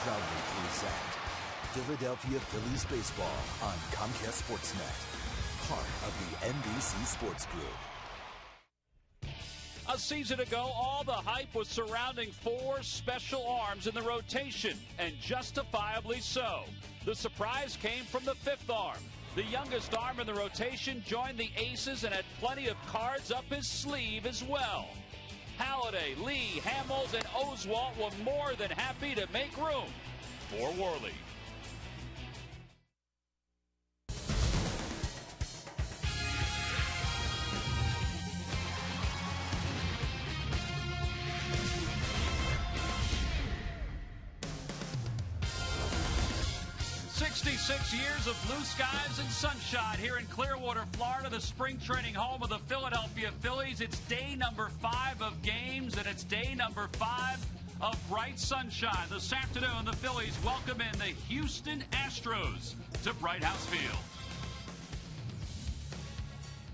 proudly present Philadelphia Phillies baseball on Comcast Sportsnet, part of the NBC Sports Group. A season ago, all the hype was surrounding four special arms in the rotation, and justifiably so. The surprise came from the fifth arm. The youngest arm in the rotation joined the Aces and had plenty of cards up his sleeve as well. Halladay, Lee, Hamels, and Oswalt were more than happy to make room for Worley. Years of blue skies and sunshine here in Clearwater, Florida, the spring training home of the Philadelphia Phillies. It's day number 5 of games, and it's day number 5 of bright sunshine. This afternoon, the Phillies welcome in the Houston Astros to Bright House Field.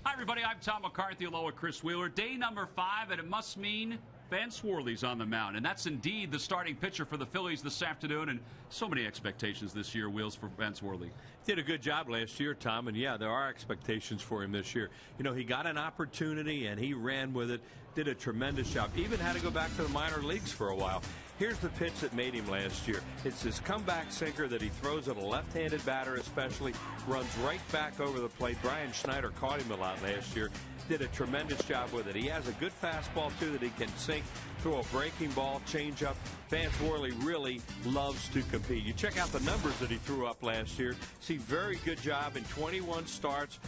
Hi, everybody. I'm Tom McCarthy, along with Chris Wheeler. Day number 5, and it must mean Vance Worley's on the mound, and that's indeed the starting pitcher for the Phillies this afternoon, and so many expectations this year, Wheels, for Vance Worley. Did a good job last year, Tom, and yeah, there are expectations for him this year. You know, he got an opportunity, and he ran with it, did a tremendous job, even had to go back to the minor leagues for a while. Here's the pitch that made him last year. It's his comeback sinker that he throws at a left-handed batter especially, runs right back over the plate. Brian Schneider caught him a lot last year. Did a tremendous job with it. He has a good fastball, too, that he can sink, throw a breaking ball, change up. Vance Worley really loves to compete. You check out the numbers that he threw up last year. See, very good job in 21 starts.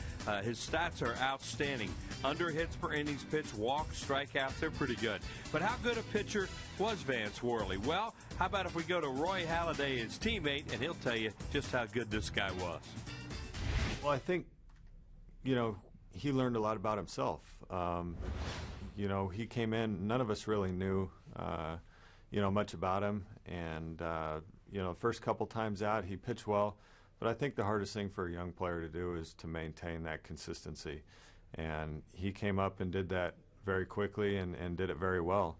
His stats are outstanding. Under hits per innings pitched, walks, strikeouts, they're pretty good. But how good a pitcher was Vance Worley? Well, how about if we go to Roy Halladay, his teammate, and he'll tell you just how good this guy was. Well, I think, he learned a lot about himself. He came in, none of us really knew, much about him. And, first couple times out, he pitched well. But I think the hardest thing for a young player to do is to maintain that consistency. And he came up and did that very quickly and did it very well.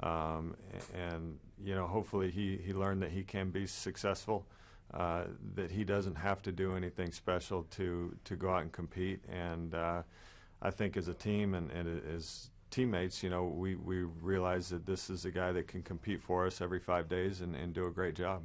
Hopefully he learned that he can be successful. That he doesn't have to do anything special to go out and compete. And I think as a team and as teammates, we realize that this is a guy that can compete for us every 5 days and do a great job.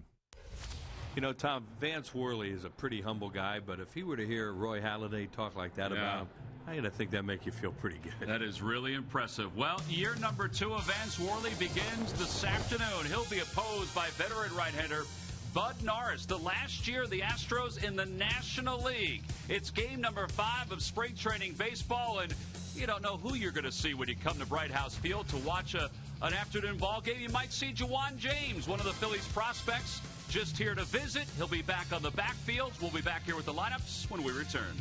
Tom, Vance Worley is a pretty humble guy, but if he were to hear Roy Halladay talk like that about him, I gotta think that make you feel pretty good. That is really impressive. Well, year number 2 of Vance Worley begins this afternoon. He'll be opposed by veteran right-hander Bud Norris, the last year of the Astros in the National League. It's game number 5 of spring training baseball, and you don't know who you're going to see when you come to Bright House Field to watch an afternoon ball game. You might see Juwan James, one of the Phillies prospects, just here to visit. He'll be back on the backfields. We'll be back here with the lineups when we return.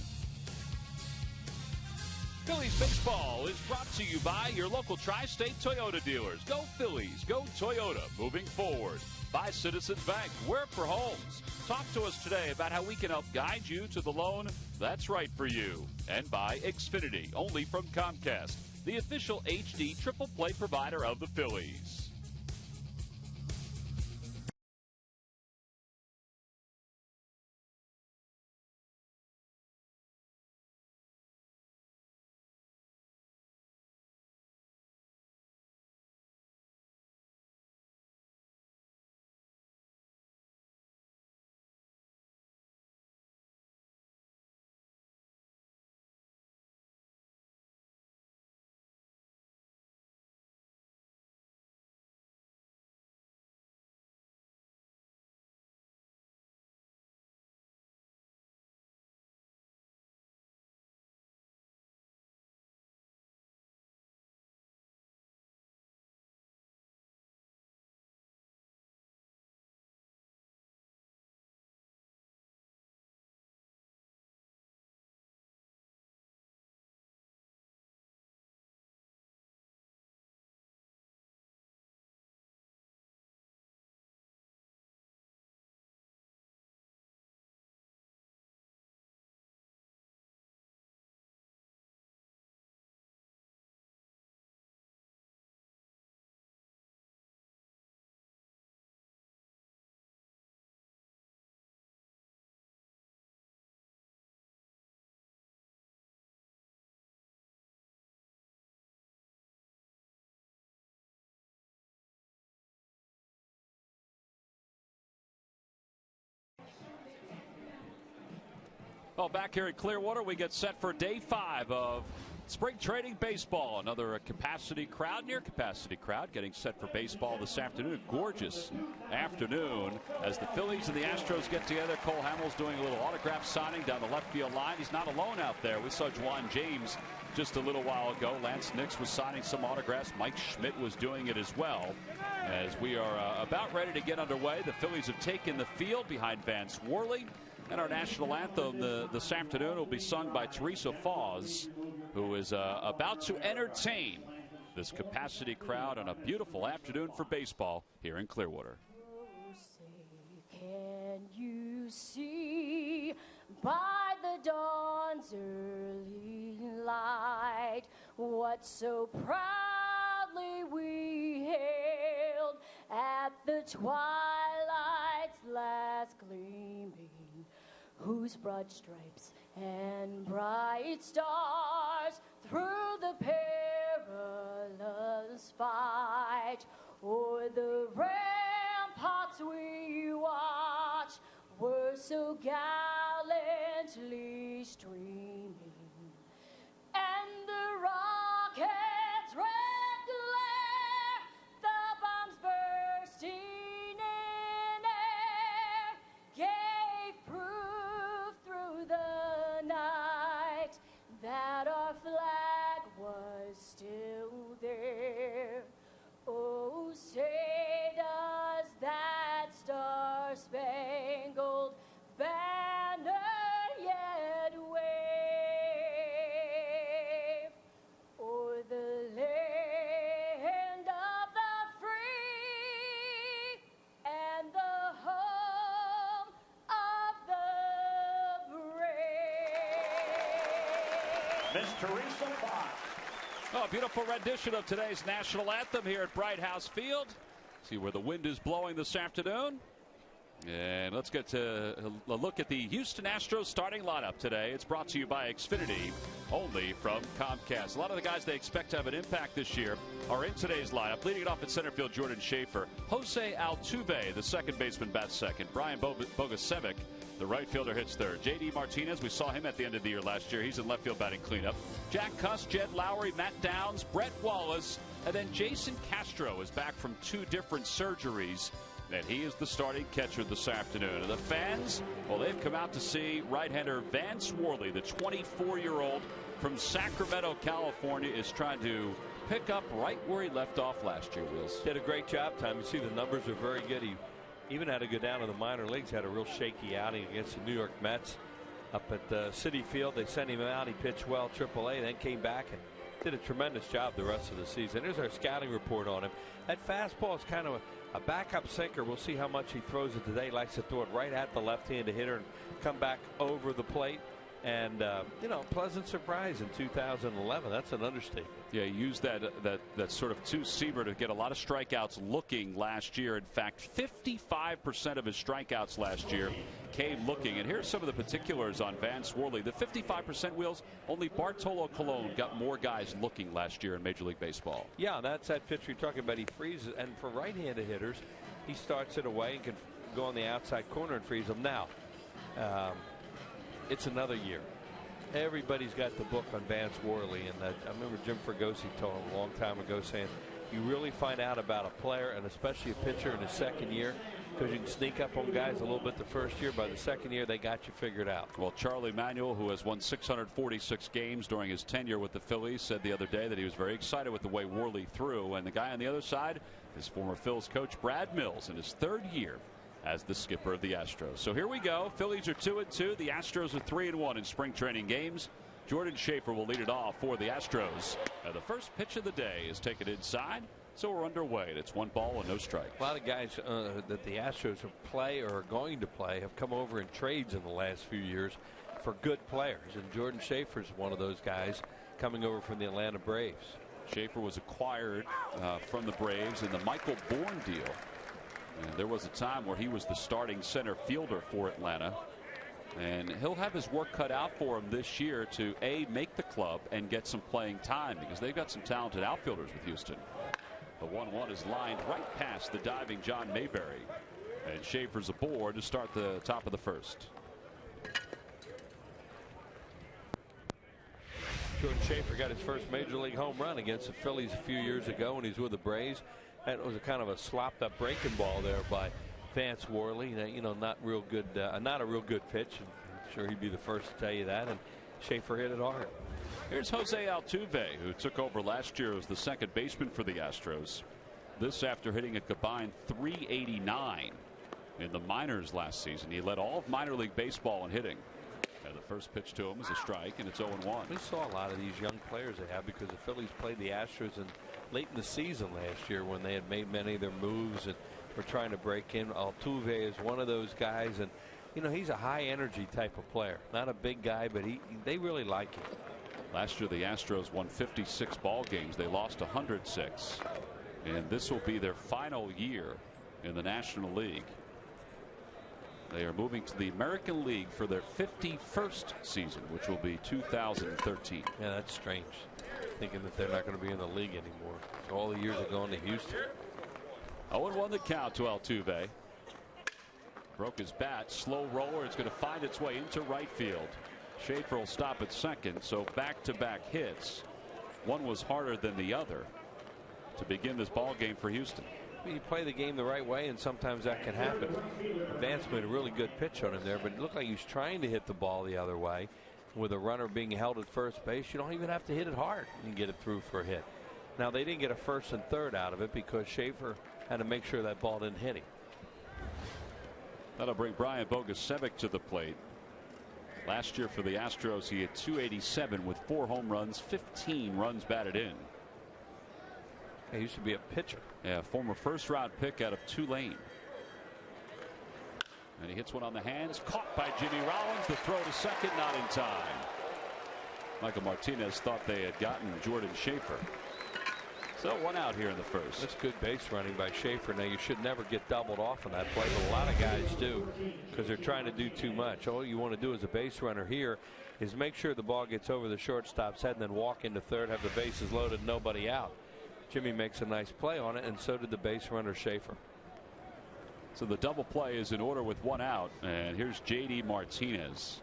Phillies baseball is brought to you by your local tri-state Toyota dealers. Go Phillies, go Toyota, moving forward. By Citizens Bank, we're for homes. Talk to us today about how we can help guide you to the loan that's right for you. And by Xfinity, only from Comcast, the official HD triple play provider of the Phillies. Well, back here at Clearwater, we get set for day 5 of spring training baseball. Another capacity crowd, near capacity crowd, getting set for baseball this afternoon. Gorgeous afternoon as the Phillies and the Astros get together. Cole Hamels doing a little autograph signing down the left field line. He's not alone out there. We saw Juwan James just a little while ago. Lance Nix was signing some autographs. Mike Schmidt was doing it as well. As we are about ready to get underway, the Phillies have taken the field behind Vance Worley. And our national anthem this afternoon will be sung by Teresa Foz, who is about to entertain this capacity crowd on a beautiful afternoon for baseball here in Clearwater. Can you see by the dawn's early light what so proudly we hailed at the twilight's last gleaming, whose broad stripes and bright stars through the perilous fight o'er the ramparts we watch were so gallantly streaming, and the rockets' red glare, the bombs bursting in air, gave proof through the night that our flag was still there. Oh, say does that star-spangled banner yet wave o'er the land of the free and the home of the brave. Miss Teresa Fox. Oh, a beautiful rendition of today's national anthem here at Bright House Field. See where the wind is blowing this afternoon. And let's get to a look at the Houston Astros starting lineup today. It's brought to you by Xfinity, only from Comcast. A lot of the guys they expect to have an impact this year are in today's lineup. Leading it off at center field, Jordan Schaefer. HOU AT PHI, the second baseman, bats second. Brian Bogusevic, the right fielder, hits third. J.D. Martinez, we saw him at the end of the year last year. He's in left field batting cleanup. Jack Cuss, Jed Lowry, Matt Downs, Brett Wallace, and then Jason Castro is back from 2 different surgeries. And he is the starting catcher this afternoon. And the fans, well, they've come out to see right-hander Vance Worley, the 24-year-old from Sacramento, California, is trying to pick up right where he left off last year, Wheels. Did a great job, Tom. You see the numbers are very good. He even had to go down to the minor leagues, had a real shaky outing against the New York Mets up at the Citi Field. They sent him out. He pitched well, AAA, then came back and did a tremendous job the rest of the season. Here's our scouting report on him. That fastball is kind of a backup sinker. We'll see how much he throws it today. Likes to throw it right at the left-handed hitter and come back over the plate. And, pleasant surprise in 2011. That's an understatement. Yeah, he used that sort of two-seamer to get a lot of strikeouts looking last year. In fact, 55% of his strikeouts last year came looking. And here's some of the particulars on Vance Worley. The 55% Wheels, only Bartolo Colon got more guys looking last year in Major League Baseball. Yeah, that's that pitch you're talking about. He freezes. And for right-handed hitters, he starts it away and can go on the outside corner and freeze them. Now, it's another year. Everybody's got the book on Vance Worley, and I remember Jim Fregosi told him a long time ago, saying you really find out about a player, and especially a pitcher, in his second year, because you can sneak up on guys a little bit the first year. By the second year, they got you figured out. Well, Charlie Manuel, who has won 646 games during his tenure with the Phillies, said the other day that he was very excited with the way Worley threw. And the guy on the other side is former Phil's coach Brad Mills in his third year as the skipper of the Astros. So here we go. Phillies are 2-2. The Astros are 3-1 in spring training games. Jordan Schaefer will lead it off for the Astros. The first pitch of the day is taken inside. So we're underway. It's 1 ball and no strikes. A lot of guys that the Astros play or are going to play have come over in trades in the last few years for good players. And Jordan Schaefer is one of those guys coming over from the Atlanta Braves. Schaefer was acquired from the Braves in the Michael Bourne deal. And there was a time where he was the starting center fielder for Atlanta. And he'll have his work cut out for him this year to, A, make the club and get some playing time, because they've got some talented outfielders with Houston. The 1-1 is lined right past the diving John Mayberry. And Schaefer's aboard to start the top of the first. Jordan Schaefer got his first major league home run against the Phillies a few years ago when he was with the Braves. That was a kind of a slopped up breaking ball there by Vance Worley. You know, not real good, not a real good pitch. I'm sure he'd be the first to tell you that. And Schaefer hit it hard. Here's Jose Altuve, who took over last year as the second baseman for the Astros. This after hitting a combined .389 in the minors last season. He led all of minor league baseball in hitting. And the first pitch to him is a strike, and it's 0-1. We saw a lot of these young players they have because the Phillies played the Astros late in the season last year when they had made many of their moves and were trying to break in. Altuve is one of those guys, and you know, he's a high energy type of player. Not a big guy, but they really like him. Last year the Astros won 56 ball games. They lost 106. And this will be their final year in the National League. They are moving to the American League for their 51st season, which will be 2013. Yeah, that's strange. Thinking that they're not going to be in the league anymore. So all the years are going to Houston. 0-1 the count to Altuve. Broke his bat. Slow roller. It's going to find its way into right field. Schaefer will stop at second. So back-to-back hits. One was harder than the other to begin this ball game for Houston. You play the game the right way, and sometimes that can happen. Vance made a really good pitch on him there, but it looked like he was trying to hit the ball the other way. With a runner being held at first base, you don't even have to hit it hard and get it through for a hit. Now, they didn't get a first and third out of it because Schaefer had to make sure that ball didn't hit him. That'll bring Brian Bogusevic to the plate. Last year for the Astros, he had .287 with 4 home runs, 15 runs batted in. He used to be a pitcher. Yeah, former first-round pick out of Tulane. And he hits one on the hands, caught by Jimmy Rollins. The throw to second, not in time. Michael Martinez thought they had gotten Jordan Schaefer. So 1 out here in the first. That's good base running by Schaefer. Now, you should never get doubled off on that play, but a lot of guys do because they're trying to do too much. All you want to do as a base runner here is make sure the ball gets over the shortstop's head and then walk into third, have the bases loaded, nobody out. Jimmy makes a nice play on it, and so did the base runner Schaefer. So the double play is in order with 1 out, and here's J.D. Martinez,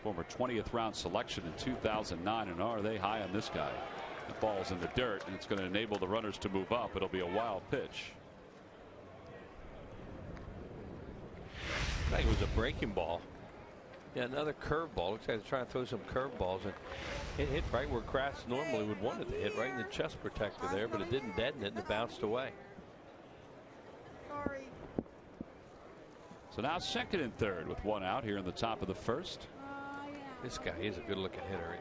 former 20th round selection in 2009, and are they high on this guy? The ball's in the dirt, and it's going to enable the runners to move up. It'll be a wild pitch. I think it was a breaking ball. Yeah, another curveball. Looks like he's trying to throw some curveballs, and it hit right where Kraft normally would want it to hit, right in the chest protector there, but it didn't deaden it, and it bounced away. Sorry. So now second and third with 1 out here in the top of the first. Yeah. This guy is a good-looking hitter.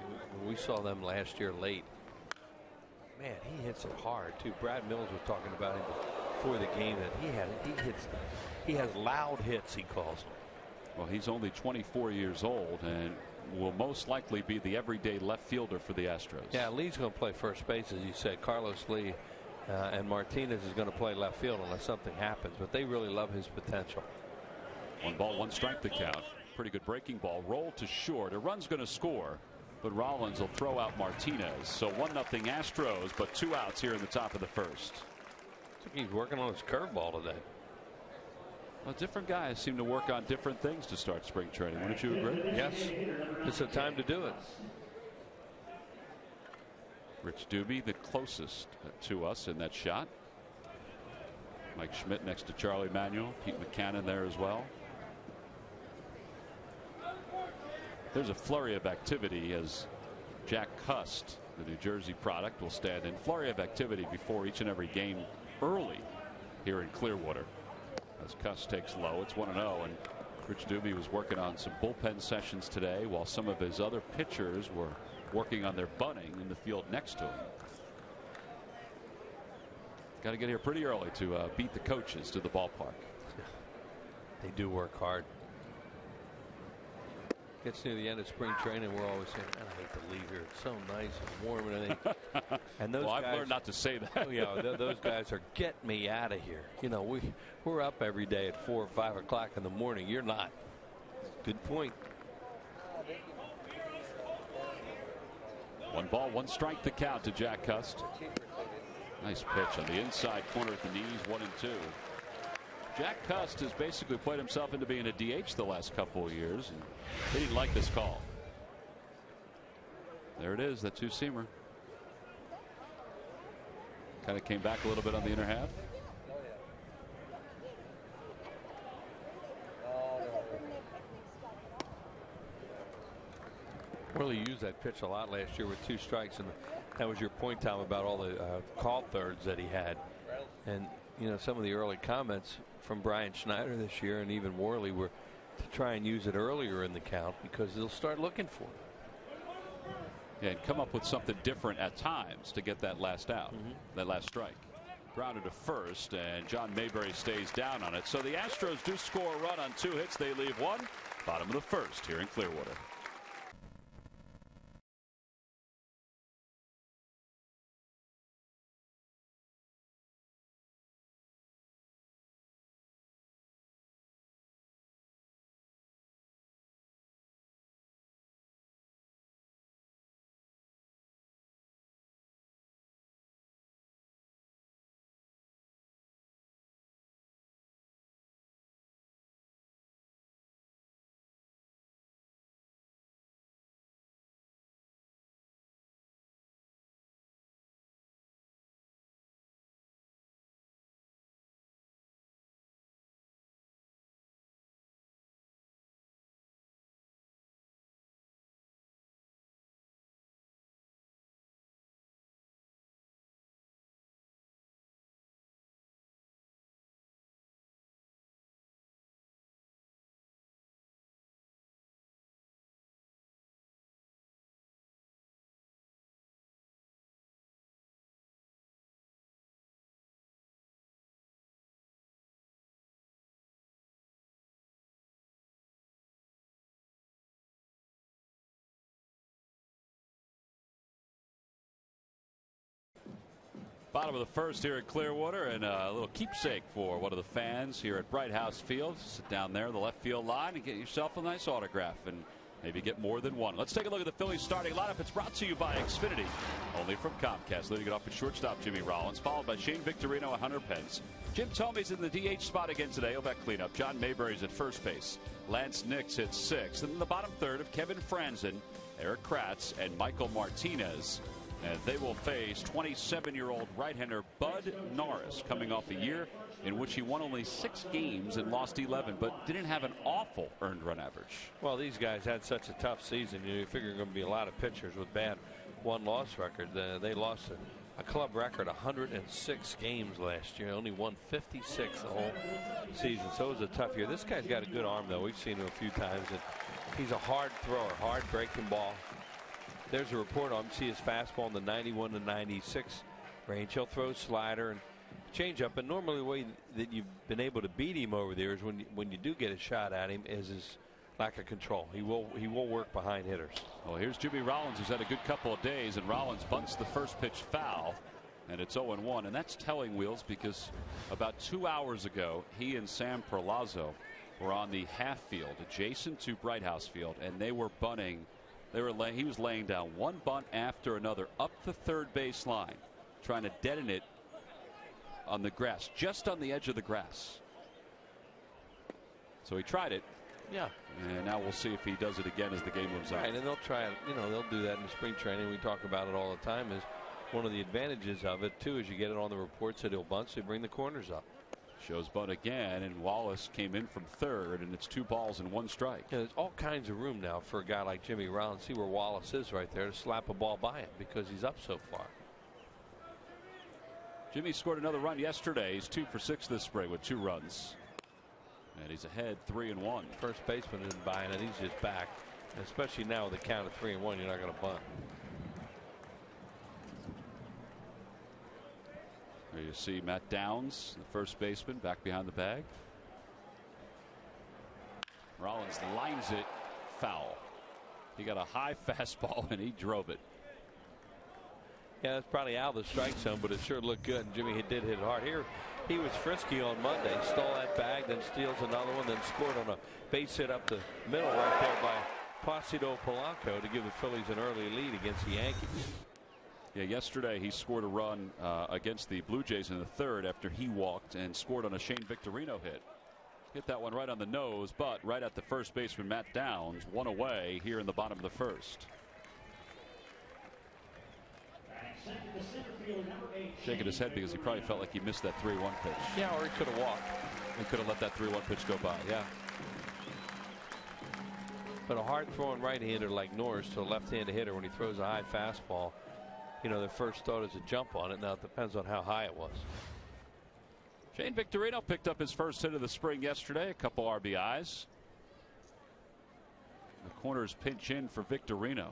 We saw them last year late. Man, he hits it hard too. Brad Mills was talking about him before the game that he has loud hits, he calls them. Well, he's only 24 years old and will most likely be the everyday left fielder for the Astros. Yeah, Lee's going to play first base, as you said. Carlos Lee and Martinez is going to play left field unless something happens, but they really love his potential. 1 ball, 1 strike the count. Pretty good breaking ball. Roll to short. A run's going to score, but Rollins will throw out Martinez. So 1-0 Astros, but 2 outs here in the top of the first. I think he's working on his curveball today. Well, different guys seem to work on different things to start spring training. Wouldn't you agree? Yes, it's the time to do it. Rich Doobie, the closest to us in that shot. Mike Schmidt next to Charlie Manuel. Pete McCannon there as well. There's a flurry of activity as Jack Cust, the New Jersey product, will stand in. Flurry of activity before each and every game early here in Clearwater. As Cust takes low, it's 1-0, and Rich Doobie was working on some bullpen sessions today while some of his other pitchers were working on their bunting in the field next to him. Got to get here pretty early to beat the coaches to the ballpark. They do work hard. Gets near the end of spring training, we're always saying, man, I hate to leave here. It's so nice and warm and everything. And those well, guys, I've learned not to say that. Those guys are, get me out of here. You know, we're up every day at 4 or 5 o'clock in the morning. You're not. Good point. 1 ball, 1 strike to count to Jack Cust. Nice pitch on the inside corner at the knees, 1-2. Jack Cust has basically played himself into being a DH the last couple of years, and he didn't like this call. There it is, that two-seamer. Kind of came back a little bit on the inner half. Really used that pitch a lot last year with 2 strikes, and that was your point, Tom, about all the call thirds that he had. And you know, some of the early comments from Brian Schneider this year and even Worley were to try and use it earlier in the count because they'll start looking for it. Yeah, and come up with something different at times to get that last out, that last strike. Grounded to first, and John Mayberry stays down on it. So the Astros do score a run on 2 hits. They leave 1. Bottom of the first here in Clearwater. Bottom of the first here at Clearwater, and a little keepsake for one of the fans here at Bright House Field. Sit down there, the left field line, and get yourself a nice autograph and maybe get more than one. Let's take a look at the Phillies starting lineup. It's brought to you by Xfinity, only from Comcast. Leading it off at shortstop, Jimmy Rollins, followed by Shane Victorino and Hunter Pence. Jim Thome's in the DH spot again today. He'll back cleanup. John Mayberry's at first base. Lance Nix hits 6th. And in the bottom third of Kevin Franzen, Eric Kratz, and Michael Martinez. And they will face 27-year-old right-hander Bud Norris, coming off a year in which he won only 6 games and lost 11, but didn't have an awful earned run average. Well, these guys had such a tough season. You figure going to be a lot of pitchers with bad won-loss record. They lost a club record 106 games last year. Only won 56 the whole season. So it was a tough year. This guy's got a good arm, though. We've seen him a few times. And he's a hard thrower, hard breaking ball. There's a report on him. See his fastball in the 91 to 96 range. He'll throw slider and changeup. And normally the way that you've been able to beat him over the years when you do get a shot at him is his lack of control. He will work behind hitters. Well, here's Jimmy Rollins, who's had a good couple of days, and Rollins bunts the first pitch foul, and it's 0-1. And that's telling, Wheels, because about 2 hours ago, he and Sam Perlazzo were on the half field adjacent to Bright House Field, and they were bunting. He was laying down one bunt after another up the third base line, trying to deaden it on the grass, just on the edge of the grass. So he tried it. Yeah. And now we'll see if he does it again as the game moves on. Right, and they'll try it. You know, they'll do that in spring training. We talk about it all the time. Is one of the advantages of it too is you get it on the reports that he'll bunt, so you bring the corners up. Shows bunt again, and Wallace came in from third, and it's 2 balls and 1 strike. Yeah, there's all kinds of room now for a guy like Jimmy Rollins. See where Wallace is right there to slap a ball by him because he's up so far. Jimmy scored another run yesterday. He's 2 for 6 this spring with 2 runs. And he's ahead 3-1. First baseman isn't buying it. He's just back. And especially now with the count of 3-1, you're not going to bunt. There you see Matt Downs, the first baseman, back behind the bag. Rollins lines it foul. He got a high fastball and he drove it. Yeah, that's probably out of the strike zone, but it sure looked good. And Jimmy did hit hard. Here, he was frisky on Monday. Stole that bag, then steals another one, then scored on a base hit up the middle right there by Placido Polanco to give the Phillies an early lead against the Yankees. Yeah, yesterday he scored a run against the Blue Jays in the third after he walked and scored on a Shane Victorino hit. Hit that one right on the nose, but right at the first baseman Matt Downs, 1 away here in the bottom of the first. Shaking his head because he probably felt like he missed that 3-1 pitch. Yeah, or he could have walked. He could have let that 3-1 pitch go by. Yeah. But a hard-throwing right-hander like Norris to a left-handed hitter, when he throws a high fastball, you know, the first thought is a jump on it. Now it depends on how high it was. Shane Victorino picked up his first hit of the spring yesterday. A couple RBIs. The corners pinch in for Victorino.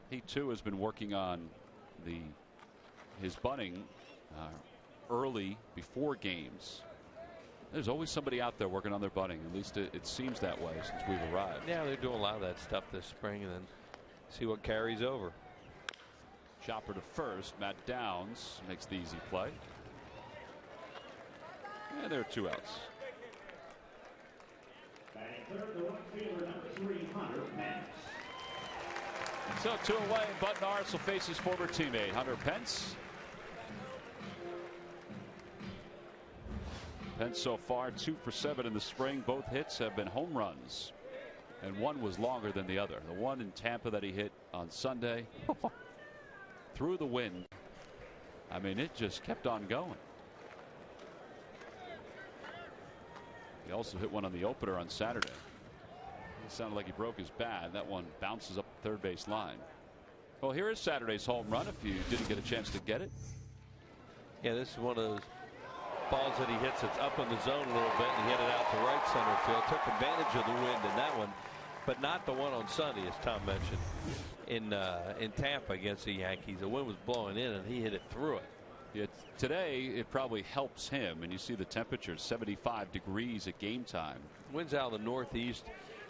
He too has been working on his bunting early before games. There's always somebody out there working on their bunting. At least it seems that way since we've arrived. Yeah, they're doing a lot of that stuff this spring, and then see what carries over. Chopper to first. Matt Downs makes the easy play. And there are 2 outs. So 2 away. Bud Norris will face his former teammate Hunter Pence. Pence so far 2 for 7 in the spring. Both hits have been home runs, and one was longer than the other. The one in Tampa that he hit on Sunday through the wind. I mean, it just kept on going. He also hit one on the opener on Saturday. It sounded like he broke his bat. That one bounces up the third base line. Well, here is Saturday's home run if you didn't get a chance to get it. Yeah, this is one of those balls that he hits. It's up in the zone a little bit, and he hit it out to right center field. Took advantage of the wind in that one, but not the one on Sunday, as Tom mentioned, in Tampa against the Yankees. The wind was blowing in, and he hit it through it. Yeah, today it probably helps him, and you see the temperature 75 degrees at game time. Winds out of the northeast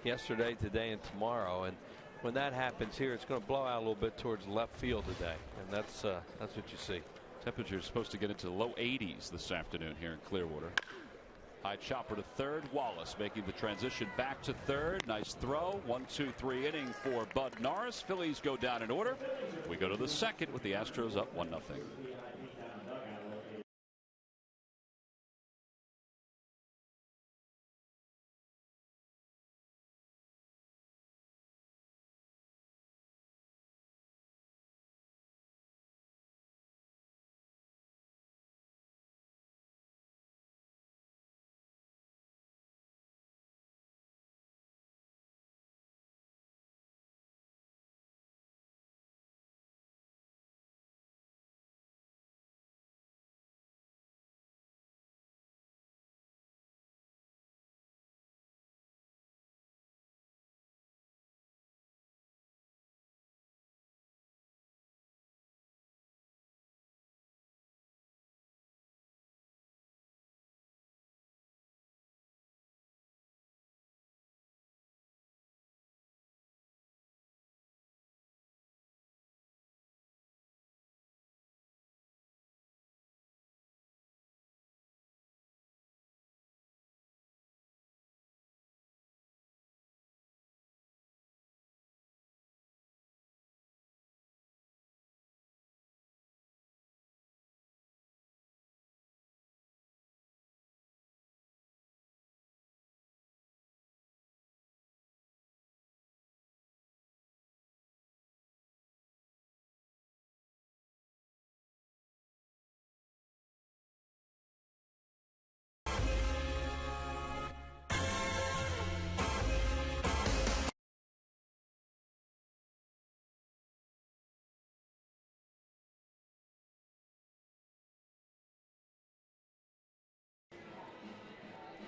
yesterday, today, and tomorrow, and when that happens here, it's going to blow out a little bit towards left field today, and that's what you see. Temperature is supposed to get into the low 80s this afternoon here in Clearwater. High chopper to third. Wallace making the transition back to third. Nice throw. 1-2-3 inning for Bud Norris. Phillies go down in order. We go to the second with the Astros up 1-0.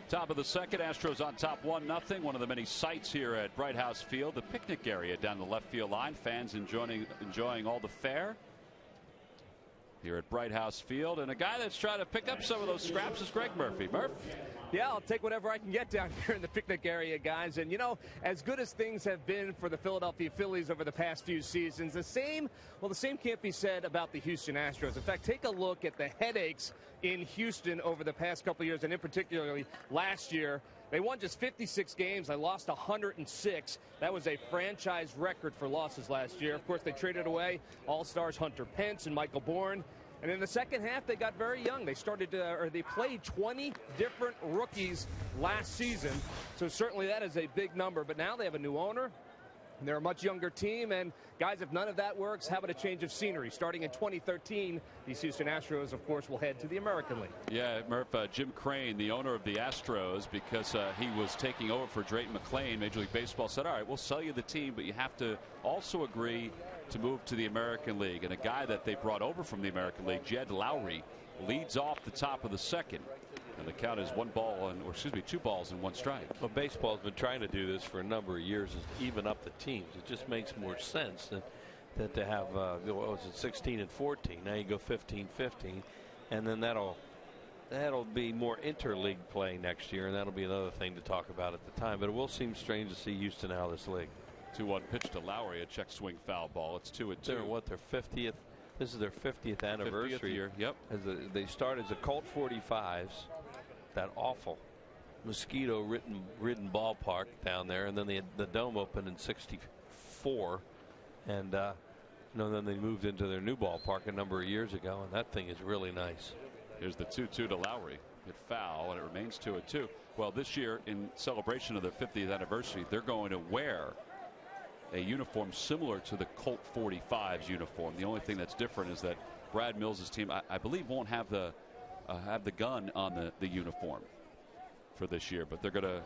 Top of the second, Astros on top 1-0. One of the many sights here at Bright House Field, the picnic area down the left field line. Fans enjoying all the fare here at Bright House Field. And a guy that's trying to pick up some of those scraps is Greg Murphy. Murph? Yeah, I'll take whatever I can get down here in the picnic area, guys. And, you know, as good as things have been for the Philadelphia Phillies over the past few seasons, the same can't be said about the Houston Astros. In fact, take a look at the headaches in Houston over the past couple of years, and in particularly last year. They won just 56 games. They lost 106. That was a franchise record for losses last year. Of course, they traded away All-Stars Hunter Pence and Michael Bourne. And in the second half, they got very young. They they played 20 different rookies last season. So certainly that is a big number. But now they have a new owner. They're a much younger team, and guys, if none of that works, how about a change of scenery? Starting in 2013, these Houston Astros, of course, will head to the American League. Yeah, Murph, Jim Crane, the owner of the Astros, because he was taking over for Drayton McClain, Major League Baseball, said, all right, we'll sell you the team, but you have to also agree to move to the American League. And a guy that they brought over from the American League, Jed Lowry, leads off the top of the second. And the count is 2 balls and 1 strike. Well, baseball's been trying to do this for a number of years, is even up the teams. It just makes more sense than to have, what was it, 16 and 14. Now you go 15-15, and then that'll be more interleague play next year, and that'll be another thing to talk about at the time. But it will seem strange to see Houston out of this league. 2-1 pitch to Lowry, a check swing foul ball. It's 2-2. They're what, their 50th? This is their 50th anniversary. 50th year, yep. They started as a Colt 45s, that awful mosquito-ridden ballpark down there, and then the dome opened in '64, and then they moved into their new ballpark a number of years ago, and that thing is really nice. Here's the 2-2 to Lowry. Hit foul, and it remains 2-2. Well, this year, in celebration of their 50th anniversary, they're going to wear a uniform similar to the Colt 45's uniform. The only thing that's different is that Brad Mills' team, I believe, won't have the gun on the uniform for this year, but they're gonna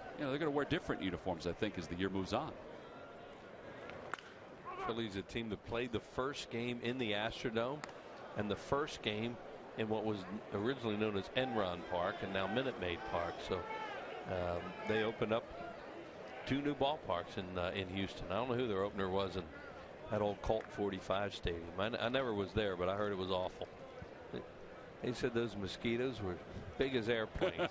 wear different uniforms, I think, as the year moves on. Phillies, a team that played the first game in the Astrodome and the first game in what was originally known as Enron Park and now Minute Maid Park. So they opened up 2 new ballparks in Houston. I don't know who their opener was in that old Colt 45 stadium. I never was there, but I heard it was awful. They said those mosquitoes were big as airplanes.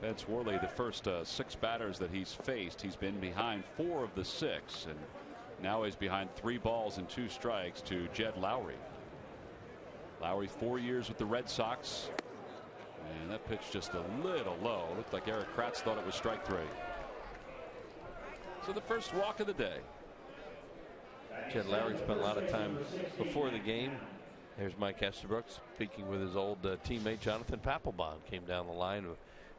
Vance Worley, the first 6 batters that he's faced, he's been behind 4 of the 6, and now he's behind 3 balls and 2 strikes to Jed Lowry. Lowry 4 years with the Red Sox, and that pitch just a little low. Looked like Eric Kratz thought it was strike 3. So the first walk of the day. Jed Lowry spent a lot of time before the game. There's Mike Estabrook speaking with his old teammate Jonathan Papelbon. Came down the line,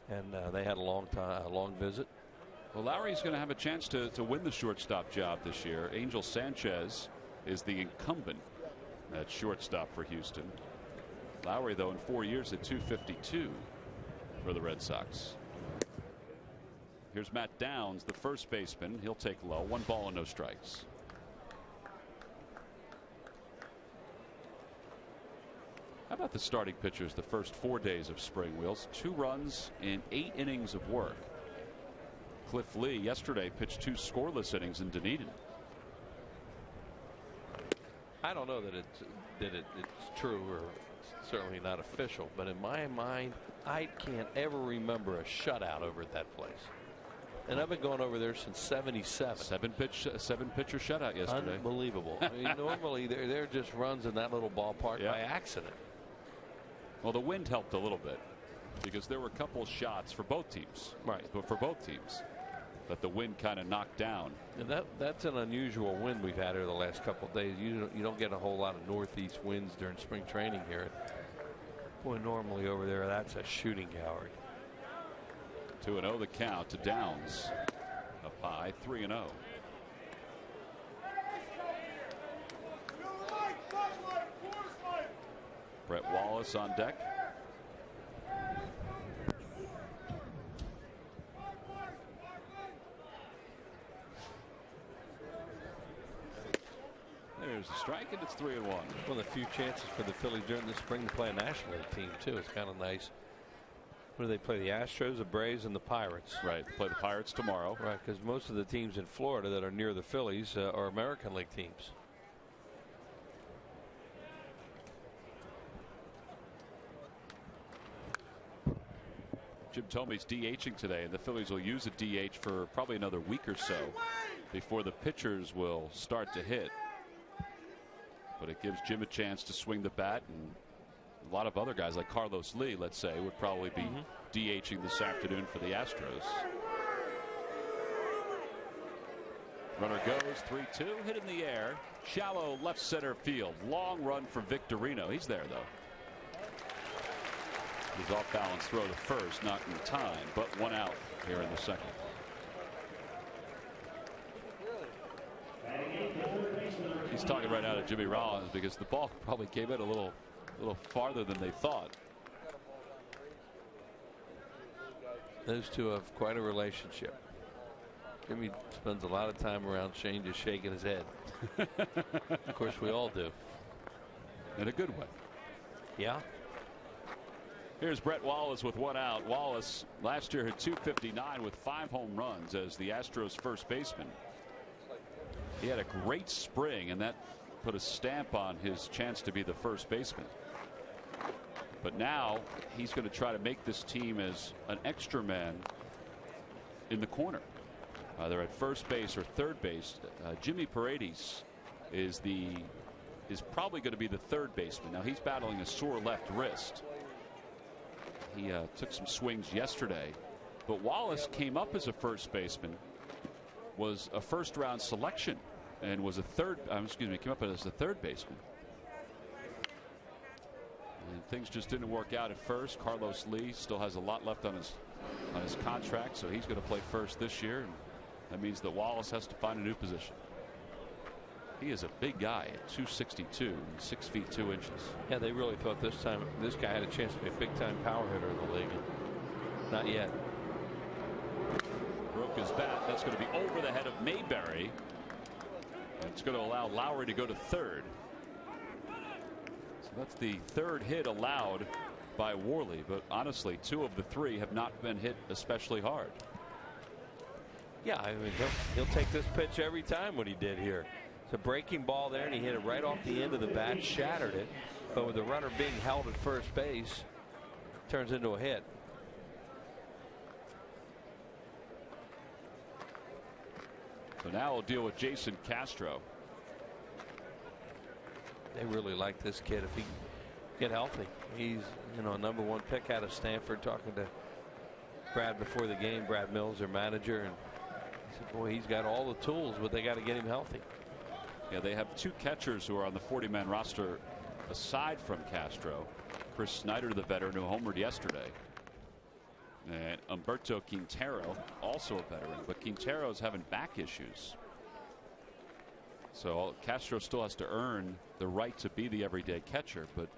and they had a long visit. Well, Lowry's going to have a chance to win the shortstop job this year. Angel Sanchez is the incumbent at shortstop for Houston. Lowry, though, in 4 years at .252 for the Red Sox. Here's Matt Downs, the first baseman. He'll take low. 1 ball and no strikes. How about the starting pitchers the first 4 days of spring, Wheels? 2 runs in 8 innings of work. Cliff Lee yesterday pitched 2 scoreless innings in Dunedin. I don't know that it's true, or certainly not official, but in my mind, I can't ever remember a shutout over at that place. And I've been going over there since '77. 7-pitcher shutout yesterday. Unbelievable. I mean, normally there just runs in that little ballpark by accident. Well, the wind helped a little bit because there were a couple shots for both teams. Right. But for both teams that the wind kind of knocked down. And that's an unusual wind we've had here the last couple of days. You don't get a whole lot of northeast winds during spring training here. Boy, normally over there that's a shooting gallery. 2-0 the count to Downs. Up high, 3-0. Brett Wallace on deck. There's a strike, and it's 3-1. One of the few chances for the Phillies during the spring to play a National League team, too. It's kind of nice. Where do they play? The Astros, the Braves, and the Pirates. Right. They play the Pirates tomorrow. Right, because most of the teams in Florida that are near the Phillies are American League teams. Jim Thome's DHing today, and the Phillies will use a DH for probably another week or so before the pitchers will start to hit. But it gives Jim a chance to swing the bat, and a lot of other guys like Carlos Lee, let's say, would probably be DHing this afternoon for the Astros. Runner goes 3-2, hit in the air, shallow left center field. Long run for Victorino. He's there, though. His off-balance throw to first, not in time, but one out here in the second. He's talking right out of Jimmy Rollins because the ball probably came in a little farther than they thought. Those two have quite a relationship. Jimmy spends a lot of time around Shane just shaking his head. Of course, we all do. In a good way. Yeah. Here's Brett Wallace with one out. Wallace last year hit .259 with 5 home runs as the Astros first baseman. He had a great spring, and that put a stamp on his chance to be the first baseman. But now he's going to try to make this team as an extra man in the corner. They're at first base or third base. Jimmy Paredes is probably going to be the third baseman. Now he's battling a sore left wrist. He took some swings yesterday, but Wallace came up as a first baseman, was a first-round selection, and was came up as a third baseman. And things just didn't work out at first. Carlos Lee still has a lot left on his contract, so he's going to play first this year, and that means that Wallace has to find a new position. He is a big guy at 262 and 6 feet 2 inches. Yeah, they really thought this time this guy had a chance to be a big-time power hitter in the league. Not yet. Broke his bat. That's going to be over the head of Mayberry. And it's going to allow Lowry to go to third. So that's the third hit allowed by Worley. But honestly, 2 of the 3 have not been hit especially hard. Yeah, I mean, he'll take this pitch every time. What he did here. It's a breaking ball there, and he hit it right off the end of the bat, shattered it. But with the runner being held at first base, turns into a hit. So now we'll deal with Jason Castro. They really like this kid if he can get healthy. He's, a #1 pick out of Stanford. Talking to Brad before the game, Brad Mills, their manager, and he said, boy, he's got all the tools, but they got to get him healthy. Yeah, they have 2 catchers who are on the 40-man roster aside from Castro. Chris Snyder, the veteran, who homered yesterday. And Humberto Quintero, also a veteran, but Quintero's having back issues. So Castro still has to earn the right to be the everyday catcher, but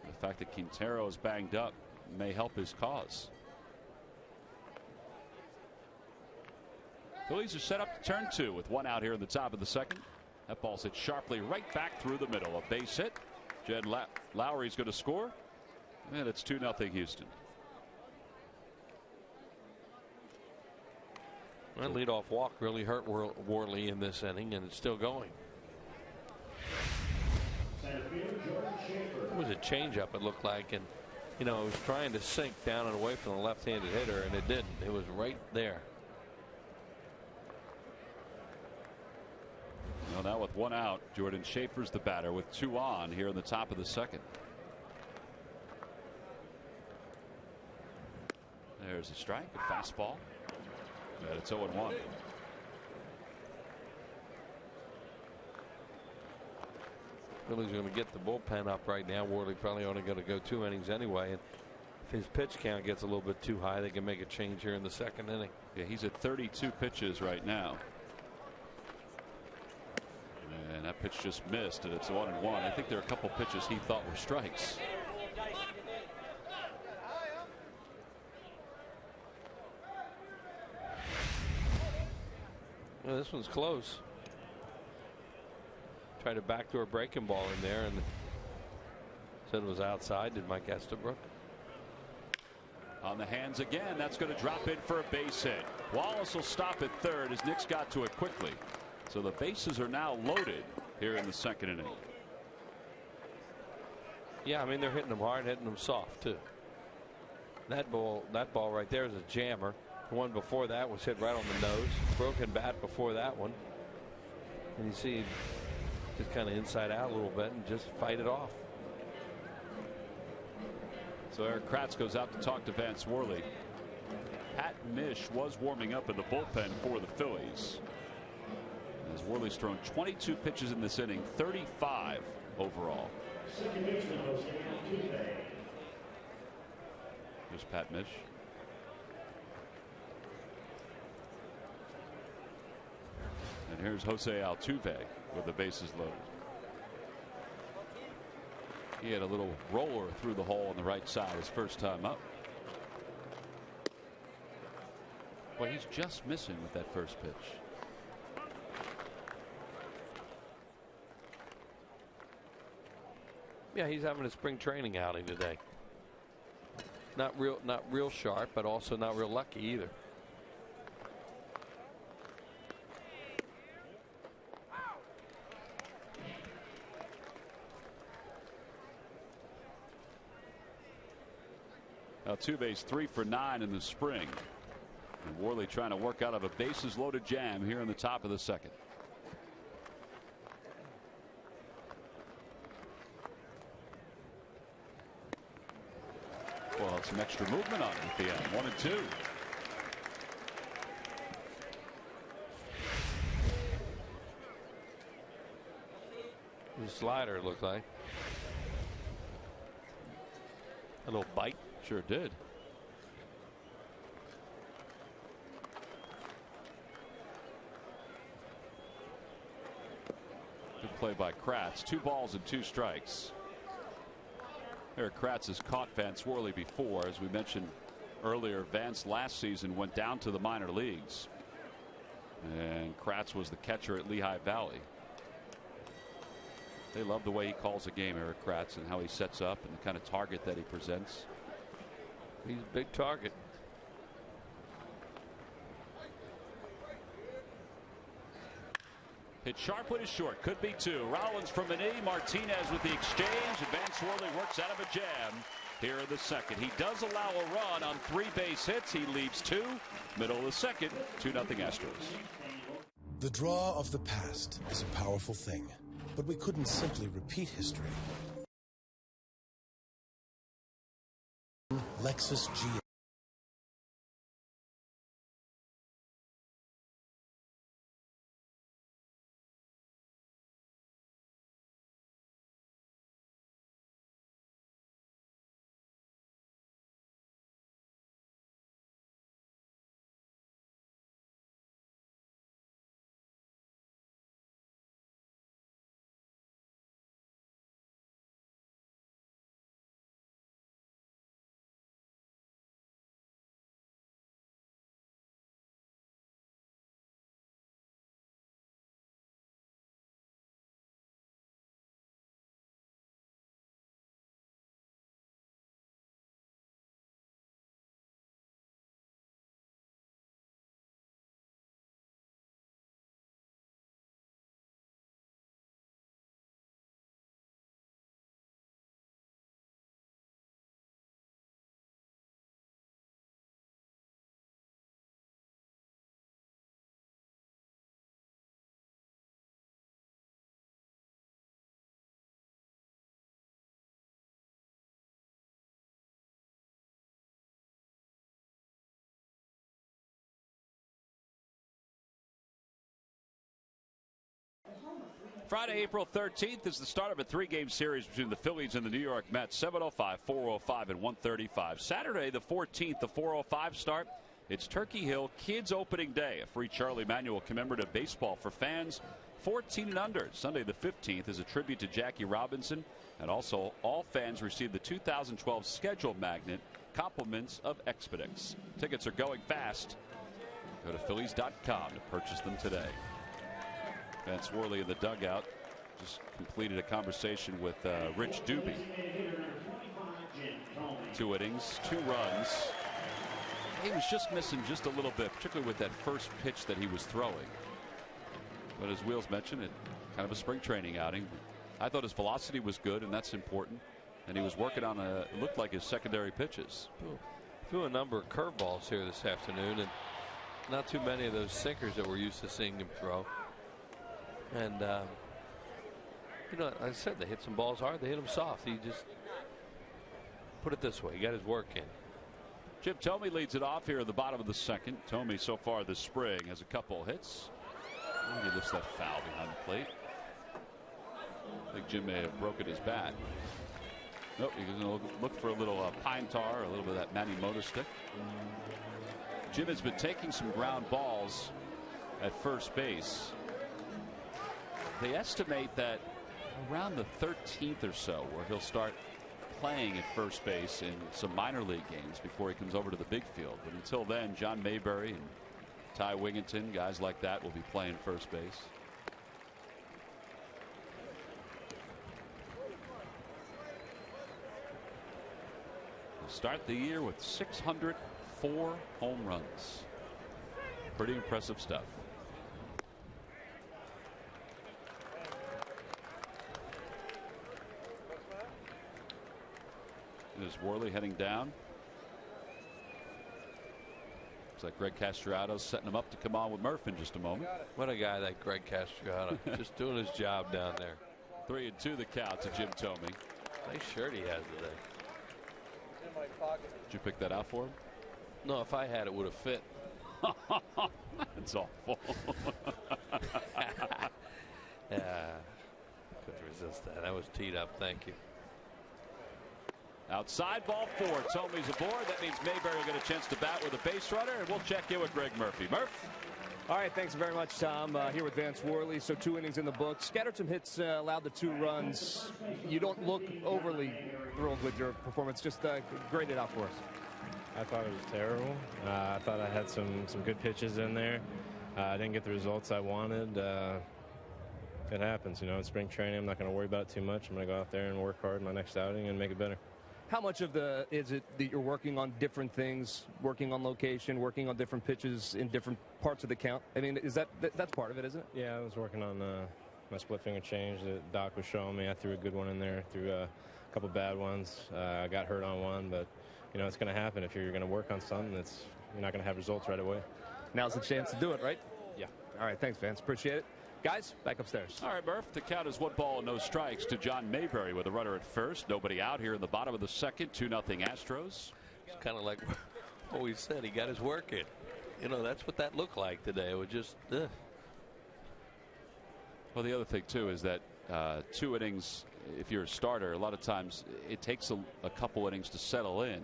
the fact that Quintero is banged up may help his cause. Phillies are set up to turn 2 with 1 out here in the top of the second. That ball's hit sharply right back through the middle. A base hit. Jed Lowry's going to score, and it's 2-0 Houston. That leadoff walk really hurt Worley in this inning, and it's still going. It was a changeup, it looked like, and it was trying to sink down and away from the left-handed hitter, and it didn't. It was right there. Well, now with 1 out, Jordan Schaefer's the batter with 2 on here in the top of the second. There's a strike, a fastball. And it's 0-1. Phillies going to get the bullpen up right now. Worley probably only going to go 2 innings anyway. And if his pitch count gets a little bit too high, they can make a change here in the second inning. Yeah, he's at 32 pitches right now. And that pitch just missed, and it's 1-1. I think there are a couple pitches he thought were strikes. Well, this one's close. Tried a backdoor breaking ball in there, and said it was outside. Did Mike Estabrook. On the hands again. That's going to drop in for a base hit. Wallace will stop at third as Nick's got to it quickly. So the bases are now loaded here in the second inning. Yeah, I mean, they're hitting them hard, hitting them soft too. That ball right there is a jammer. The one before that was hit right on the nose. Broken bat before that one. And you see just kind of inside out a little bit and just fight it off. So Eric Kratz goes out to talk to Vance Worley. Pat Mish was warming up in the bullpen for the Phillies. As Worley's thrown 22 pitches in this inning, 35 overall. There's Pat Mish. And here's Jose Altuve with the bases loaded. He had a little roller through the hole on the right side his first time up. Well, he's just missing with that first pitch. Yeah, he's having a spring training outing today. Not real sharp, but also not real lucky either. Altuve's 3 for 9 in the spring. And Worley trying to work out of a bases loaded jam here in the top of the second. Well, some extra movement on it at the end. 1 and 2. The slider, it looks like. A little bite. Sure did. Good play by Kratz. 2 balls and 2 strikes. Eric Kratz has caught Vance Worley before. As we mentioned earlier, Vance last season went down to the minor leagues. And Kratz was the catcher at Lehigh Valley. They love the way he calls a game, Eric Kratz, and how he sets up and the kind of target that he presents. He's a big target. Hit sharp with his short. Could be 2. Rollins from an knee. Martinez with the exchange. And Vance Worley works out of a jam here in the second. He does allow a run on 3 base hits. He leaves 2. Middle of the second. 2-0 Astros. The draw of the past is a powerful thing, but we couldn't simply repeat history. Lexus GX. Friday, April 13th is the start of a 3-game series between the Phillies and the New York Mets. 7:05, 4:05, and 1:35. Saturday, the 14th, the 4:05 start. It's Turkey Hill Kids Opening Day, a free Charlie Manuel commemorative baseball for fans 14 and under. Sunday, the 15th, is a tribute to Jackie Robinson. And also, all fans receive the 2012 schedule magnet, compliments of Expedix. Tickets are going fast. Go to Phillies.com to purchase them today. Vance Worley in the dugout just completed a conversation with Rich Doobie. 2 innings, 2 runs. He was just missing just a little bit, particularly with that first pitch that he was throwing. But as Wheels mentioned, it kind of a spring training outing. I thought his velocity was good, and that's important. And he was working on it looked like his secondary pitches. Threw a number of curveballs here this afternoon, and not too many of those sinkers that we're used to seeing him throw. And you know, like I said, they hit some balls hard, they hit them soft. He just put it this way, he got his work in. Jim Thome leads it off here at the bottom of the second. Thome so far this spring has a couple hits. And he lifts that foul behind the plate. I think Jim may have broken his bat. Nope, you're going to look for a little pine tar, a little bit of that Manny Mota stick. Jim has been taking some ground balls at first base. They estimate that around the 13th or so, where he'll start playing at first base in some minor league games before he comes over to the big field. But until then, John Mayberry and Ty Wigginton, guys like that, will be playing first base. He'll start the year with 604 home runs. Pretty impressive stuff. Is Worley heading down? Looks like Greg Castriato's setting him up to come on with Murph in just a moment. What a guy, that Greg Castriato. Just doing his job down there. 3-2 the count to Jim Thome. Nice shirt he has today. Did you pick that out for him? No, if I had it, would have fit. That's awful. Yeah, couldn't resist that. That was teed up. Thank you. Outside, ball 4. Thome's aboard. That means Mayberry will get a chance to bat with a base runner, and we'll check in with Greg Murphy. Murph? All right, thanks very much, Tom. Here with Vance Worley. So 2 innings in the book. Scattered some hits, allowed the 2 runs. You don't look overly thrilled with your performance. Just grade it out for us. I thought it was terrible. I thought I had some good pitches in there. I didn't get the results I wanted. It happens, you know, in spring training. I'm not going to worry about it too much. I'm going to go out there and work hard in my next outing and make it better. How much of is it that you're working on different things, working on location, working on different pitches in different parts of the count? I mean, is that's part of it, isn't it? Yeah, I was working on my split finger change that Doc was showing me. I threw a good one in there, threw a couple bad ones. I got hurt on one, but you know it's going to happen. If you're going to work on something, you're not going to have results right away. Now's the chance to do it, right? Yeah. All right, thanks, Vance. Appreciate it. Guys, back upstairs. All right, Murph. The count is 1 ball, no strikes to John Mayberry with a runner at first. Nobody out here in the bottom of the second. 2-0 Astros. It's kind of like what we said. He got his work in. You know, that's what that looked like today. It was just. Well, the other thing, too, is that 2 innings, if you're a starter, a lot of times it takes a couple innings to settle in.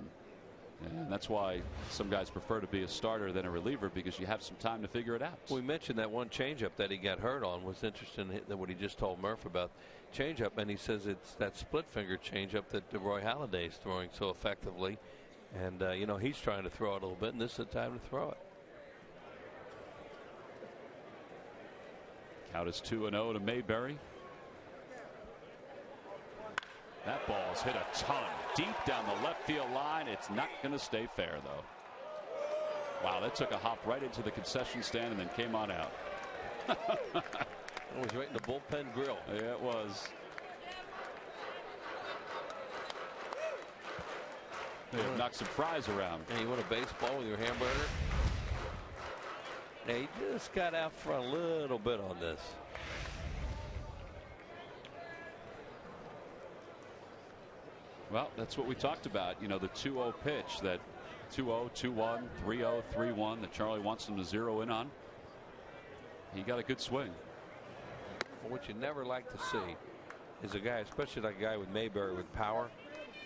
And that's why some guys prefer to be a starter than a reliever, because you have some time to figure it out. We mentioned that one changeup that he got hurt on. Was interesting that what he just told Murph about changeup, and he says it's that split finger changeup that Roy Halladay is throwing so effectively, and you know he's trying to throw it a little bit, and this is the time to throw it. Count is 2-0 to Mayberry. That ball's hit a ton deep down the left field line. It's not going to stay fair, though. Wow, that took a hop right into the concession stand and then came on out. It was right in the bullpen grill. Yeah, it was. They knocked some fries around. And you want a baseball with your hamburger? Hey, he just got out front a little bit on this. Well, that's what we talked about. You know, the 2-0 pitch, that 2-0, 2-1, 3-0, 3-1 that Charlie wants him to zero in on. He got a good swing. Well, what you never like to see is a guy, especially like a guy with Mayberry with power,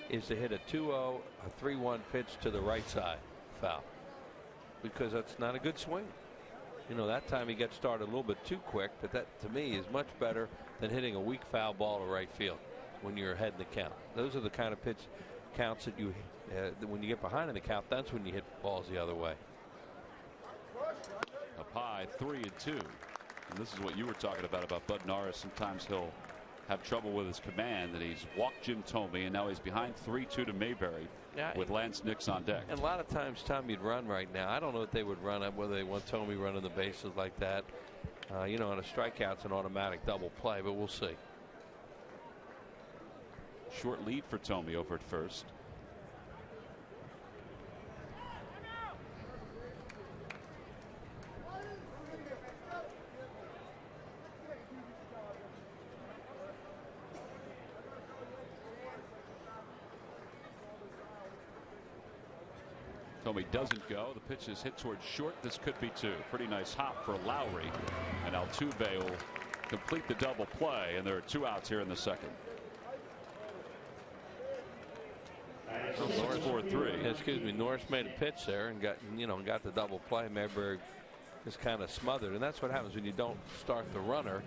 is to hit a 2-0, a 3-1 pitch to the right side foul, because that's not a good swing. You know, that time he got started a little bit too quick, but that to me is much better than hitting a weak foul ball to right field when you're ahead in the count. Those are the kind of pitch counts that you when you get behind in the count, that's when you hit balls the other way. Up high, 3-2. And this is what you were talking about Bud Norris. Sometimes he'll have trouble with his command, that he's walked Jim Thome, and now he's behind 3-2 to Mayberry with Lance Nix on deck. And a lot of times, Tom, you'd run right now. I don't know if they would run up, whether they want Thome running the bases like that. You know, on a strikeout's an automatic double play, but we'll see. Short lead for Thome over at first. Thome doesn't go. The pitch is hit towards short. This could be 2. Pretty nice hop for Lowry. And Altuve will complete the double play. And there are 2 outs here in the second. 6-4-3. Excuse me. Norris made a pitch there and got the double play. Mayberg just kind of smothered, and that's what happens when you don't start the runner.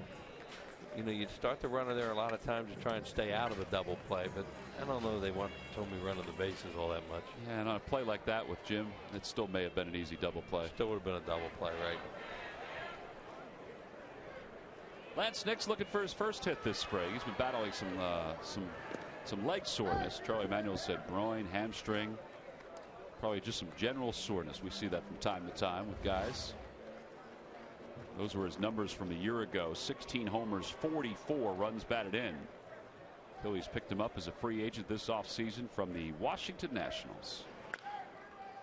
You start the runner there a lot of times to try and stay out of the double play, but I don't know they told me running the bases all that much. Yeah, and on a play like that with Jim, it still may have been an easy double play. Still would have been a double play, right? Lance Nix looking for his first hit this spring. He's been battling some leg soreness. Charlie Manuel said groin, hamstring, probably just some general soreness. We see that from time to time with guys. Those were his numbers from a year ago. 16 homers, 44 runs batted in. Phillies picked him up as a free agent this offseason from the Washington Nationals.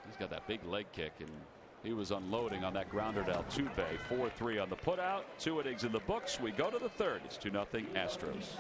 He's got that big leg kick, and he was unloading on that grounder to Altuve. 4-3 on the putout. 2 innings in the books. We go to the third. It's 2-0 Astros.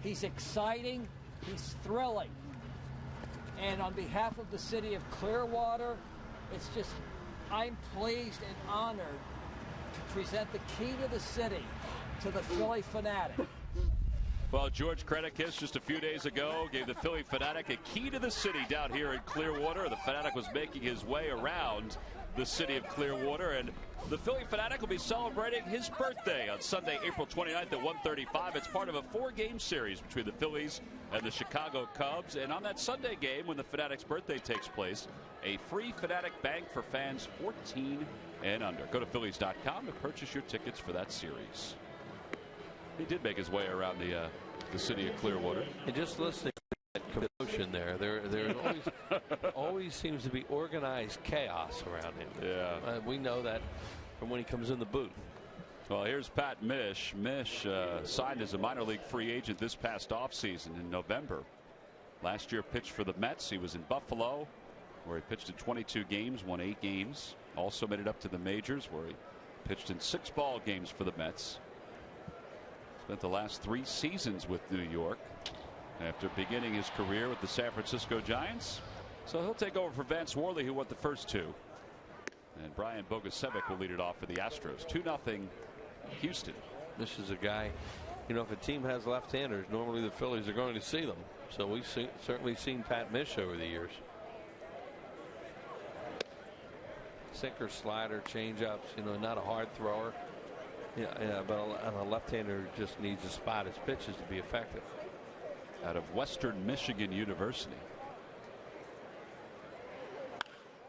He's exciting. He's thrilling. And on behalf of the city of Clearwater, it's just, I'm pleased and honored to present the key to the city to the Phillie Fanatic. Well, George Krennikis just a few days ago gave the Phillie Fanatic a key to the city down here in Clearwater. The Fanatic was making his way around the city of Clearwater, and the Phillie Fanatic will be celebrating his birthday on Sunday, April 29th at 1:35. It's part of a 4-game series between the Phillies and the Chicago Cubs. And on that Sunday game, when the Fanatic's birthday takes place, a free Fanatic bank for fans 14 and under. Go to Phillies.com to purchase your tickets for that series. He did make his way around the city of Clearwater. And just listening to that commotion there always seems to be organized chaos around him. Yeah. We know that from when he comes in the booth. Well, here's Pat Mish. Mish signed as a minor league free agent this past offseason in November. Last year pitched for the Mets. He was in Buffalo, where he pitched in 22 games, won 8 games. Also made it up to the majors, where he pitched in 6 ball games for the Mets. Spent the last 3 seasons with New York after beginning his career with the San Francisco Giants. So he'll take over for Vance Worley, who won the first 2. And Brian Bogusevic will lead it off for the Astros. 2-0 Houston. This is a guy, if a team has left-handers, normally the Phillies are going to see them. So we've certainly seen Pat Mish over the years. Sinker, slider, changeups, not a hard thrower. Yeah, but a left-hander just needs to spot his pitches to be effective. Out of Western Michigan University.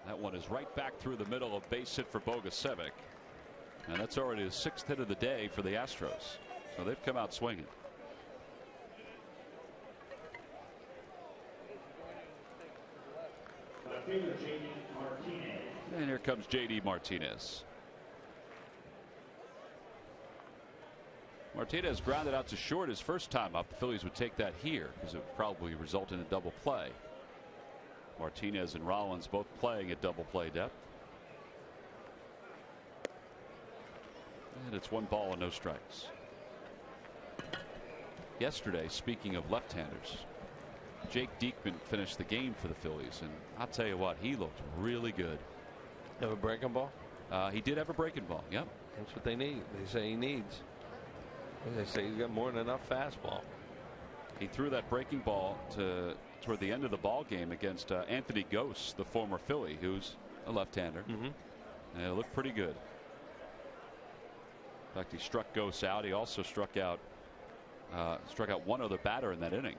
That one is right back through the middle, of base hit for Bogusevic. And that's already the 6th hit of the day for the Astros. So they've come out swinging. And here comes J.D. Martinez. Martinez grounded out to short his first time up. The Phillies would take that here because it would probably result in a double play. Martinez and Rollins both playing at double play depth. And it's 1 ball and no strikes. yesterday, speaking of left-handers, Jake Diekman finished the game for the Phillies, and I'll tell you what, he looked really good. Have a breaking ball? He did have a breaking ball. Yep. That's what they need. They say he needs. They say he's got more than enough fastball. He threw that breaking ball toward the end of the ball game against Anthony Gose, the former Philly, who's a left-hander. And it looked pretty good. In fact, he struck Gose out. He also struck out one other batter in that inning.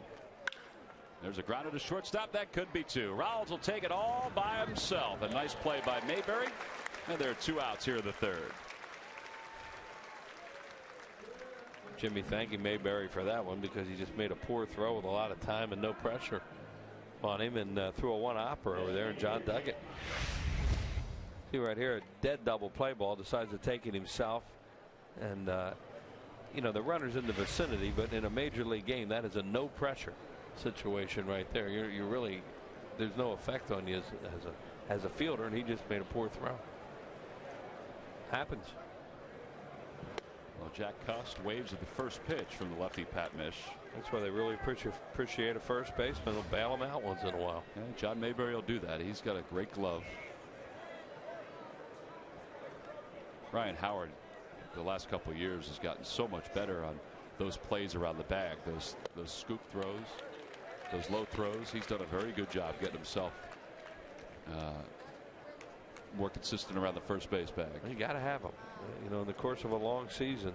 There's a grounder to shortstop. That could be two. Rawls will take it all by himself. A nice play by Mayberry. And there are 2 outs here in the third. Jimmy thanking Mayberry for that one because he just made a poor throw with a lot of time and no pressure on him, and threw a one-hopper over there, and John dug it. See right here, a dead double play ball, decides to take it himself. And you know, the runner's in the vicinity, but in a major league game, that is a no pressure situation right there. You're really, there's no effect on you as a fielder, and he just made a poor throw. Happens. Well, Jack Cust waves at the first pitch from the lefty Pat Mish. That's why they really appreciate a first baseman. They'll bail him out once in a while. Yeah, John Mayberry will do that. He's got a great glove. Ryan Howard, the last couple of years, has gotten so much better on those plays around the bag, those scoop throws, those low throws. He's done a very good job getting himself more consistent around the first base bag. You got to have them. You know, in the course of a long season,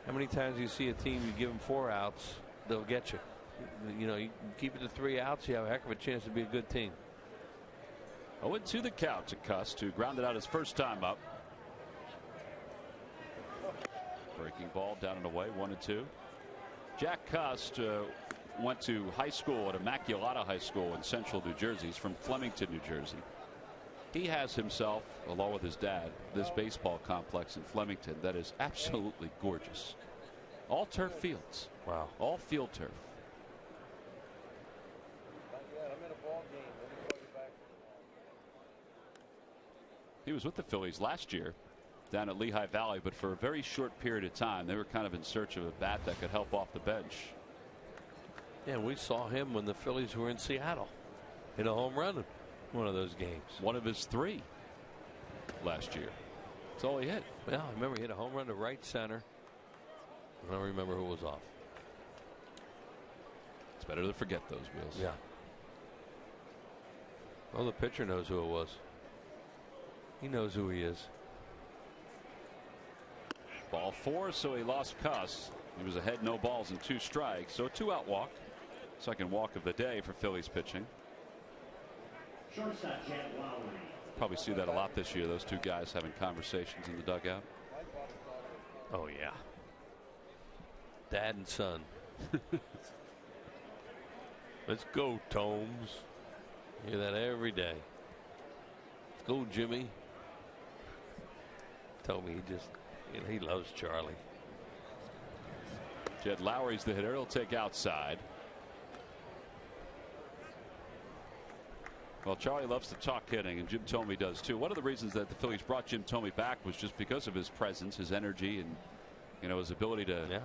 how many times do you see a team, you give them 4 outs, they'll get you. You know, you keep it to 3 outs, you have a heck of a chance to be a good team. 0-2 the count to Cust, who grounded out his first time up. Breaking ball down and away, 1-2. Jack Cust went to high school at Immaculata High School in central New Jersey. He's from Flemington, New Jersey. He has himself, along with his dad, this baseball complex in Flemington that is absolutely gorgeous. All turf fields. Wow. All field turf. He was with the Phillies last year down at Lehigh Valley, but for a very short period of time. They were kind of in search of a bat that could help off the bench. Yeah, we saw him when the Phillies were in Seattle in a home run in one of those games. One of his 3 last year. That's all he hit. Well, I remember he hit a home run to right center. I don't remember who was off. It's better to forget those, Wheels. Yeah. Well, the pitcher knows who it was. He knows who he is. Ball 4, so he lost Cust. He was ahead, no balls and 2 strikes. So a 2-out walk. Second walk of the day for Phillies pitching. Probably see that a lot this year, those 2 guys having conversations in the dugout. Oh, yeah. Dad and son. Let's go, Tomes. Hear that every day. Let's go, Jimmy. Told me he just, you know, he loves Charlie. Jed Lowry's the hitter. He'll take outside. Well, Charlie loves to talk hitting, and Jim Thome does too. One of the reasons that the Phillies brought Jim Thome back was just because of his presence, his energy, and, you know, his ability to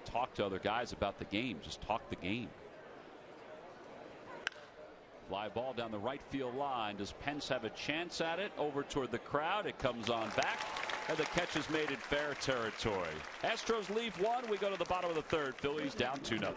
talk to other guys about the game. Just talk the game. Fly ball down the right field line. Does Pence have a chance at it? Over toward the crowd. It comes on back, and the catch is made in fair territory. Astros leave 1. We go to the bottom of the third. Phillies down 2-0.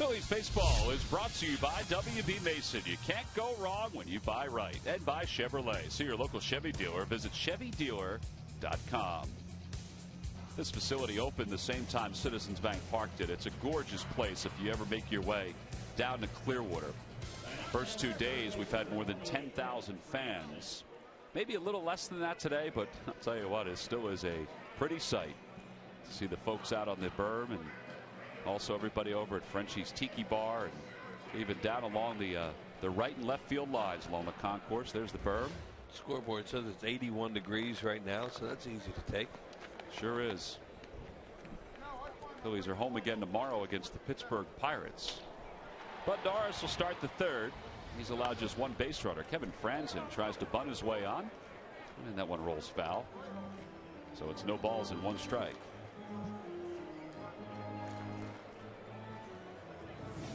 Phillies baseball is brought to you by W.B. Mason. You can't go wrong when you buy right. And by Chevrolet. See your local Chevy dealer. Visit ChevyDealer.com. This facility opened the same time Citizens Bank Park did. It's a gorgeous place if you ever make your way down to Clearwater. First 2 days, we've had more than 10,000 fans. Maybe a little less than that today, but I'll tell you what, it still is a pretty sight. See the folks out on the berm, and also everybody over at Frenchie's Tiki Bar, and even down along the right and left field lines along the concourse. There's the berm. Scoreboard says it's 81 degrees right now, so that's easy to take. Sure is. Phillies are home again tomorrow against the Pittsburgh Pirates. Bud Norris will start the third. He's allowed just one base runner. Kevin Franzen tries to bunt his way on, and that one rolls foul. So it's no balls and one strike.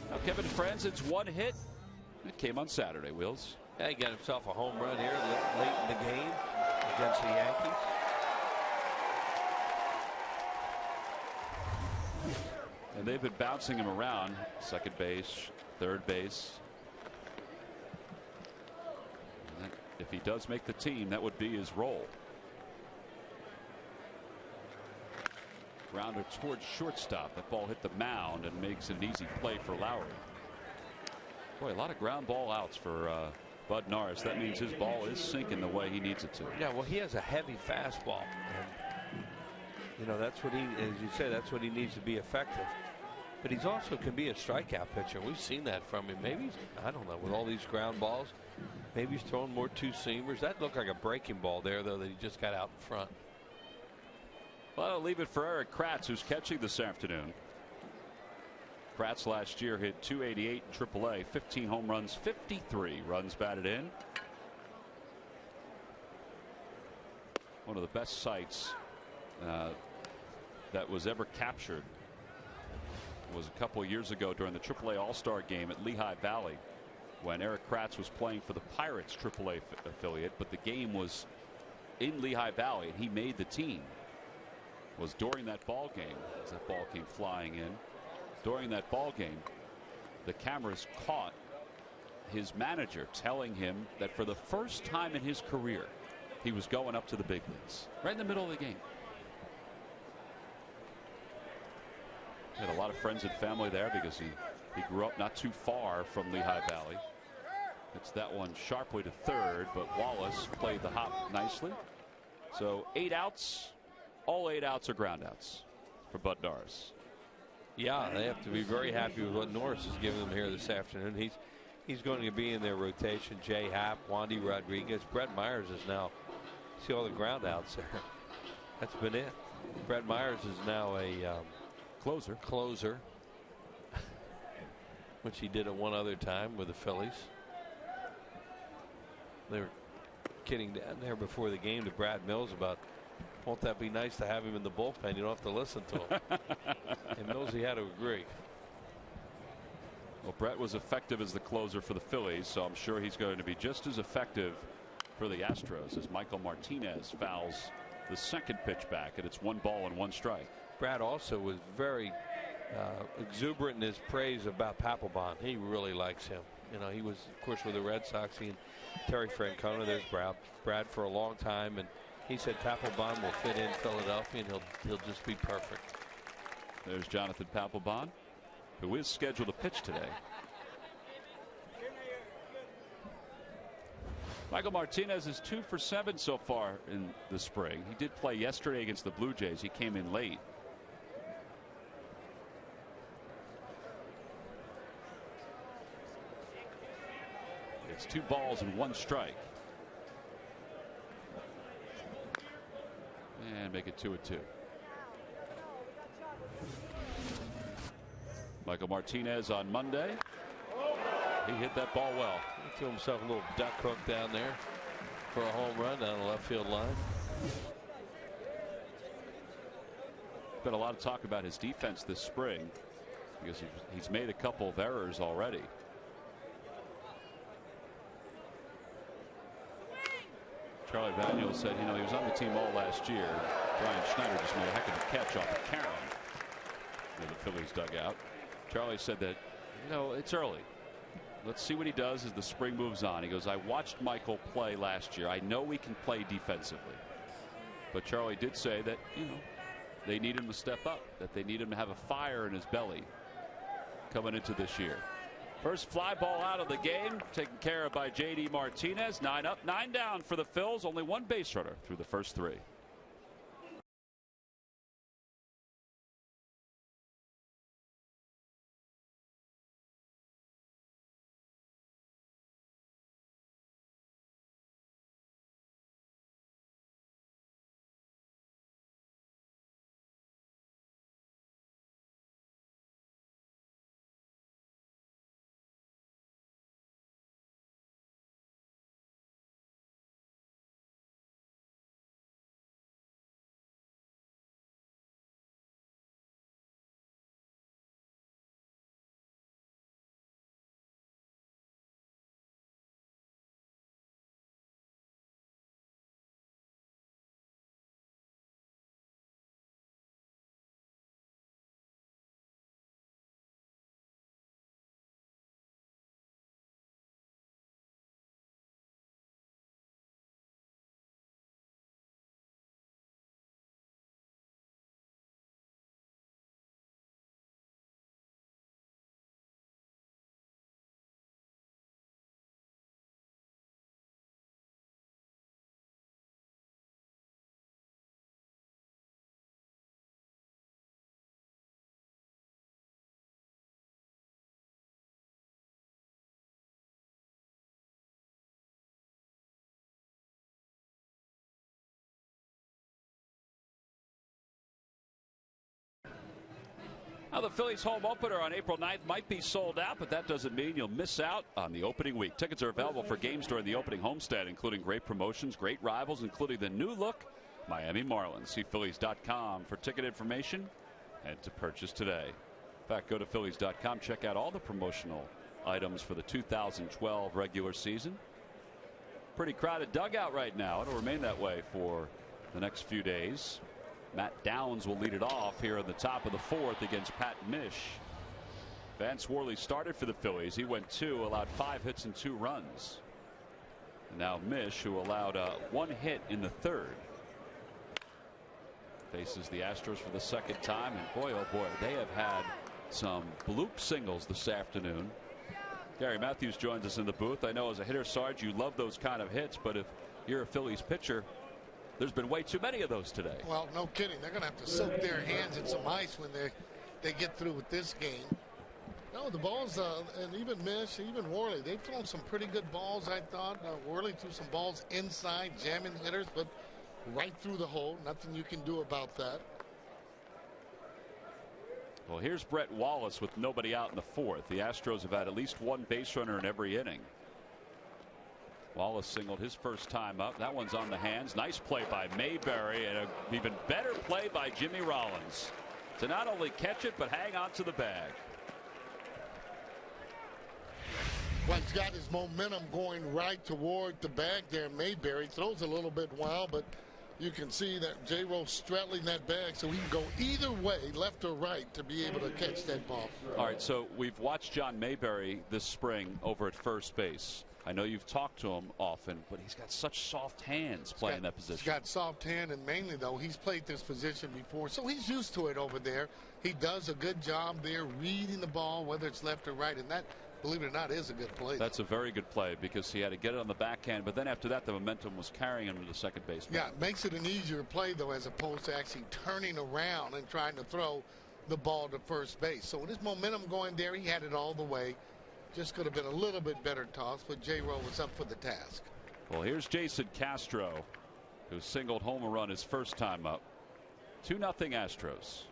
Now Kevin Franzen's one hit. It came on Saturday, Wheels. Yeah, he got himself a home run here late in the game against the Yankees. And they've been bouncing him around. Second base, third base. And if he does make the team, that would be his role. Grounder towards shortstop. That ball hit the mound and makes an easy play for Lowry. Boy, a lot of ground ball outs for Bud Norris. That means his ball is sinking the way he needs it to. Yeah, well, he has a heavy fastball. And, you know, that's what he, as you say, that's what he needs to be effective. But he's also can be a strikeout pitcher. We've seen that from him. Maybe, I don't know, with all these ground balls, maybe he's throwing more two-seamers. That looked like a breaking ball there, though, that he just got out in front. Well, I'll leave it for Eric Kratz, who's catching this afternoon. Kratz last year hit .288 in AAA, 15 home runs, 53 runs batted in. One of the best sights that was ever captured was a couple of years ago during the AAA All-Star game at Lehigh Valley, when Eric Kratz was playing for the Pirates AAA affiliate, but the game was in Lehigh Valley and he made the team. Was during that ball game, as that ball came flying in, during that ball game, the cameras caught his manager telling him that for the first time in his career he was going up to the big leagues right in the middle of the game. He had a lot of friends and family there because he grew up not too far from Lehigh Valley. It's that one sharply to third, but Wallace played the hop nicely. So 8 outs. All 8 outs are ground outs for Bud Norris. Yeah, they have to be very happy with what Norris is giving them here this afternoon. He's going to be in their rotation. Jay Happ, Wandy Rodriguez, Brett Myers is now. See all the ground outs there. That's been it. Brett Myers is now a closer, which he did at one other time with the Phillies. They were kidding down there before the game to Brad Mills about, won't that be nice to have him in the bullpen? You don't have to listen to him. And Mills, he had to agree. Well, Brett was effective as the closer for the Phillies, so I'm sure he's going to be just as effective for the Astros as Michael Martinez fouls the second pitch back, and it's 1 ball and 1 strike. Brad also was very exuberant in his praise about Papelbon. He really likes him. You know, he was, of course, with the Red Sox. He and Terry Francona, there's Brad for a long time, and he said Papelbon will fit in Philadelphia, and he'll just be perfect. There's Jonathan Papelbon, who is scheduled to pitch today. Michael Martinez is 2 for 7 so far in the spring. He did play yesterday against the Blue Jays. He came in late. It's 2 balls and 1 strike. And make it 2-2. Michael Martinez on Monday. He hit that ball well. He threw himself a little duck hook down there for a home run down the left field line. Been a lot of talk about his defense this spring because he's made a couple of errors already. Charlie Daniels said, you know, he was on the team all last year. Brian Schneider just made a heck of a catch off of Karen in the Phillies dugout. Charlie said that you know, it's early. Let's see what he does as the spring moves on. He goes, I watched Michael play last year. I know he can play defensively. But Charlie did say that, you know, they need him to step up, that they need him to have a fire in his belly coming into this year. First fly ball out of the game, taken care of by J.D. Martinez. 9 up, 9 down for the Phils. Only one base runner through the first 3. Now the Phillies home opener on April 9th might be sold out, but that doesn't mean you'll miss out on the opening week. Tickets are available for games during the opening homestand, including great promotions, great rivals, including the new look Miami Marlins. See Phillies.com for ticket information and to purchase today. In fact, go to Phillies.com, check out all the promotional items for the 2012 regular season. Pretty crowded dugout right now. It'll remain that way for the next few days. Matt Downs will lead it off here at the top of the 4th against Pat Mish. Vance Worley started for the Phillies. He went 2, allowed 5 hits and 2 runs. And now Mish, who allowed 1 hit in the 3rd, faces the Astros for the second time. And boy, oh boy, they have had some bloop singles this afternoon. Gary Matthews joins us in the booth. I know as a hitter, Sarge, you love those kind of hits, but if you're a Phillies pitcher, there's been way too many of those today. Well, no kidding. They're going to have to soak their hands in some ice when they get through with this game. No, the balls, and even Mish, even Worley, they've thrown some pretty good balls, I thought. Worley threw some balls inside, jamming hitters, but right through the hole. Nothing you can do about that. Well, here's Brett Wallace with nobody out in the 4th. The Astros have had at least 1 base runner in every inning. Wallace singled his first time up. That one's on the hands. Nice play by Mayberry, and an even better play by Jimmy Rollins to not only catch it but hang on to the bag. Well, he's got his momentum going right toward the bag there. Mayberry throws a little bit wild, but you can see that J-Ro straddling that bag so he can go either way, left or right, to be able to catch that ball. All right, so we've watched John Mayberry this spring over at first base. I know you've talked to him often, but he's got such soft hands playing that position. He's got soft hand, and mainly, though, he's played this position before, so he's used to it over there. He does a good job there reading the ball, whether it's left or right, and that, believe it or not, is a good play. That's a very good play because he had to get it on the backhand, but then after that, the momentum was carrying him to the second base. Yeah, it makes it an easier play, though, as opposed to actually turning around and trying to throw the ball to first base. So with his momentum going there, he had it all the way. Just could have been a little bit better toss, but J-Ro was up for the task. Well, here's Jason Castro, who singled home a run his first time up. 2-0 Astros.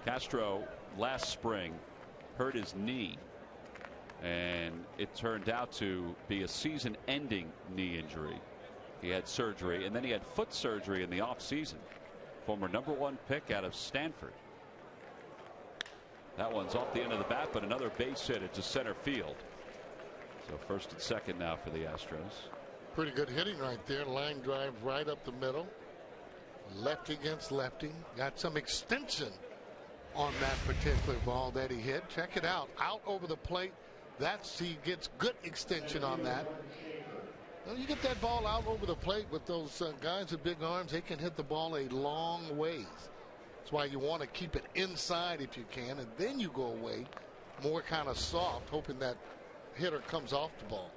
Castro last spring hurt his knee, and it turned out to be a season-ending knee injury. He had surgery, and then he had foot surgery in the offseason. Former #1 pick out of Stanford. That one's off the end of the bat, but another base hit to center field. So first and second now for the Astros. Pretty good hitting right there. Line drive right up the middle. Lefty against lefty. Got some extension on that particular ball that he hit. Check it out. Out over the plate. He gets good extension on that. Well, you get that ball out over the plate with those guys with big arms, they can hit the ball a long ways. That's why you want to keep it inside if you can, and then you go away more kind of soft, hoping that hitter comes off the ball.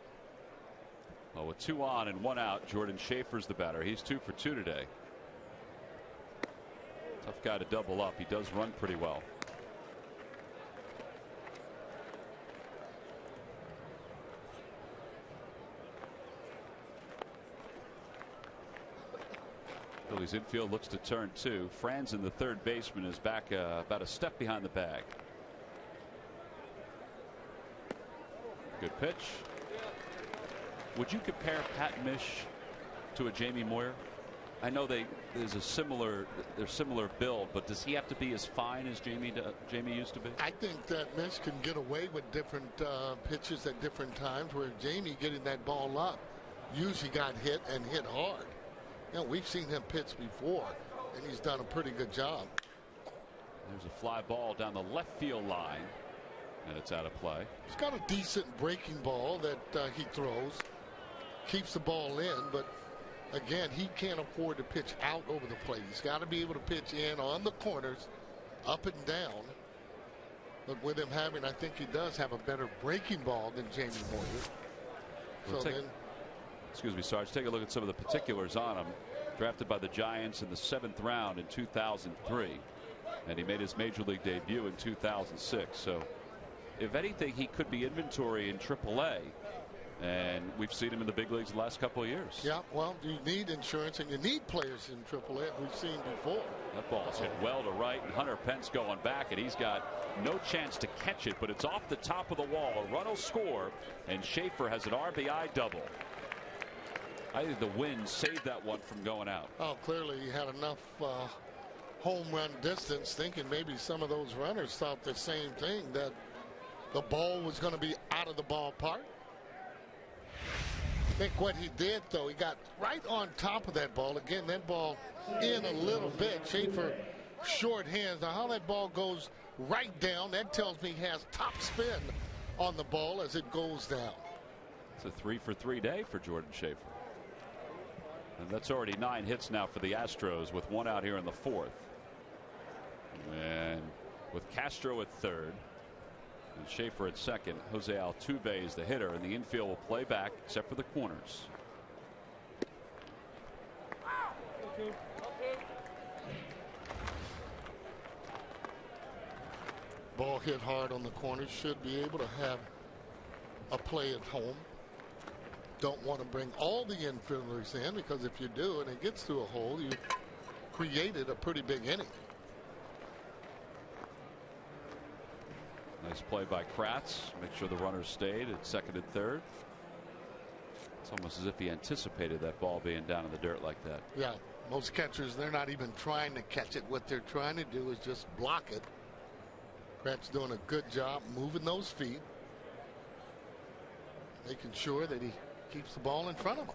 Well, with 2 on and 1 out, Jordan Schaefer's the batter. He's 2 for 2 today. Tough guy to double up. He does run pretty well. Phillies infield looks to turn 2. Franzen, the third baseman, is back about a step behind the bag. Good pitch. Would you compare Pat Mish to a Jamie Moyer? I know they're similar build, but does he have to be as fine as Jamie used to be? I think that Mish can get away with different pitches at different times, where Jamie, getting that ball up, usually got hit and hit hard. You know, we've seen him pitch before, and he's done a pretty good job. There's a fly ball down the left field line, and it's out of play. He's got a decent breaking ball that he throws, keeps the ball in, but again, he can't afford to pitch out over the plate. He's got to be able to pitch in on the corners, up and down. But with him having, I think he does have a better breaking ball than Jamie Moyer. Excuse me, Sarge. Take a look at some of the particulars on him. Drafted by the Giants in the 7th round in 2003, and he made his major league debut in 2006. So, if anything, he could be inventory in AAA. And we've seen him in the big leagues the last couple of years. Yeah, well, you need insurance, and you need players in AAA. We've seen before. That ball's hit well to right, and Hunter Pence going back, and he's got no chance to catch it, but it's off the top of the wall. A run will score, and Schaefer has an RBI double. I think the wind saved that one from going out. Oh, clearly he had enough home run distance, thinking maybe some of those runners thought the same thing, that the ball was going to be out of the ballpark. I think what he did, though, he got right on top of that ball. Again, that ball in a little bit. Schaefer, short hands. Now, how that ball goes right down, that tells me he has top spin on the ball as it goes down. It's a 3 for 3 day for Jordan Schaefer. And that's already 9 hits now for the Astros, with 1 out here in the 4th. And with Castro at 3rd and Schaefer at 2nd, Jose Altuve is the hitter, and the infield will play back except for the corners. Ball hit hard on the corners. Should be able to have a play at home. Don't want to bring all the infielders in, because if you do and it gets through a hole, you created a pretty big inning. Nice play by Kratz. Make sure the runners stayed at 2nd and 3rd. It's almost as if he anticipated that ball being down in the dirt like that. Yeah, most catchers, they're not even trying to catch it. What they're trying to do is just block it. Kratz doing a good job moving those feet, making sure that he keeps the ball in front of him.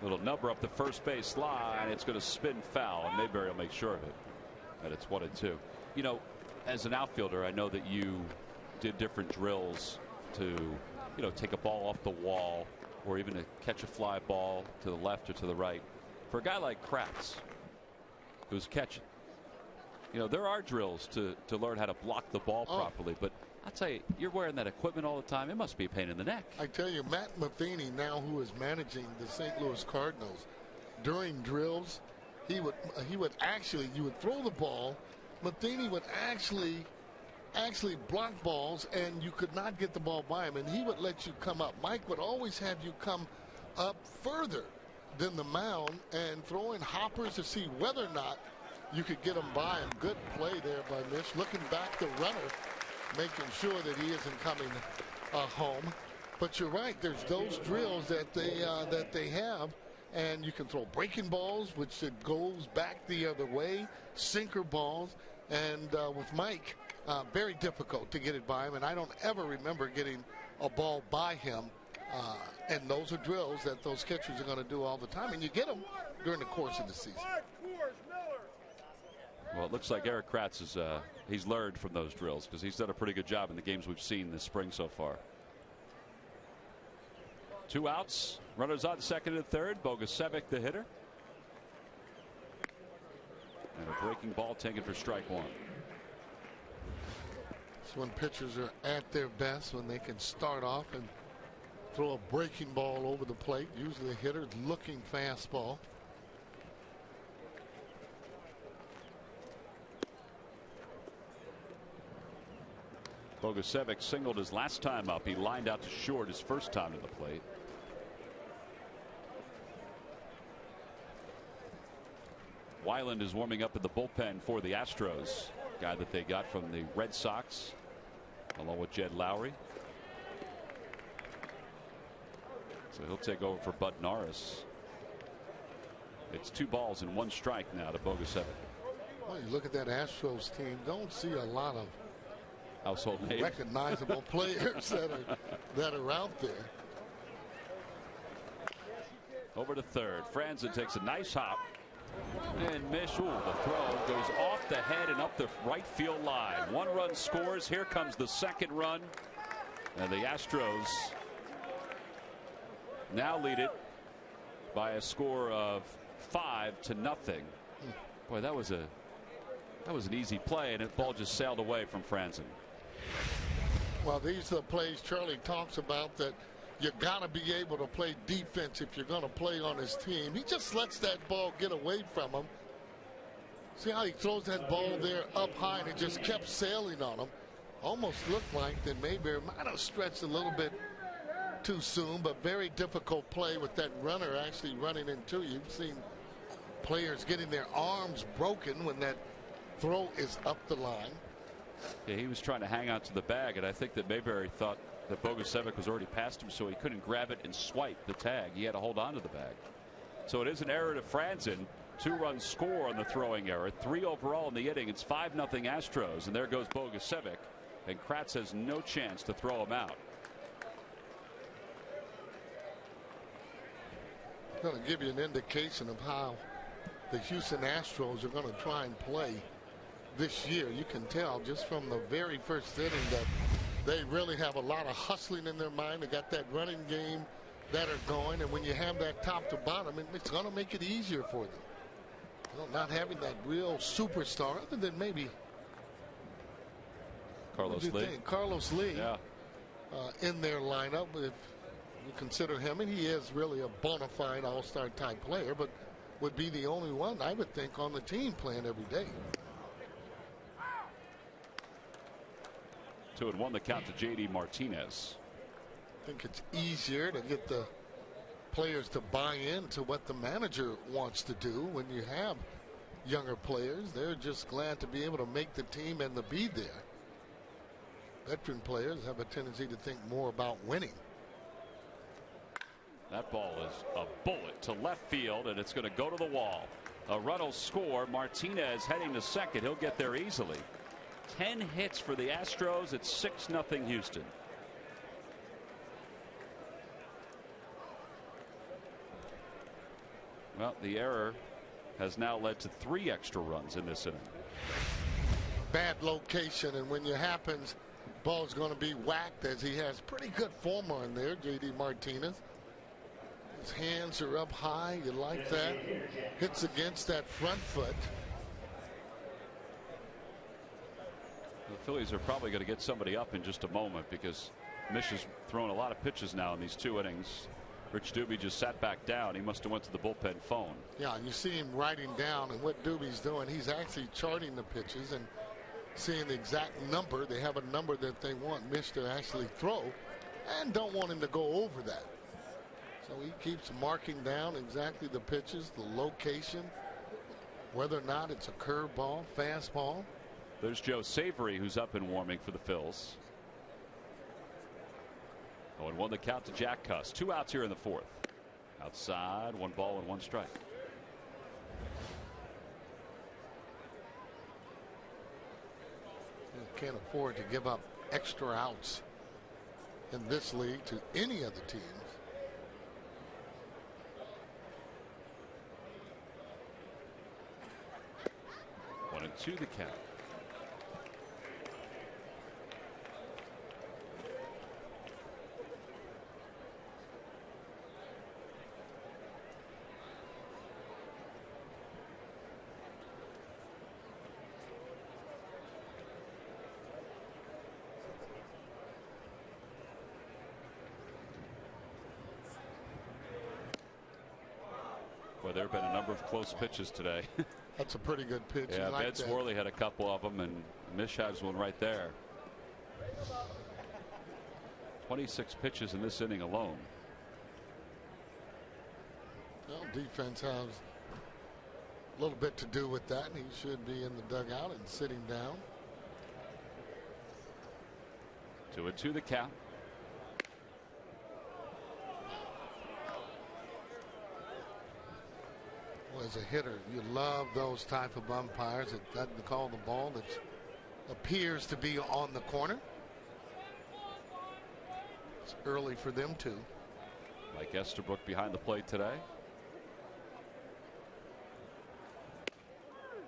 Little number up the first base line. It's going to spin foul, and Mayberry will make sure of it. And it's 1-2. You know, as an outfielder, I know that you did different drills to, you know, take a ball off the wall, or even to catch a fly ball to the left or to the right. For a guy like Kratz, who's catching, you know, there are drills to learn how to block the ball properly, but I'll tell you, you're wearing that equipment all the time. It must be a pain in the neck. I tell you, Matt Matheny, now who is managing the St. Louis Cardinals, during drills, you would throw the ball. Matheny would actually block balls, and you could not get the ball by him, and he would let you come up. Mike would always have you come up further than the mound and throw in hoppers to see whether or not you could get him by him. Good play there by Mish. Looking back, the runner making sure that he isn't coming home. But you're right. There's those drills that they have, and you can throw breaking balls, which it goes back the other way, sinker balls, and with Mike, very difficult to get it by him, and I don't ever remember getting a ball by him. And those are drills that those catchers are going to do all the time, and you get them during the course of the season. Well, it looks like Eric Kratz is he's learned from those drills because he's done a pretty good job in the games we've seen this spring so far. 2 outs, runners on second and third. Bogusevic, the hitter, and a breaking ball taken for strike one. It's when pitchers are at their best, when they can start off and throw a breaking ball over the plate. Usually the hitter looking fastball. Bogusevic singled his last time up. He lined out to short his first time to the plate. Weiland is warming up in the bullpen for the Astros. Guy that they got from the Red Sox, along with Jed Lowry. So he'll take over for Bud Norris. It's 2 balls and 1 strike now to Bogusevic. Well, you look at that Astros team, don't see a lot of household names, recognizable players that are out there. Over to third. Franzen takes a nice hop and miss. Ooh, the throw goes off the head and up the right field line. 1 run scores. Here comes the second run, and the Astros now lead it by a score of 5-0. Boy, that was an easy play, and the ball just sailed away from Franzen. Well, these are the plays Charlie talks about that you got to be able to play defense if you're going to play on his team. He just lets that ball get away from him. See how he throws that ball there up high, and it just kept sailing on him. Almost looked like that Mayberry might have stretched a little bit too soon, but very difficult play with that runner actually running into you. You've seen players getting their arms broken when that throw is up the line. Yeah, he was trying to hang on to the bag, and I think that Mayberry thought that Bogusevic was already past him, so he couldn't grab it and swipe the tag. He had to hold on to the bag. So it is an error to Franzen. 2-run score on the throwing error. 3 overall in the inning. It's 5-0 Astros, and there goes Bogusevic, and Kratz has no chance to throw him out. Going to give you an indication of how the Houston Astros are going to try and play this year. You can tell just from the very first inning that they really have a lot of hustling in their mind. They got that running game that are going, and when you have that top to bottom, it's going to make it easier for them. You know, not having that real superstar, other than maybe Carlos Lee. Carlos Lee, yeah, in their lineup. If you consider him, and he is really a bona fide all-star type player, but would be the only one I would think on the team playing every day. 2-1 the count to J.D. Martinez. I think it's easier to get the players to buy into what the manager wants to do when you have younger players. They're just glad to be able to make the team and to be there. Veteran players have a tendency to think more about winning. That ball is a bullet to left field, and it's going to go to the wall. A run will score. Martinez heading to second. He'll get there easily. 10 hits for the Astros. It's 6-0 Houston. Well, the error has now led to 3 extra runs in this inning. Bad location, and when it happens, ball's going to be whacked, as he has pretty good form on there, J.D. Martinez. His hands are up high. You like that. Hits against that front foot. The Phillies are probably going to get somebody up in just a moment, because Mish has thrown a lot of pitches now in these 2 innings. Rich Doobie just sat back down. He must have went to the bullpen phone. Yeah, you see him writing down, and what Doobie's doing, he's actually charting the pitches and seeing the exact number. They have a number that they want Mish to actually throw and don't want him to go over that. So he keeps marking down exactly the pitches, the location, whether or not it's a curveball, fastball. There's Joe Savory, who's up and warming for the Phils. 0-1 the count to Jack Cuss. 2 outs here in the 4th. Outside, 1 ball and 1 strike. can't afford to give up extra outs in this league to any of the teams. 1-2 the count. Well, there have been a number of close pitches today. That's a pretty good pitch. Yeah, like Vince Worley had a couple of them, and Mish has one right there. 26 pitches in this inning alone. Well, defense has a little bit to do with that, and he should be in the dugout and sitting down. 2-2 the count. As a hitter, you love those type of umpires that doesn't call the ball that appears to be on the corner. It's early for them too. Mike Estabrook behind the plate today.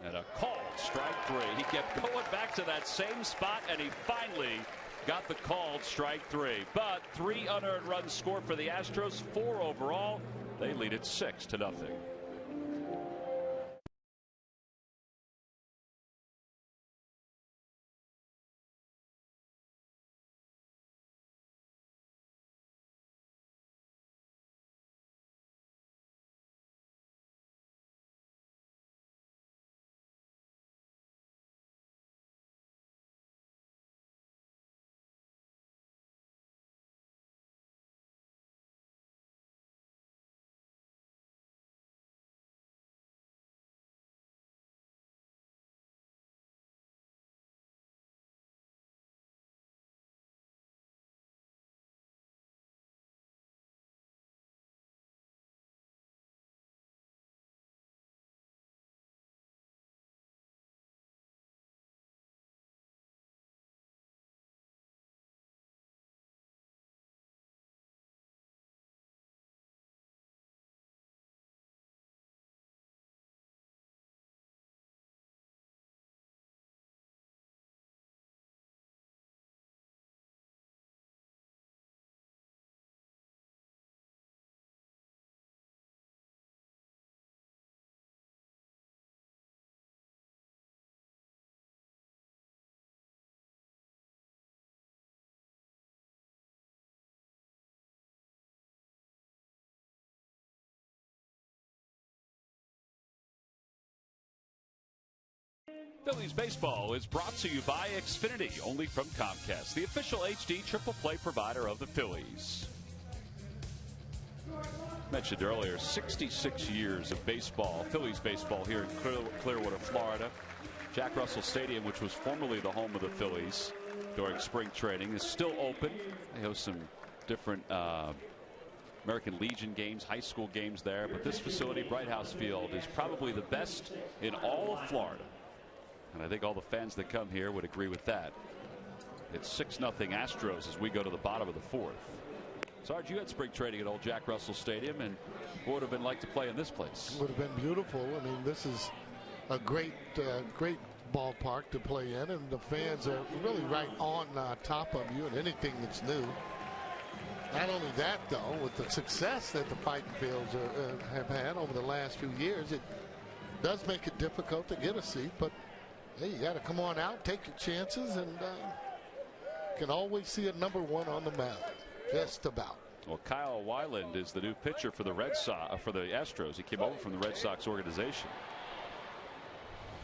And a called strike 3. He kept going back to that same spot, and he finally got the called strike 3. But 3 unearned runs scored for the Astros, 4 overall. They lead it 6-0. Phillies baseball is brought to you by Xfinity, only from Comcast, the official HD triple play provider of the Phillies. Mentioned earlier, 66 years of baseball, Phillies baseball here in Clearwater, Florida. Jack Russell Stadium, which was formerly the home of the Phillies during spring training, is still open. They host some different American Legion games, high school games there. But this facility, Bright House Field, is probably the best in all of Florida. And I think all the fans that come here would agree with that. It's 6-0 Astros as we go to the bottom of the 4th. Sarge, you had spring training at old Jack Russell Stadium, and what would have been like to play in this place? Would have been beautiful. I mean, this is a great ballpark to play in, and the fans are really right on top of you and anything that's new. Not only that, though, with the success that the Fighting Fields have had over the last few years, it does make it difficult to get a seat, but hey, you got to come on out, take your chances, and can always see a number 1 on the mound. Just about. Well, Kyle Weiland is the new pitcher for the Astros. He came over from the Red Sox organization.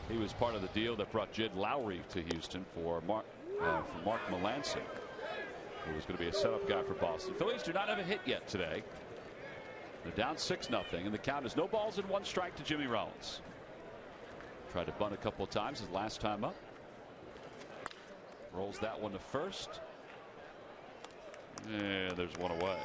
He was part of the deal that brought Jed Lowry to Houston for Mark Melancon, who was going to be a setup guy for Boston. Phillies do not have a hit yet today. They're down 6-0, and the count is no balls and 1 strike to Jimmy Rollins. Tried to bunt a couple of times his last time up. Rolls that one to first. And there's one away.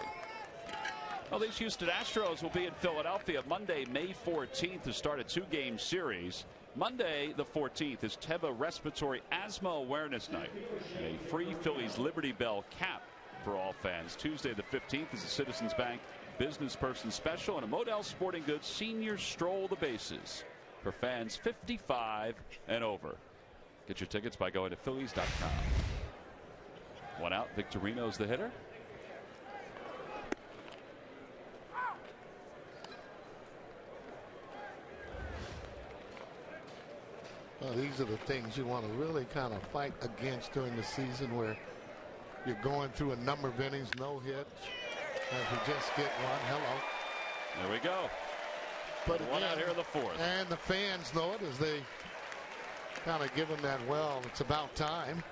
Well, these Houston Astros will be in Philadelphia Monday, May 14th to start a 2-game series. Monday, the 14th, is Teva Respiratory Asthma Awareness Night. A free Phillies Liberty Bell cap for all fans. Tuesday, the 15th, is the Citizens Bank Business Person Special and a Modell Sporting Goods Senior Stroll the Bases for fans 55 and over. Get your tickets by going to Phillies.com. One out. Victorino's the hitter. Well, these are the things you want to really kind of fight against during the season, where you're going through a number of innings, no hits. As we just get one. Hello. There we go. But one out here in the fourth. And the fans know it as they kind of give him that, well, it's about time.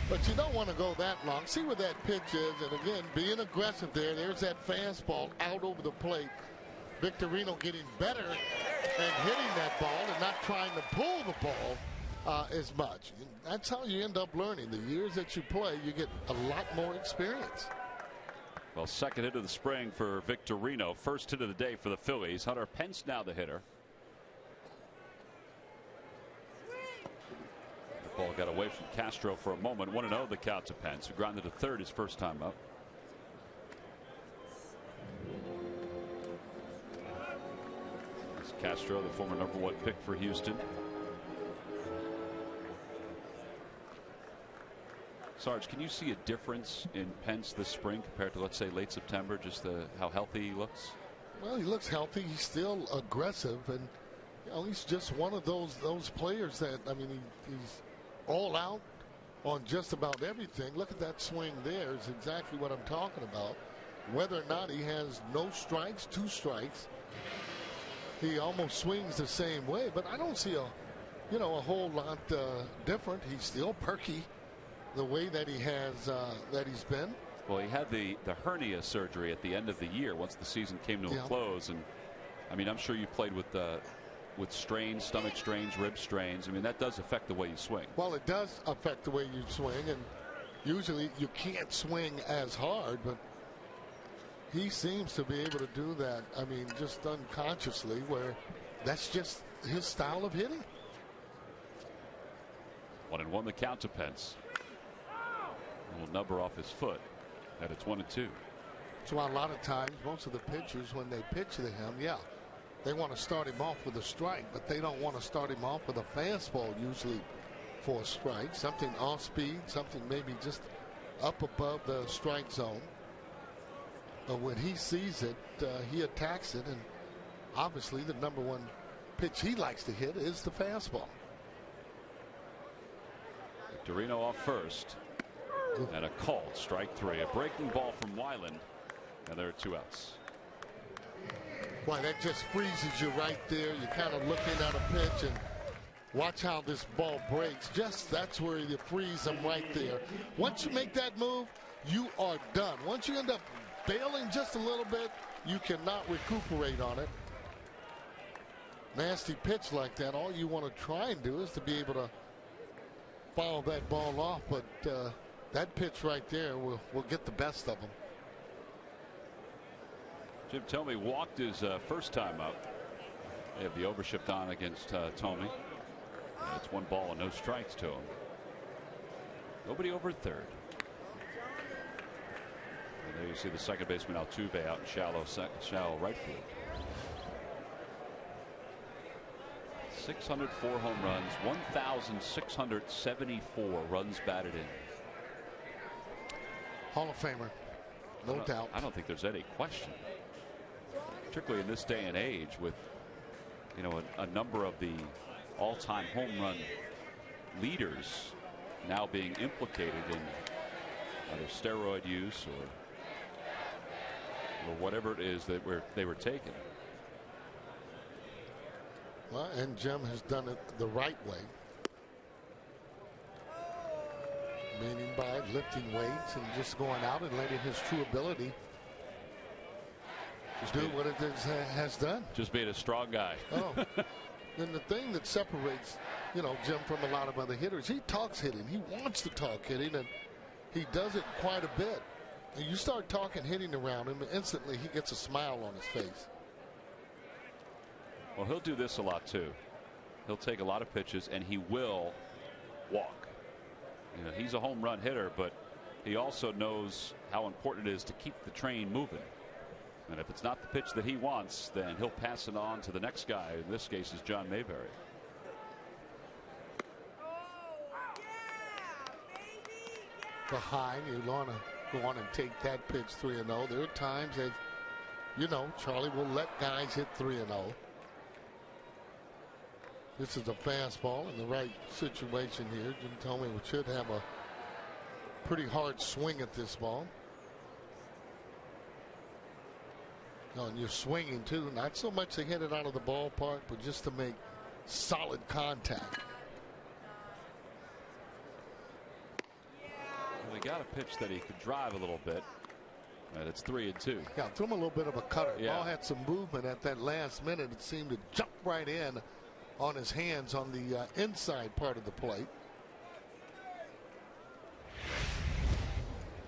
But you don't want to go that long. See where that pitch is. And again, being aggressive there. There's that fastball out over the plate. Victorino getting better and hitting that ball and not trying to pull the ball as much. That's how you end up learning. The years that you play, you get a lot more experience. Well, second hit of the spring for Victorino. First hit of the day for the Phillies. Hunter Pence now the hitter. The ball got away from Castro for a moment. 1-0 the count to Pence, who grounded to third his first time up. It's Castro, the former #1 pick for Houston. Sarge, can you see a difference in Pence this spring compared to, let's say, late September, just how healthy he looks? Well, he looks healthy. He's still aggressive, and he's just one of those players that, I mean, he's all out on just about everything. Look at that swing there is exactly what I'm talking about. Whether or not he has no strikes, 2 strikes, he almost swings the same way. But I don't see a whole lot different. He's still perky the way that he has that he's been. Well, he had the hernia surgery at the end of the year once the season came to a close, and I mean, I'm sure you played with strains, stomach strains, rib strains. I mean, that does affect the way you swing. Well, it does affect the way you swing, and usually you can't swing as hard, but he seems to be able to do that. I mean, just unconsciously, where that's just his style of hitting. 1-1 the count to Pence. A little number off his foot, and it's 1-2. So a lot of times, most of the pitchers, when they pitch to him, they want to start him off with a strike, but they don't want to start him off with a fastball usually for a strike. Something off speed, something maybe just up above the strike zone. But when he sees it, he attacks it, and obviously the #1 pitch he likes to hit is the fastball. Victorino off first. And a called strike 3. A breaking ball from Weiland, and there are 2 outs. Boy, that just freezes you right there. You're kind of looking at a pitch, and watch how this ball breaks. Just that's where you freeze them right there. Once you make that move, you are done. Once you end up bailing just a little bit, you cannot recuperate on it. Nasty pitch like that, all you want to try and do is to be able to foul that ball off, but that pitch right there will get the best of him. Jim Thome walked his first time up. They have the overshift on against Thome. It's 1 ball and no strikes to him. Nobody over third. And there you see the second baseman Altuve out in shallow right field. 604 home runs, 1,674 runs batted in. Hall of Famer, no doubt. I don't think there's any question, particularly in this day and age with a number of the all-time home run leaders now being implicated in either steroid use or whatever it is that they were taking. Well, and Jim has done it the right way. Meaning by lifting weights and just going out and letting his true ability do what it has done. Just being a strong guy. Oh. And the thing that separates, Jim from a lot of other hitters, he talks hitting. He wants to talk hitting, and he does it quite a bit. And you start talking hitting around him, and instantly he gets a smile on his face. Well, he'll do this a lot too. He'll take a lot of pitches and he will walk. You know, he's a home run hitter, but he also knows how important it is to keep the train moving. And if it's not the pitch that he wants, then he'll pass it on to the next guy. In this case is John Mayberry. Behind, you want to go on and take that pitch 3-0. There are times that, you know, Charlie will let guys hit 3-0. This is a fastball in the right situation here. Jim Thome should have a pretty hard swing at this ball. No, and you're swinging too, not so much to hit it out of the ballpark, but just to make solid contact. Well, he got a pitch that he could drive a little bit. And it's 3-2. Yeah, threw him a little bit of a cutter. Yeah. Ball had some movement at that last minute. It seemed to jump right in on his hands on the inside part of the plate.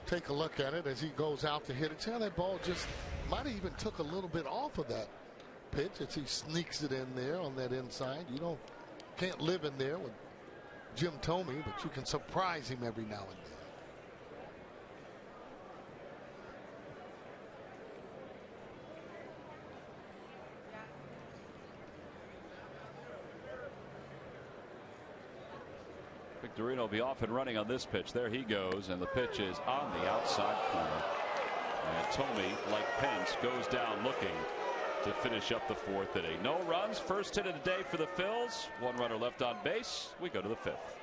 Take a look at it as he goes out to hit it. See how that ball just might have even took a little bit off of that pitch as he sneaks it in there on that inside. You can't live in there with Jim Thome, but you can surprise him every now and then. Victorino will be off and running on this pitch. There he goes, and the pitch is on the outside corner. And Thome, like Pence, goes down looking to finish up the fourth inning. No runs, first hit of the day for the Phils. One runner left on base. We go to the fifth.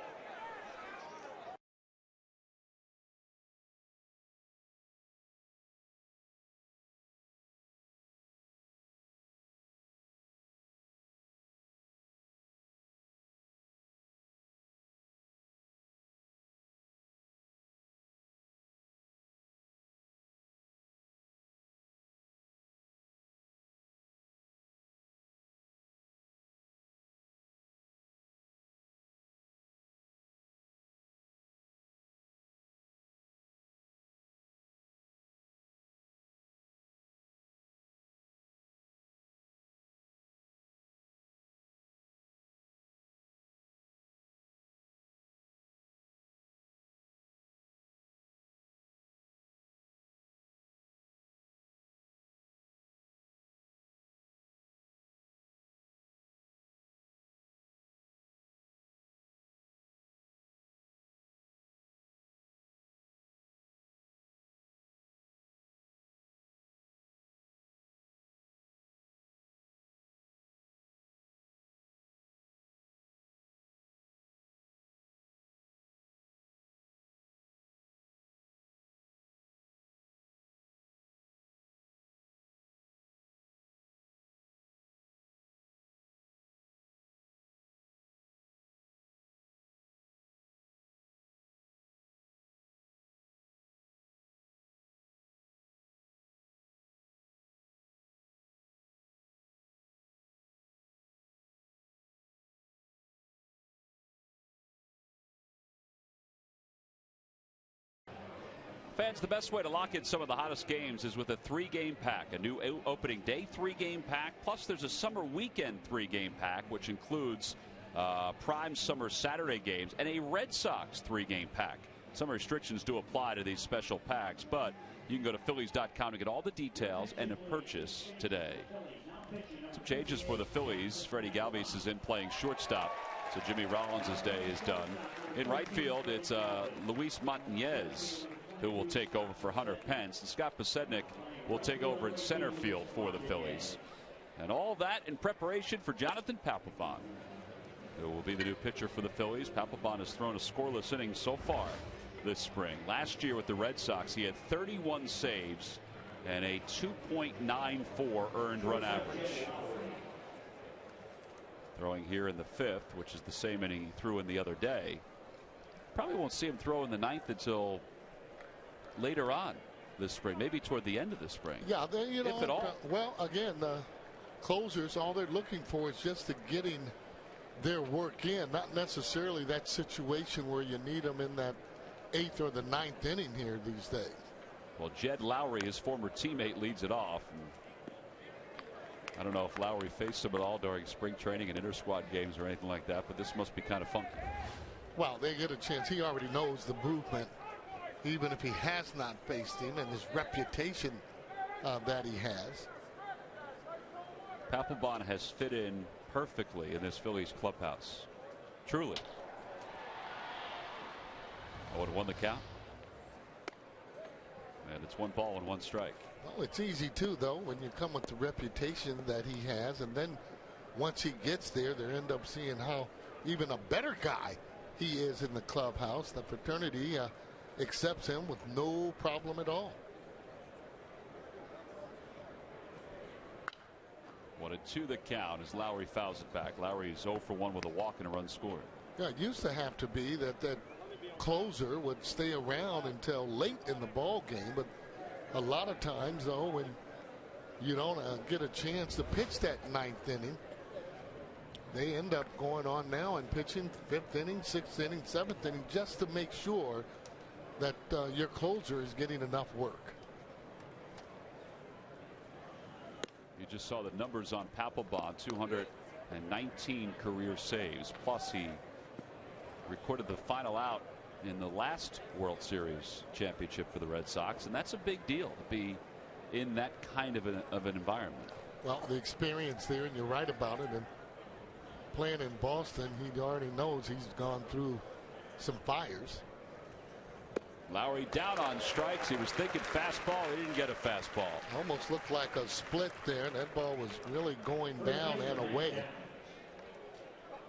Fans, the best way to lock in some of the hottest games is with a 3-game pack. A new opening day 3-game pack. Plus, there's a summer weekend 3-game pack, which includes prime summer Saturday games and a Red Sox 3-game pack. Some restrictions do apply to these special packs, but you can go to Phillies.com to get all the details and to purchase today. Some changes for the Phillies. Freddie Galvis is in playing shortstop, so Jimmy Rollins' day is done. In right field, it's Luis Montañez who will take over for Hunter Pence, and Scott Posednik will take over in center field for the Phillies. And all that in preparation for Jonathan Papelbon, who will be the new pitcher for the Phillies. Papelbon has thrown a scoreless inning so far this spring. Last year with the Red Sox, he had 31 saves and a 2.94 earned run average. Throwing here in the fifth, which is the same inning he threw in the other day. Probably won't see him throw in the ninth until later on this spring, maybe toward the end of the spring. Yeah, if at all. Well, again, the closers, all they're looking for is just to getting their work in, not necessarily that situation where you need them in that 8th or the 9th inning here these days. Well, Jed Lowry, his former teammate, leads it off. I don't know if Lowry faced him at all during spring training and inter-squad games or anything like that, but this must be kind of funky. Well, they get a chance. He already knows the movement, even if he has not faced him, and his reputation that he has. Papelbon has fit in perfectly in this Phillies clubhouse. Truly. 0-1 the count. And it's 1 ball and 1 strike. Well, it's easy too, though, when you come with the reputation that he has, and then once he gets there, they end up seeing how even a better guy he is in the clubhouse. The fraternity accepts him with no problem at all. 1-2 the count as Lowry fouls it back. Lowry is 0 for 1 with a walk and a run scored. Yeah, it used to have to be that closer would stay around until late in the ball game, but a lot of times, though, when you don't get a chance to pitch that 9th inning, they end up going on now and pitching 5th inning, 6th inning, 7th inning, just to make sure that your closer is getting enough work. You just saw the numbers on Papelbon, 219 career saves, plus he recorded the final out in the last World Series championship for the Red Sox, and that's a big deal to be in that kind of an environment. Well, the experience there, and you're right about it, and playing in Boston, he already knows he's gone through some fires. Lowry down on strikes. He was thinking fastball. He didn't get a fastball. Almost looked like a split there. That ball was really going down and away.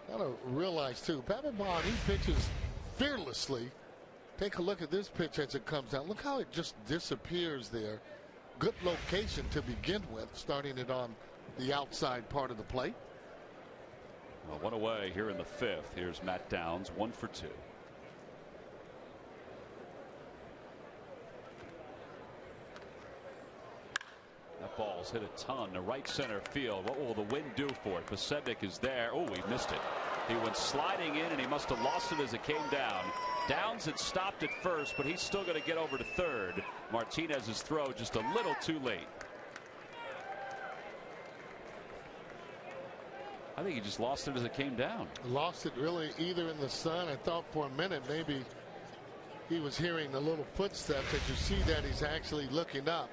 Got to realize, too, Papelbon, he pitches fearlessly. Take a look at this pitch as it comes down. Look how it just disappears there. Good location to begin with, starting it on the outside part of the plate. Well, 1 away here in the 5th. Here's Matt Downs, 1 for 2. That ball's hit a ton to right center field. What will the wind do for it? Pasednik is there. Oh, he missed it. He went sliding in, and he must have lost it as it came down. Downs had stopped at first, but he's still going to get over to third. Martinez's throw just a little too late. I think he just lost it as it came down. Lost it really either in the sun. I thought for a minute maybe he was hearing the little footsteps. As you see that, he's actually looking up.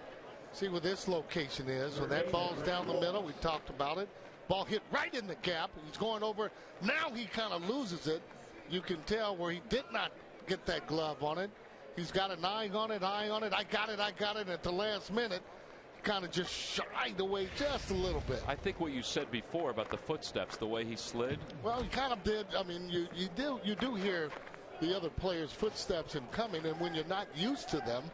See where this location is. When that ball's down the middle, we talked about it. Ball hit right in the gap. He's going over. Now he kind of loses it. You can tell where he did not get that glove on it. He's got an eye on it, I got it. At the last minute, he kind of just shied away just a little bit. I think what you said before about the footsteps, the way he slid. Well, he kind of did. I mean, you do hear the other players' footsteps in coming, and when you're not used to them,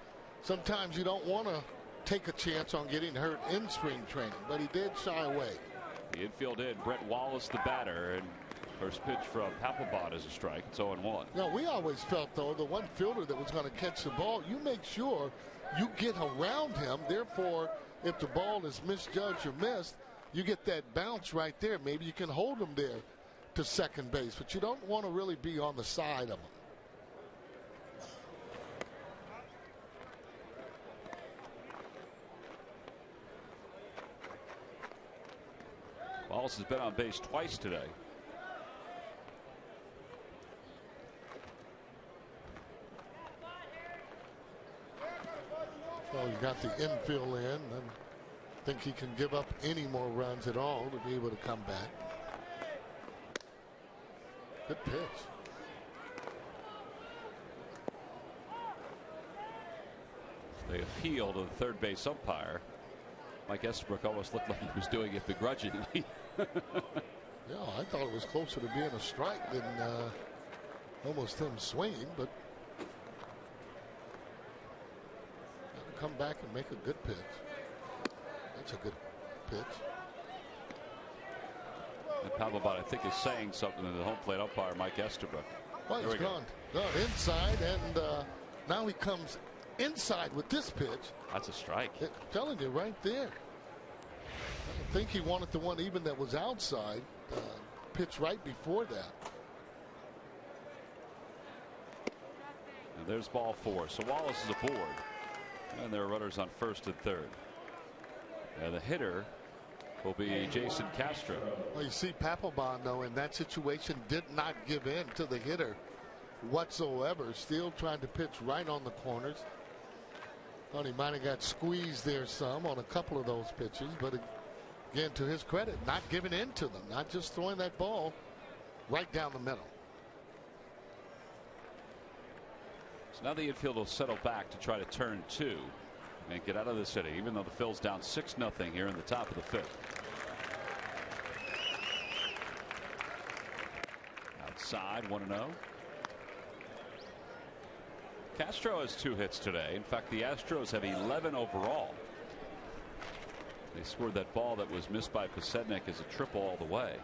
sometimes you don't want to take a chance on getting hurt in spring training, but he did shy away. The infield in, Brett Wallace the batter, and first pitch from Papelbon is a strike. It's 0-1. Now, we always felt, though, the one fielder that was going to catch the ball, you make sure you get around him. Therefore, if the ball is misjudged or missed, you get that bounce right there. Maybe you can hold him there to second base, but you don't want to really be on the side of him. Wallace has been on base twice today. Well, you got the infield in, and think he can give up any more runs at all to be able to come back. Good pitch. They appeal to the third base umpire. Mike Estabrook almost looked like he was doing it begrudgingly. Yeah, I thought it was closer to being a strike than almost him swinging, but gotta come back and make a good pitch. That's a good pitch. And Papelbon, I think, is saying something to the home plate umpire, Mike Estabrook. Well, he's gone inside, and now he comes inside with this pitch. That's a strike. I'm telling you right there. I think he wanted the one even that was outside. Pitch right before that. And there's ball 4. So Wallace is aboard. And there are runners on first and third. And the hitter will be Jason Castro. Well, you see Papelbon, though, in that situation did not give in to the hitter whatsoever. Still trying to pitch right on the corners. Thought he might have got squeezed there some on a couple of those pitches, but again, to his credit, not giving in to them, not just throwing that ball right down the middle. So now the infield will settle back to try to turn 2 and get out of this inning, even though the Phil's down 6-0 here in the top of the 5th. Outside, 1-0. Castro has 2 hits today. In fact, the Astros have 11 overall. They scored that ball that was missed by Pasetnik as a triple all the way.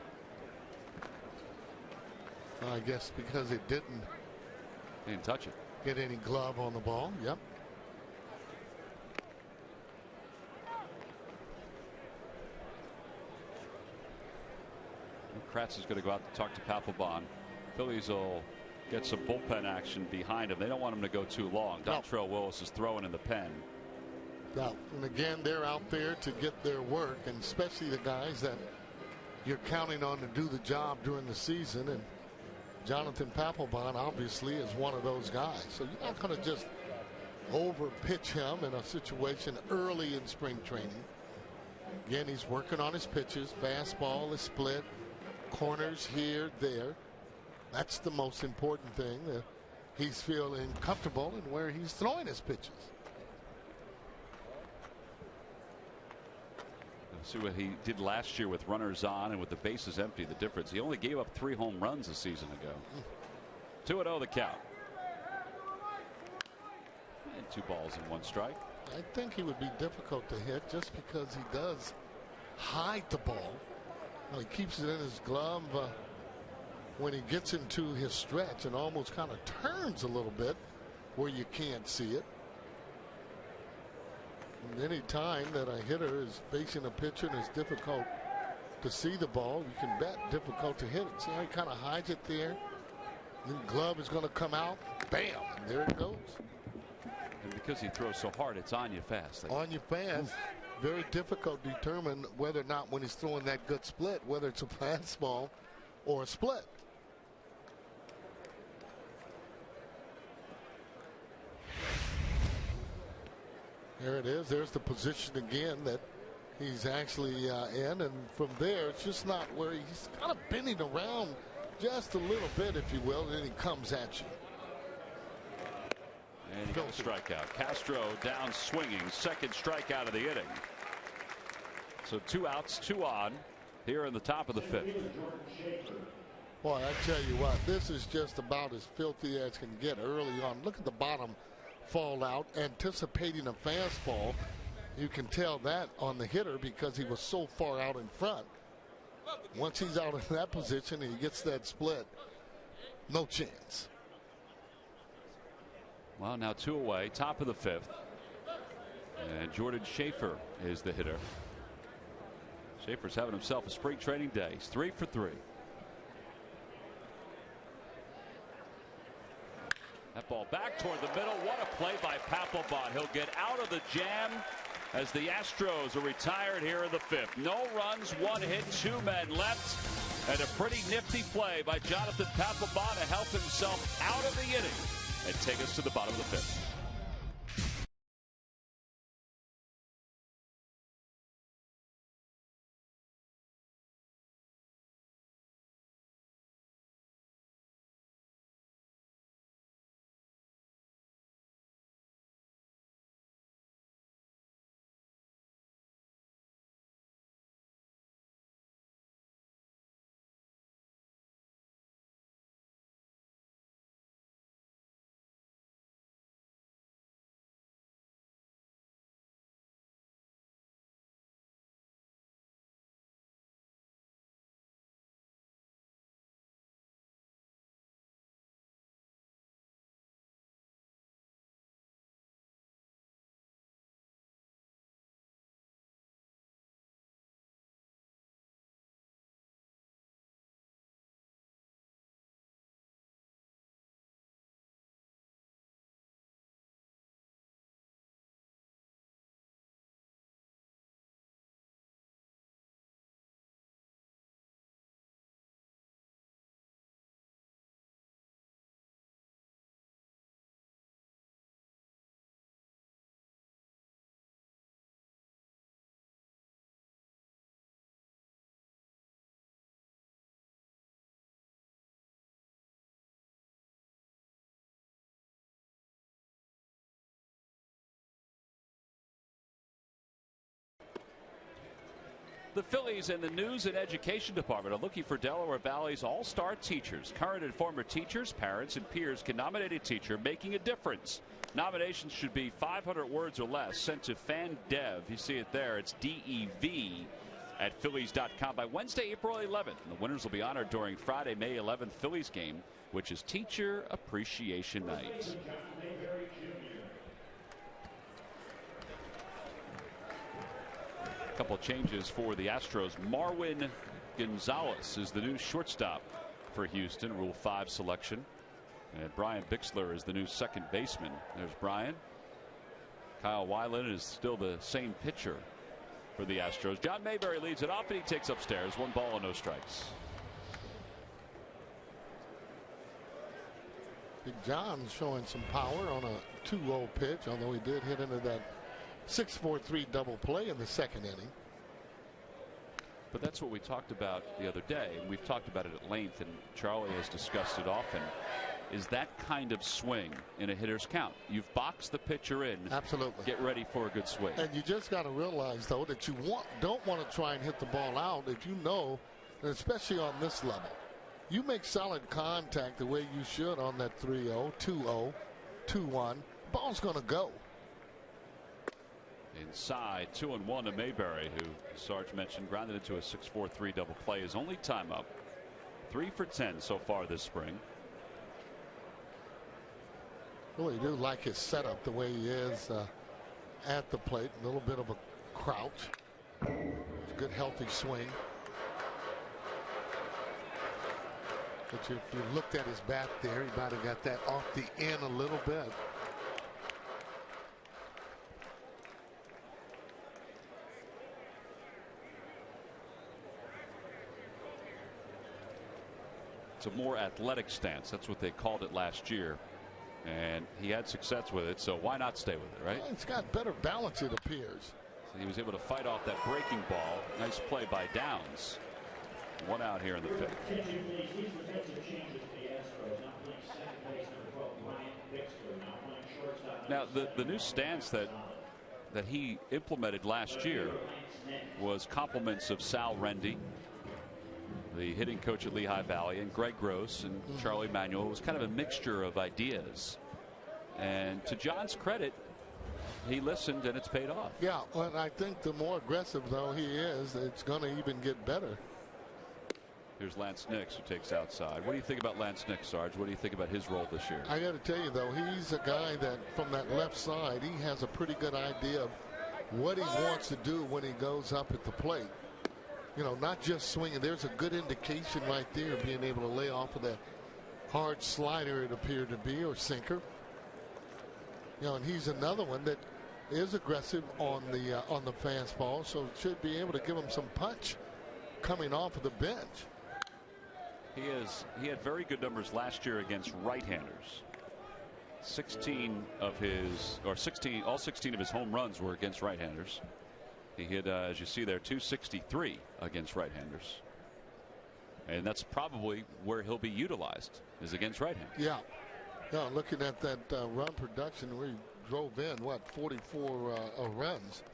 I guess because it didn't touch it. Get any glove on the ball. Yep. Kratz is going to go out to talk to Papelbon. Phillies will get some bullpen action behind him. They don't want him to go too long. No. Dontrell Willis is throwing in the pen. No. And again, they're out there to get their work, and especially the guys that you're counting on to do the job during the season. And Jonathan Papelbon obviously is one of those guys. So you're not going to just over pitch him in a situation early in spring training. Again, he's working on his pitches. Fastball is split. Corners here, there. That's the most important thing. He's feeling comfortable in where he's throwing his pitches. See what he did last year with runners on and with the bases empty. The difference, he only gave up 3 home runs a season ago. 2-0 the count. And 2 balls and 1 strike. I think he would be difficult to hit just because he does hide the ball. Well, he keeps it in his glove when he gets into his stretch and almost kind of turns a little bit where you can't see it. And any time that a hitter is facing a pitcher and it's difficult to see the ball, you can bet difficult to hit it. See how he kind of hides it there? Then glove is going to come out. Bam! And there it goes. And because he throws so hard, it's on you fast. On you fast. Very difficult to determine whether or not when he's throwing that good split, whether it's a fastball or a split. There it is. There's the position again that he's actually in. And from there, it's just not where he's kind of bending around just a little bit, if you will, and then he comes at you. And he got a strikeout. Castro down swinging. Second strikeout of the inning. So 2 outs, 2 on here in the top of the 5th. Boy, I tell you what, this is just about as filthy as can get early on. Look at the bottom fall out, anticipating a fastball. You can tell that on the hitter because he was so far out in front. Once he's out in that position and he gets that split, no chance. Well, now 2 away, top of the 5th. And Jordan Schaefer is the hitter. Schaefer's having himself a spring training day. He's 3 for 3. That ball back toward the middle. What a play by Papelbon. He'll get out of the jam as the Astros are retired here in the 5th. No runs, 1 hit, 2 men left. And a pretty nifty play by Jonathan Papelbon to help himself out of the inning and take us to the bottom of the 5th. The Phillies and the News and Education Department are looking for Delaware Valley's all-star teachers. Current and former teachers, parents, and peers can nominate a teacher making a difference. Nominations should be 500 words or less, sent to FanDev. You see it there. It's DEV at Phillies.com by Wednesday, April 11th. And the winners will be honored during Friday, May 11th Phillies game, which is Teacher Appreciation Night. A couple changes for the Astros. Marwin Gonzalez is the new shortstop for Houston, Rule 5 selection. And Brian Bixler is the new second baseman. There's Brian. Kyle Weiland is still the same pitcher for the Astros. John Mayberry leads it off, and he takes upstairs. 1 ball and no strikes. Big John's showing some power on a 2-0 pitch, although he did hit into that 6-4-3 double play in the second inning. But that's what we talked about the other day, and we've talked about it at length, and Charlie has discussed it often, is that kind of swing in a hitter's count. You've boxed the pitcher in. Absolutely. Get ready for a good swing. And you just got to realize, though, that you don't want to try and hit the ball out if you know, and especially on this level, you make solid contact the way you should on that 3-0, 2-0, 2-1, ball's going to go. Inside, 2-1 to Mayberry, who Sarge mentioned grounded into a 6-4-3 double play. His only time up. 3 for 10 so far this spring. Really do like his setup the way he is at the plate. A little bit of a crouch. Good healthy swing. But if you looked at his bat there, he might have got that off the end a little bit. It's a more athletic stance. That's what they called it last year. And he had success with it, so why not stay with it, right? Well, it's got better balance, it appears. So he was able to fight off that breaking ball. Nice play by Downs. 1 out here in the 5th. Now, the new stance that he implemented last year was compliments of Sal Rendy, the hitting coach at Lehigh Valley, and Greg Gross and Charlie Manuel. It was kind of a mixture of ideas. And to John's credit, he listened and it's paid off. Yeah, well, I think the more aggressive, though, he is, it's going to even get better. Here's Lance Nix, who takes outside. What do you think about Lance Nix, Sarge? What do you think about his role this year? I got to tell you, though, he's a guy that from that left side, he has a pretty good idea of what he wants to do when he goes up at the plate. You know, not just swinging. There's a good indication right there, being able to lay off of that hard slider, it appeared to be, or sinker. You know, and he's another one that is aggressive on the fastball, so should be able to give him some punch coming off of the bench. He had very good numbers last year against right-handers. all 16 of his home runs were against right-handers. He hit, as you see there, 263 against right-handers. And that's probably where he'll be utilized, is against right-handers. Yeah. Yeah, looking at that run production where he drove in, 44 runs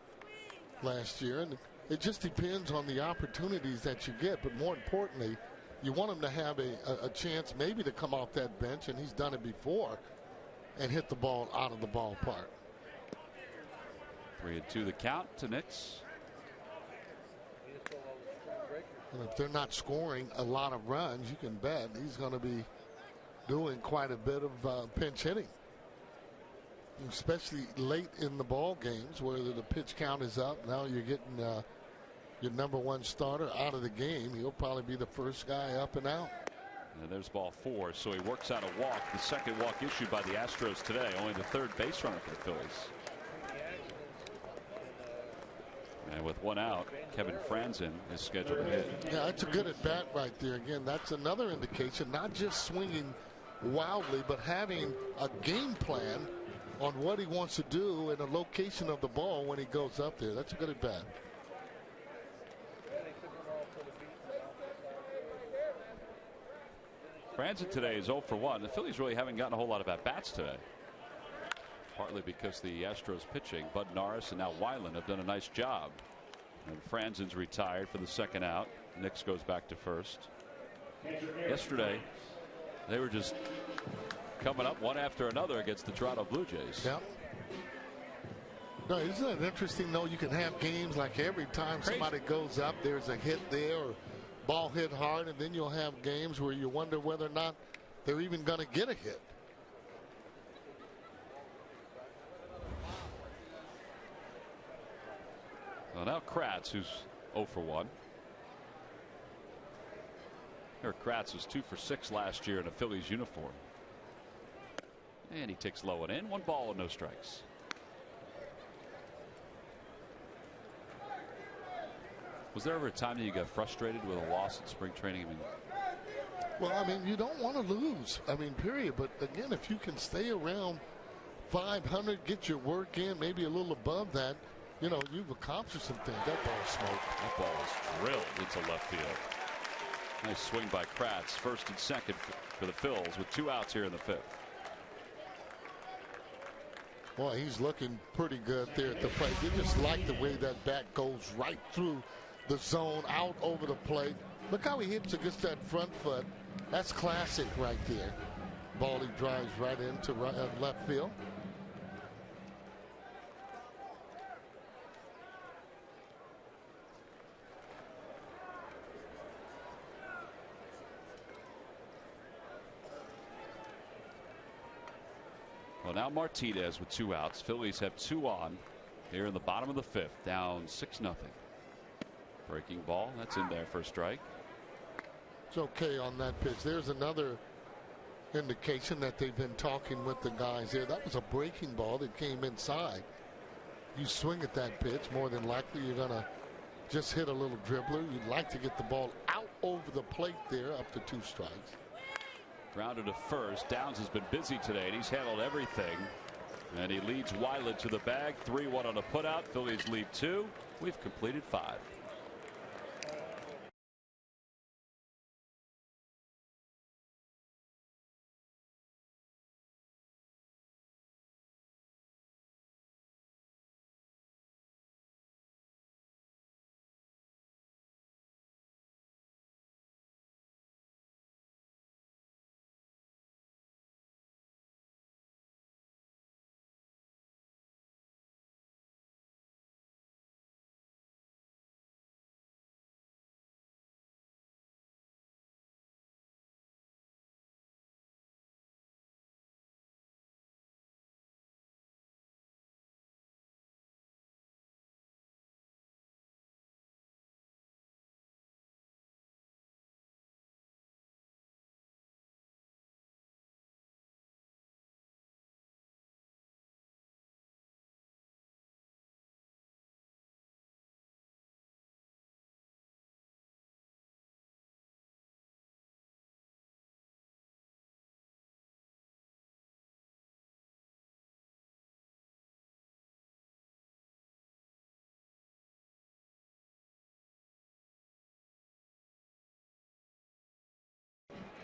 last year. And it just depends on the opportunities that you get. But more importantly, you want him to have a chance maybe to come off that bench, and he's done it before, and hit the ball out of the ballpark. 3-2 the count to Nix. And if they're not scoring a lot of runs, you can bet he's going to be doing quite a bit of pinch hitting, especially late in the ball games where the pitch count is up. Now you're getting your number 1 starter out of the game. He'll probably be the first guy up and out. And there's ball 4, so he works out a walk, the second walk issued by the Astros today, only the 3rd base runner for the Phillies. And with 1 out, Kevin Franzen is scheduled to hit. Yeah, that's a good at bat right there. Again, that's another indication, not just swinging wildly, but having a game plan on what he wants to do and the location of the ball when he goes up there. That's a good at bat. Franzen today is 0 for 1. The Phillies really haven't gotten a whole lot of at-bats today. Partly because the Astros pitching, Bud Norris and now Weiland have done a nice job. And Franzen's retired for the second out. Nix goes back to first. Yesterday, they were just coming up one after another against the Toronto Blue Jays. Yep. No, isn't it interesting, though? You can have games like every time somebody goes up, there's a hit there or ball hit hard, and then you'll have games where you wonder whether or not they're even going to get a hit. Well, now Kratz, who's 0 for 1. Eric Kratz was 2 for 6 last year in a Phillies uniform. And he takes low and in. 1 ball and no strikes. Was there ever a time that you got frustrated with a loss in spring training? I mean, well, I mean, you don't want to lose. I mean, period. But again, if you can stay around 500, get your work in, maybe a little above that, you know, you've accomplished some things. That ball smoked. That ball is drilled into left field. Nice swing by Kratz. First and second for the Phils with 2 outs here in the 5th. Boy, he's looking pretty good there at the plate. You just like the way that bat goes right through the zone, out over the plate. Look how he hits against that front foot. That's classic right there. Ball he drives right into left field. Well, now Martinez with 2 outs. Phillies have 2 on here in the bottom of the 5th, down 6-0. Breaking ball, that's in there for a strike. It's okay on that pitch. There's another indication that they've been talking with the guys there. That was a breaking ball that came inside. You swing at that pitch, more than likely you're going to just hit a little dribbler. You'd like to get the ball out over the plate there, up to 2 strikes. Grounded to first. Downs has been busy today, and he's handled everything. And he leads Weiland to the bag. 3-1 on a putout. Phillies lead 2. We've completed 5.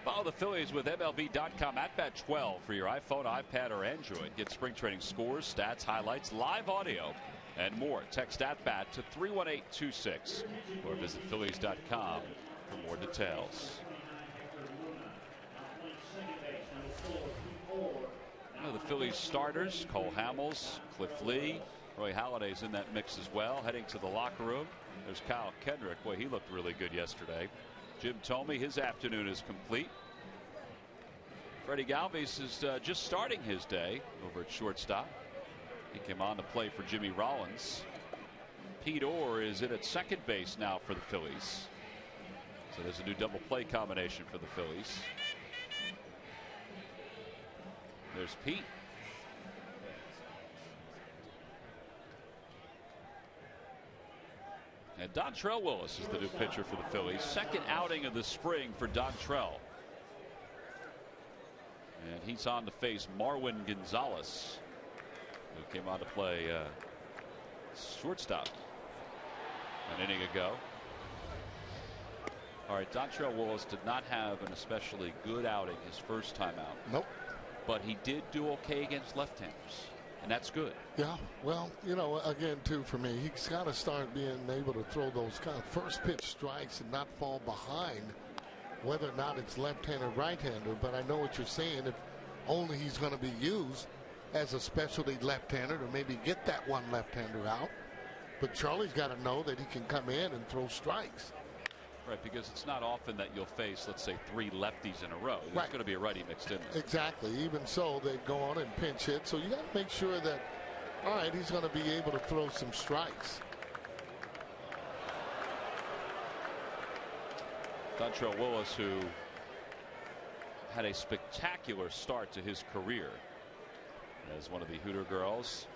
Follow the Phillies with MLB.com at bat 12 for your iPhone, iPad, or Android. Get spring training scores, stats, highlights, live audio, and more. Text at bat to 31826 or visit Phillies.com for more details. The Phillies starters, Cole Hamels, Cliff Lee, Roy Halladay's in that mix as well. Heading to the locker room, there's Kyle Kendrick. Boy, he looked really good yesterday. Jim Thome, his afternoon is complete. Freddie Galvis is just starting his day over at shortstop. He came on to play for Jimmy Rollins. Pete Orr is in at second base now for the Phillies. So there's a new double play combination for the Phillies. There's Pete. And Dontrell Willis is the new pitcher for the Phillies. Second outing of the spring for Dontrell. And he's on to face Marwin Gonzalez, who came on to play shortstop an inning ago. All right, Dontrell Willis did not have an especially good outing his first time out. Nope. But he did do okay against left-handers. and that's good. Yeah, well, again, too, for me, he's got to start being able to throw those kind of first pitch strikes and not fall behind, whether or not it's left-hander or right-hander. But I know what you're saying. If only he's going to be used as a specialty left-hander to maybe get that one left-hander out. But Charlie's got to know that he can come in and throw strikes. Right, because it's not often that you'll face, let's say, 3 lefties in a row. There's Right. going to be a righty mixed in there. Exactly. Even so, they go on and pinch hit. So you got to make sure that, all right, he's going to be able to throw some strikes. Dontrell Willis, who had a spectacular start to his career as one of the Hooter girls,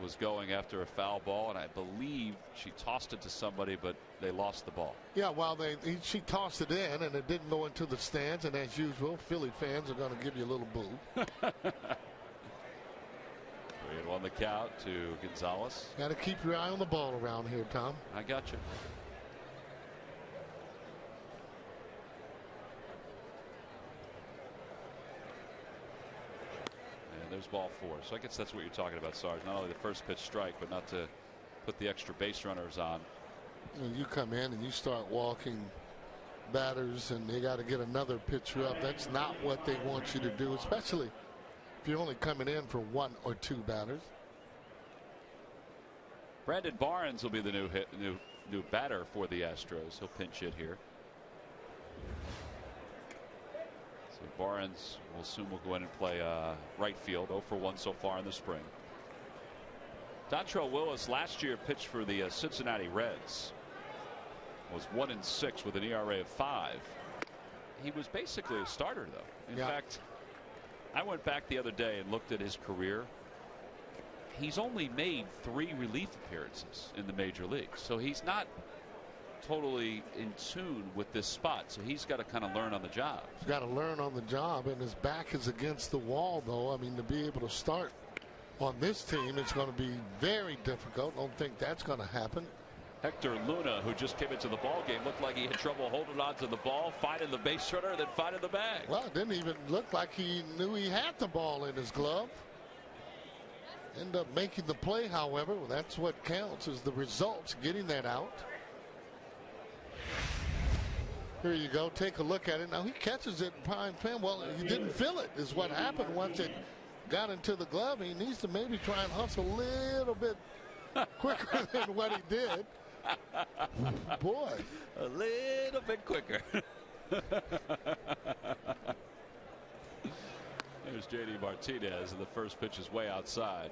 was going after a foul ball, and I believe she tossed it to somebody, but they lost the ball. Yeah, well, she tossed it in, and it didn't go into the stands. And as usual, Philly fans are going to give you a little boo. 3-1 the count to Gonzalez. Got to keep your eye on the ball around here, Tom. I got you. There's ball 4. So I guess that's what you're talking about, Sarge. Not only the first pitch strike, but not to put the extra base runners on. When you come in and you start walking batters and they got to get another pitcher up, that's not what they want you to do, especially if you're only coming in for 1 or 2 batters. Brandon Barnes will be the new batter for the Astros. He'll pinch hit here. Barnes will soon go in and play right field. 0 for 1 so far in the spring. Dontrell Willis last year pitched for the Cincinnati Reds. Was 1-6 with an ERA of 5. He was basically a starter, though. In fact, I went back the other day and looked at his career. He's only made 3 relief appearances in the major leagues, so he's not totally in tune with this spot, so he's got to kind of learn on the job. He's got to learn on the job, and his back is against the wall, though. I mean, to be able to start on this team, it's going to be very difficult. Don't think that's going to happen. Hector Luna, who just came into the ball game, looked like he had trouble holding on to the ball, finding the base runner, then finding the bag. Well, it didn't even look like he knew he had the ball in his glove. End up making the play, however. Well, that's what counts, is the results, getting that out. Here you go. Take a look at it. Now he catches it in prime time. Well, he didn't feel it is what happened once it got into the glove. He needs to maybe try and hustle a little bit quicker than what he did. Boy. A little bit quicker. There's J.D. Martinez, and the first pitch is way outside.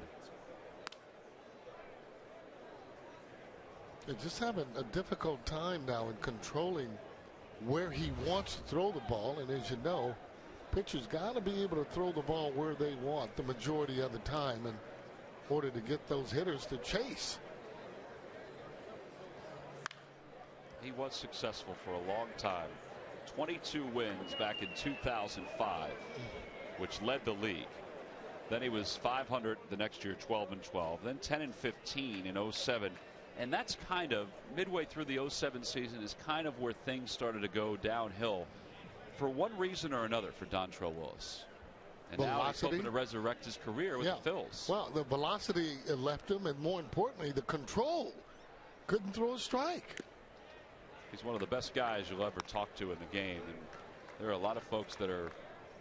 They're just having a difficult time now in controlling where he wants to throw the ball. And as you know, pitchers got to be able to throw the ball where they want the majority of the time in order to get those hitters to chase. He was successful for a long time. 22 wins back in 2005, which led the league. Then he was 500 the next year, 12-12, then 10-15 in 07. And that's kind of midway through the 07 season is kind of where things started to go downhill for one reason or another for Dontrell Willis. And now he's hoping to resurrect his career with the Phils. Well, the velocity left him, and more importantly, the control. Couldn't throw a strike. He's one of the best guys you'll ever talk to in the game, and there are a lot of folks that are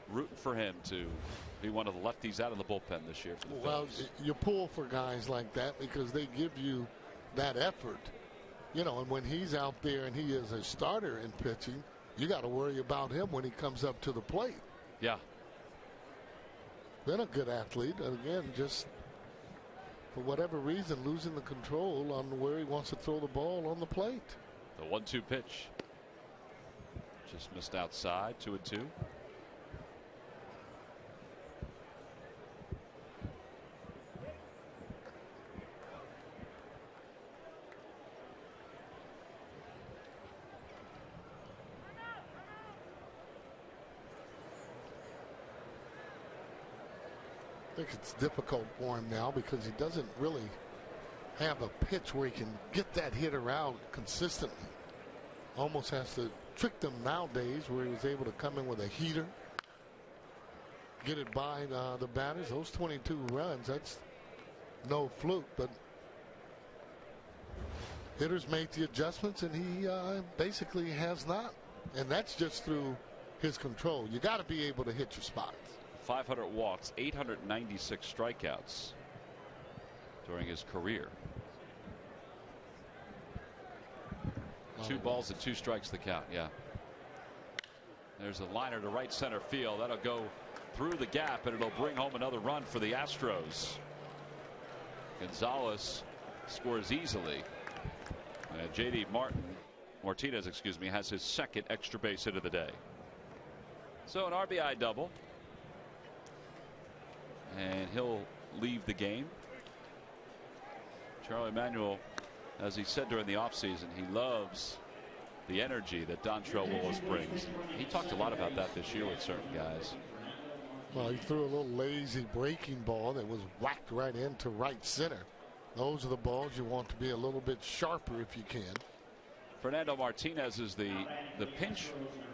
rooting for him to be one of the lefties out of the bullpen this year for the Phils. You pull for guys like that because they give you that effort, and when he's out there and he is a starter in pitching, you got to worry about him when he comes up to the plate. Yeah. Been a good athlete, and again, just for whatever reason, losing the control on where he wants to throw the ball on the plate. The 1-2 pitch just missed outside. 2-2. I think it's difficult for him now because he doesn't really have a pitch where he can get that hitter out consistently. Almost has to trick them nowadays where he was able to come in with a heater. get it by the batters. Those 22 runs, that's no fluke, but hitters make the adjustments, and he basically has not. And that's just through his control. You got to be able to hit your spots. 500 walks, 896 strikeouts during his career. 2 balls and 2 strikes the count. Yeah. There's a liner to right center field. That'll go through the gap, and it'll bring home another run for the Astros. Gonzalez scores easily. And J.D. Martinez, has his second extra base hit of the day. So an RBI double. And he'll leave the game. Charlie Emanuel, as he said during the offseason, he loves the energy that Dontrelle Willis brings. He talked a lot about that this year with certain guys. Well, he threw a little lazy breaking ball that was whacked right into right center. Those are the balls you want to be a little bit sharper if you can. Fernando Martinez is the pinch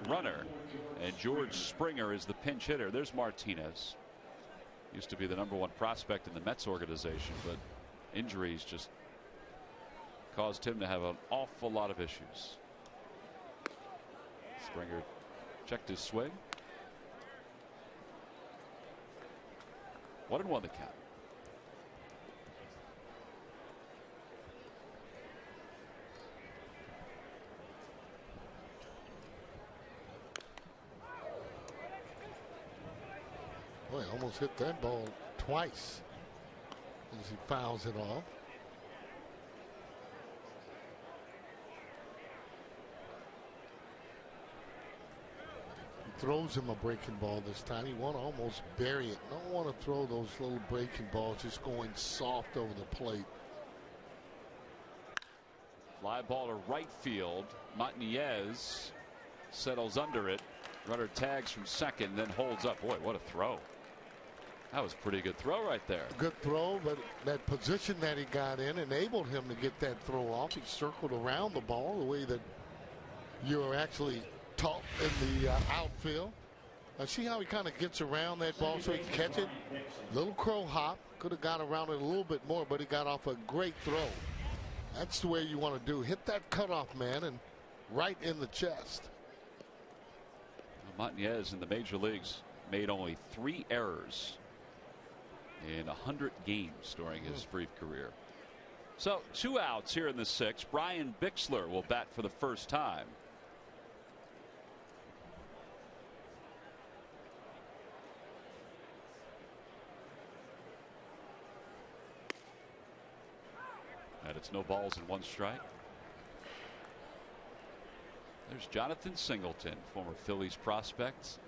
runner, and George Springer is the pinch hitter. There's Martinez. Used to be the #1 prospect in the Mets organization, but injuries just caused him to have an awful lot of issues. Springer checked his swing. 1-1 the count. Boy, almost hit that ball twice as he fouls it off. Throws him a breaking ball this time. He want to almost bury it. Don't want to throw those little breaking balls just going soft over the plate. Fly ball to right field. Martinez settles under it. Runner tags from second, then holds up. Boy, what a throw. That was a pretty good throw right there. Good throw, but that position that he got in enabled him to get that throw off. He circled around the ball the way that you're actually taught in the outfield. See how he kind of gets around that ball so he can catch it? Little crow hop. Could have got around it a little bit more, but he got off a great throw. That's the way you want to do. Hit that cutoff man and right in the chest. Martinez in the major leagues made only 3 errors in 100 games during his brief career. So 2 outs here in the 6th. Brian Bixler will bat for the first time. And it's no balls and 1 strike. There's Jonathan Singleton, former Phillies prospect.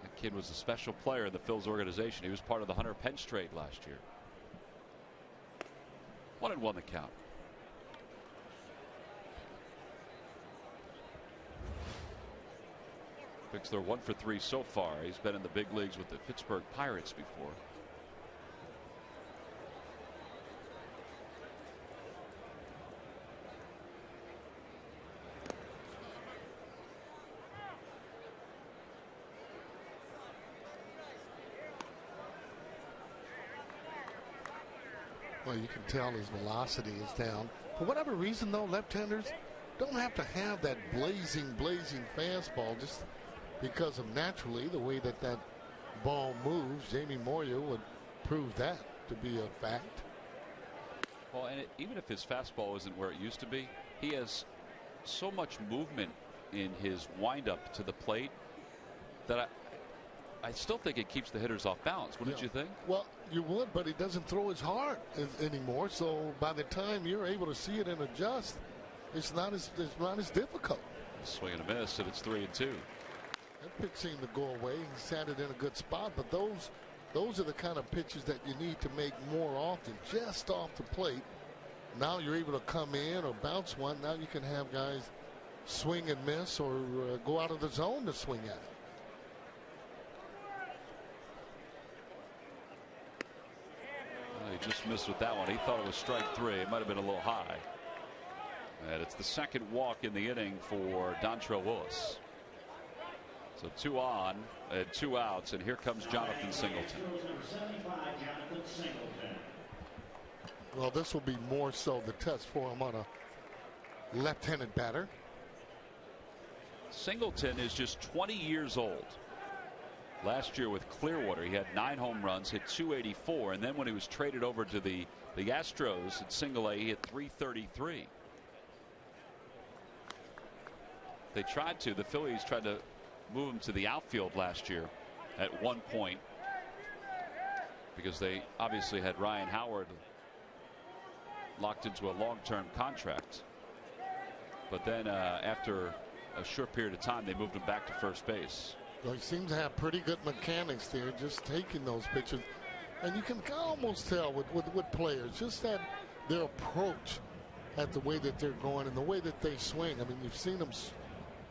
That kid was a special player in the Phillies organization. He was part of the Hunter Pence trade last year. 1-1 the count. Bixler 1 for 3 so far. He's been in the big leagues with the Pittsburgh Pirates before. Well, you can tell his velocity is down. For whatever reason, though, left-handers don't have to have that blazing fastball just because of naturally the way that that ball moves. Jamie Moyer would prove that to be a fact. Well, and even if his fastball isn't where it used to be, he has so much movement in his windup to the plate that I still think it keeps the hitters off balance. Wouldn't you think? Well, you would, but he doesn't throw as hard anymore. So by the time you're able to see it and adjust, it's not as difficult. Swing and a miss, and it's 3-2. That pitch seemed to go away. He sat it in a good spot, but those are the kind of pitches that you need to make more often, just off the plate. Now you're able to come in or bounce one. Now you can have guys swing and miss or go out of the zone to swing at it. He just missed with that one. He thought it was strike 3. It might have been a little high. And it's the second walk in the inning for Dontrelle Willis. So 2 on and 2 outs, and here comes Jonathan Singleton. Well, this will be more so the test for him on a left-handed batter. Singleton is just 20 years old. Last year with Clearwater, he had 9 home runs, hit 284, and then when he was traded over to the Astros at Single A, he hit 333. The Phillies tried to move him to the outfield last year at one point because they obviously had Ryan Howard locked into a long-term contract. But then after a short period of time, they moved him back to first base. Well, he seems to have pretty good mechanics there, just taking those pitches. And you can almost tell with players, just that their approach at the way that they're going and the way that they swing. I mean, you've seen them,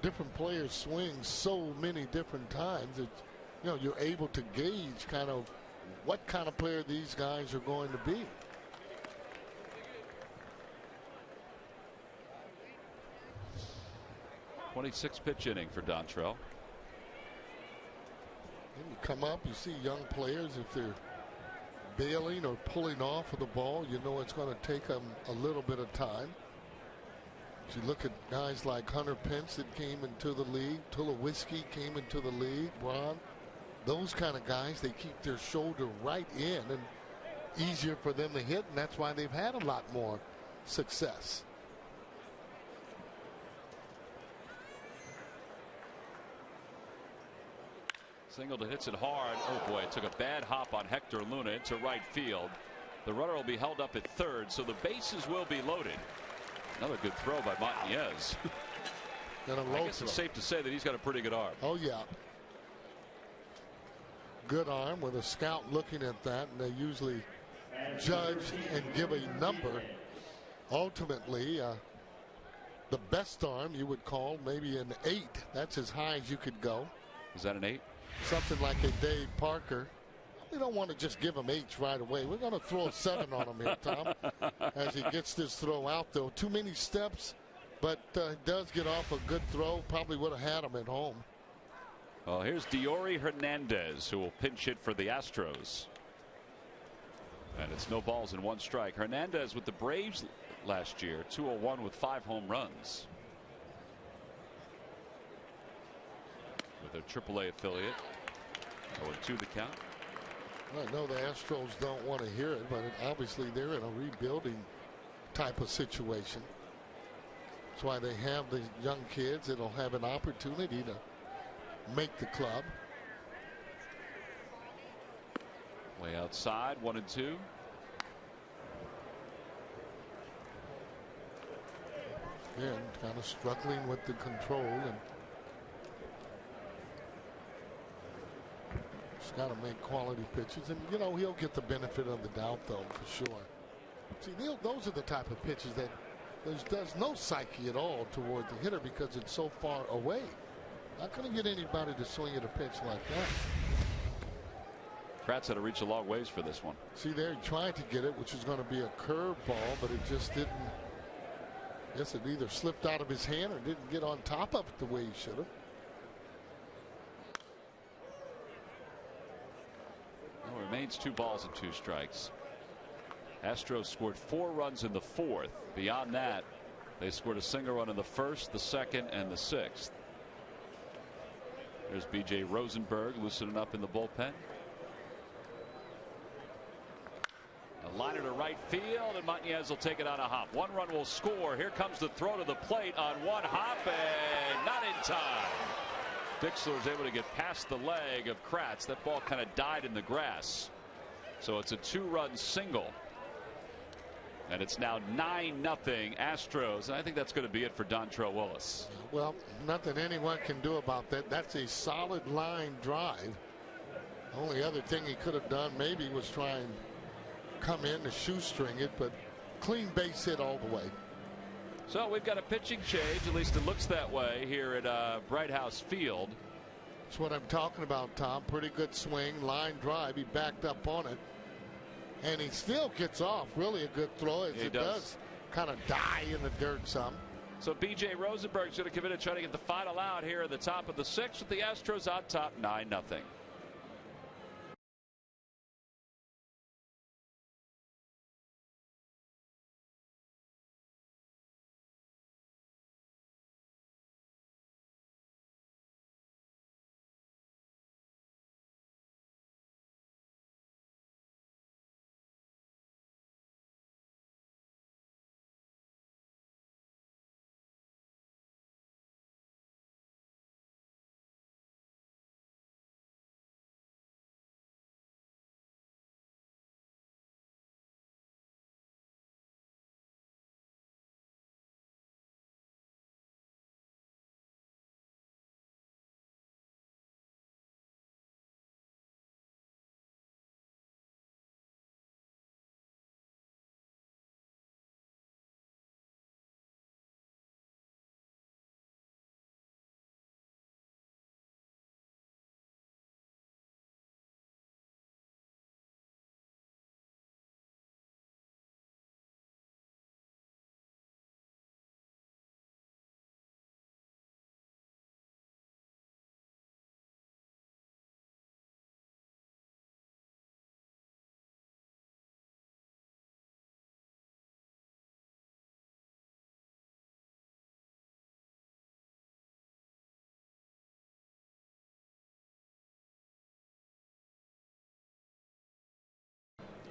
different players swing so many different times that, you're able to gauge kind of what kind of player these guys are going to be. '26 pitch inning for Dontrelle. And you come up, you see young players, if they're bailing or pulling off of the ball, you know it's going to take them a little bit of time. If you look at guys like Hunter Pence that came into the league, Tulowitzki came into the league, Braun, those kind of guys, they keep their shoulder right in and easier for them to hit, and that's why they've had a lot more success. Singleton hits it hard. Oh boy, it took a bad hop on Hector Luna into right field. The runner will be held up at third, so the bases will be loaded. Another good throw by Montanez. I guess it's safe to say that he's got a pretty good arm. Oh yeah, good arm with a scout looking at that, and they usually judge and give a number. Ultimately, the best arm you would call maybe an 8. That's as high as you could go. Is that an 8? Something like a Dave Parker. We don't want to just give him 8s right away. We're going to throw a 7 on him here, Tom, as he gets this throw out, though. Too many steps, but does get off a good throw. Probably would have had him at home. Well, here's Diori Hernandez, who will pinch hit for the Astros. And it's no balls and 1 strike. Hernandez with the Braves last year, 201 with 5 home runs. With their AAA affiliate. 0-2 the count. I know the Astros don't want to hear it, but obviously they're in a rebuilding type of situation. That's why they have the young kids that'll have an opportunity to make the club. Way outside, 1-2. Again, kind of struggling with the control, and he's got to make quality pitches, and he'll get the benefit of the doubt, though, for sure. See, those are the type of pitches that there's no psyche at all toward the hitter because it's so far away. Not going to get anybody to swing at a pitch like that. Kratz had to reach a long ways for this one. See there, he tried to get it, which was going to be a curve ball, but it just didn't. I guess it either slipped out of his hand or didn't get on top of it the way he should have. Well, remains 2 balls and 2 strikes. Astros scored 4 runs in the 4th. Beyond that, they scored a single run in the 1st, the 2nd, and the 6th. There's B.J. Rosenberg loosening up in the bullpen. A liner to right field, and Montanez will take it on a hop. 1 run will score. Here comes the throw to the plate on 1 hop, and not in time. Dixler is able to get past the leg of Kratz. That ball kind of died in the grass. So it's a 2-run single. And it's now 9-0 Astros. And I think that's going to be it for Dontrelle Willis. Well, nothing anyone can do about that. That's a solid line drive. Only other thing he could have done maybe was try and come in to shoestring it, but clean base hit all the way. So we've got a pitching change, at least it looks that way here at Bright House Field. That's what I'm talking about, Tom. Pretty good swing, line drive. He backed up on it, and he still gets off. Really a good throw, as it does kind of die in the dirt some. So B.J. Rosenberg's going to come in and try to get the final out here at the top of the 6th with the Astros on top 9-0.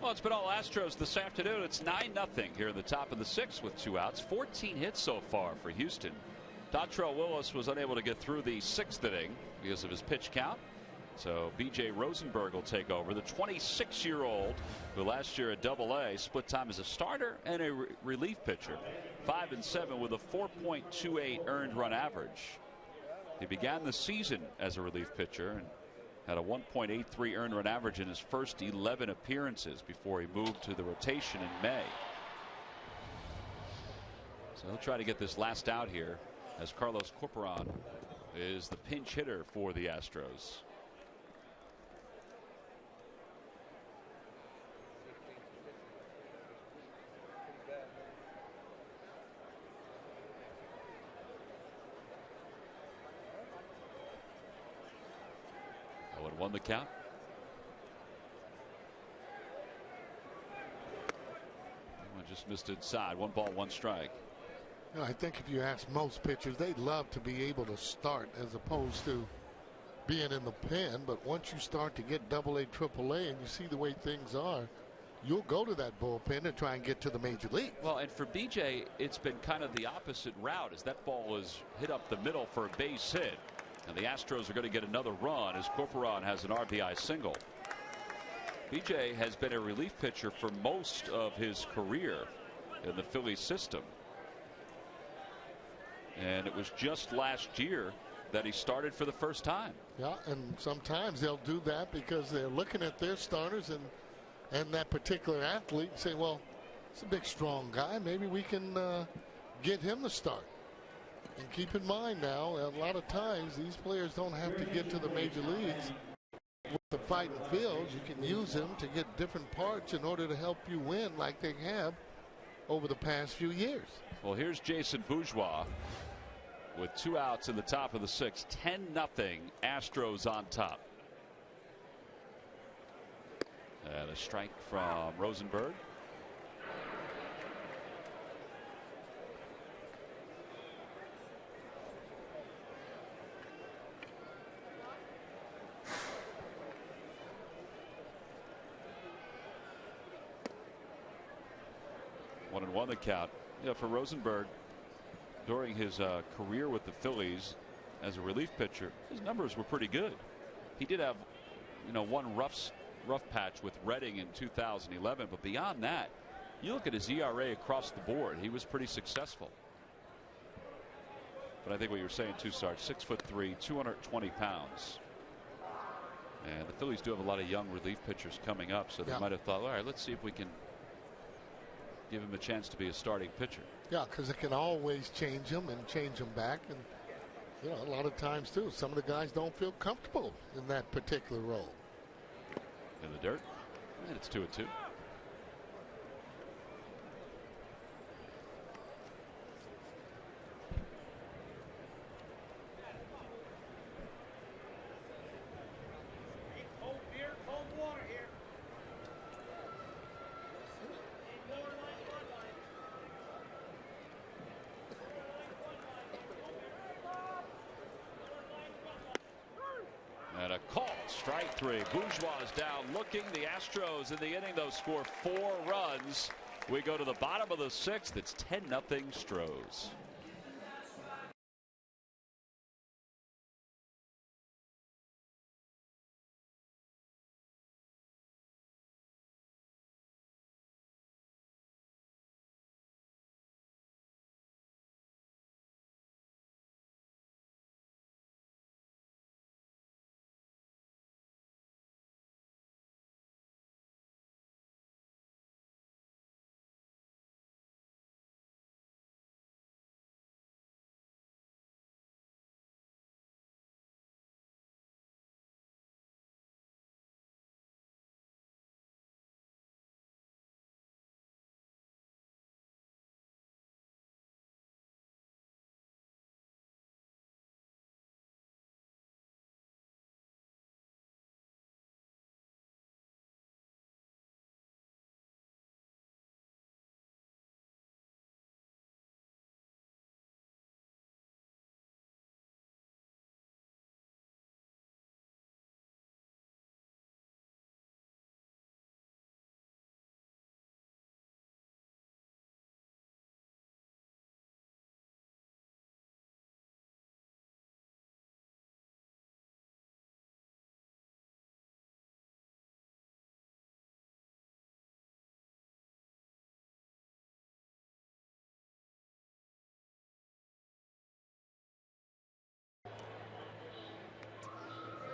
Well, it's been all Astros this afternoon. It's 9-0 here in the top of the 6th with 2 outs. 14 hits so far for Houston. Dontrell Willis was unable to get through the 6th inning because of his pitch count. So B.J. Rosenberg will take over. The 26-year-old who last year at Double-A split time as a starter and a relief pitcher. 5-7 with a 4.28 earned run average. He began the season as a relief pitcher and had a 1.83 earned run average in his first 11 appearances before he moved to the rotation in May. So he'll try to get this last out here as Carlos Corporan is the pinch hitter for the Astros. Won the count. One just missed inside. 1 ball, 1 strike. You know, I think if you ask most pitchers, they'd love to be able to start as opposed to being in the pen. But once you start to get Double-A, Triple-A, and you see the way things are, you'll go to that bullpen and try and get to the major league. Well, and for BJ, it's been kind of the opposite route as that ball is hit up the middle for a base hit. And the Astros are going to get another run as Corporan has an RBI single. BJ has been a relief pitcher for most of his career in the Phillies system. And it was just last year that he started for the first time. Yeah, and sometimes they'll do that because they're looking at their starters and that particular athlete and say, well, it's a big, strong guy. Maybe we can get him to start. And keep in mind now, a lot of times these players don't have to get to the major leagues with the fighting fields. You can use them to get different parts in order to help you win like they have over the past few years. Well, here's Jason Bourgeois with 2 outs in the top of the 6th. 10-0 Astros on top. And a strike from Rosenberg. One and 1 the count. Yeah, for Rosenberg, during his career with the Phillies as a relief pitcher, his numbers were pretty good. He did have, one rough patch with Redding in 2011, but beyond that, you look at his ERA across the board, he was pretty successful. But I think what you were saying too, Sarge, 6'3", 220 pounds. And the Phillies do have a lot of young relief pitchers coming up, so they might have thought, all right, let's see if we can give him a chance to be a starting pitcher. Yeah, because it can always change him and change him back. And, a lot of times, too, some of the guys don't feel comfortable in that particular role. In the dirt, and it's 2-2. Strike 3. Bourgeois is down looking. The Astros in the inning, though, score 4 runs. We go to the bottom of the 6th. It's 10-0 Stros.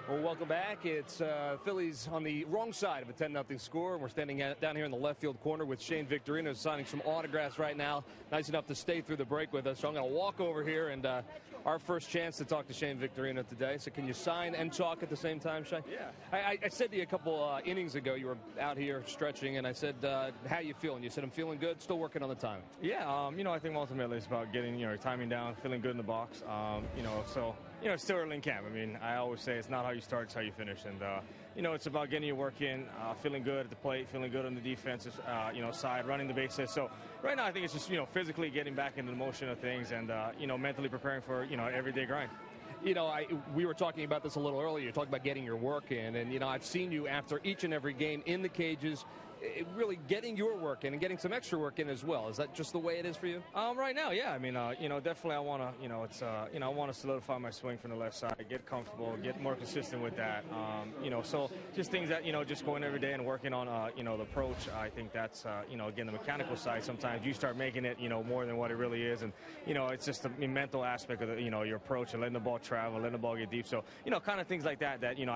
Well, welcome back. It's Phillies on the wrong side of a 10-0 score. And we're standing down here in the left field corner with Shane Victorino signing some autographs right now. Nice enough to stay through the break with us. So I'm going to walk over here, and our first chance to talk to Shane Victorino today. So can you sign and talk at the same time, Shane? Yeah. I said to you a couple innings ago, you were out here stretching, and I said, how you feeling? You said, I'm feeling good, still working on the timing. Yeah, you know, I think ultimately it's about getting, your timing down, feeling good in the box. It's still early in camp. I mean, I always say it's not how you start, it's how you finish. And, it's about getting your work in, feeling good at the plate, feeling good on the defensive, side, running the bases. So right now I think it's just, physically getting back into the motion of things and, mentally preparing for, everyday grind. We were talking about this a little earlier. You're talking about getting your work in. And, I've seen you after each and every game in the cages, really getting your work in and getting some extra work in as well. Is that just the way it is for you? Right now, yeah. I mean, definitely I want to, I want to solidify my swing from the left side, get comfortable, get more consistent with that. So just things that, just going every day and working on, the approach. I think that's, again, the mechanical side. Sometimes you start making it, more than what it really is. And, it's just the mental aspect of the, your approach and letting the ball travel, letting the ball get deep. So, kind of things like that, you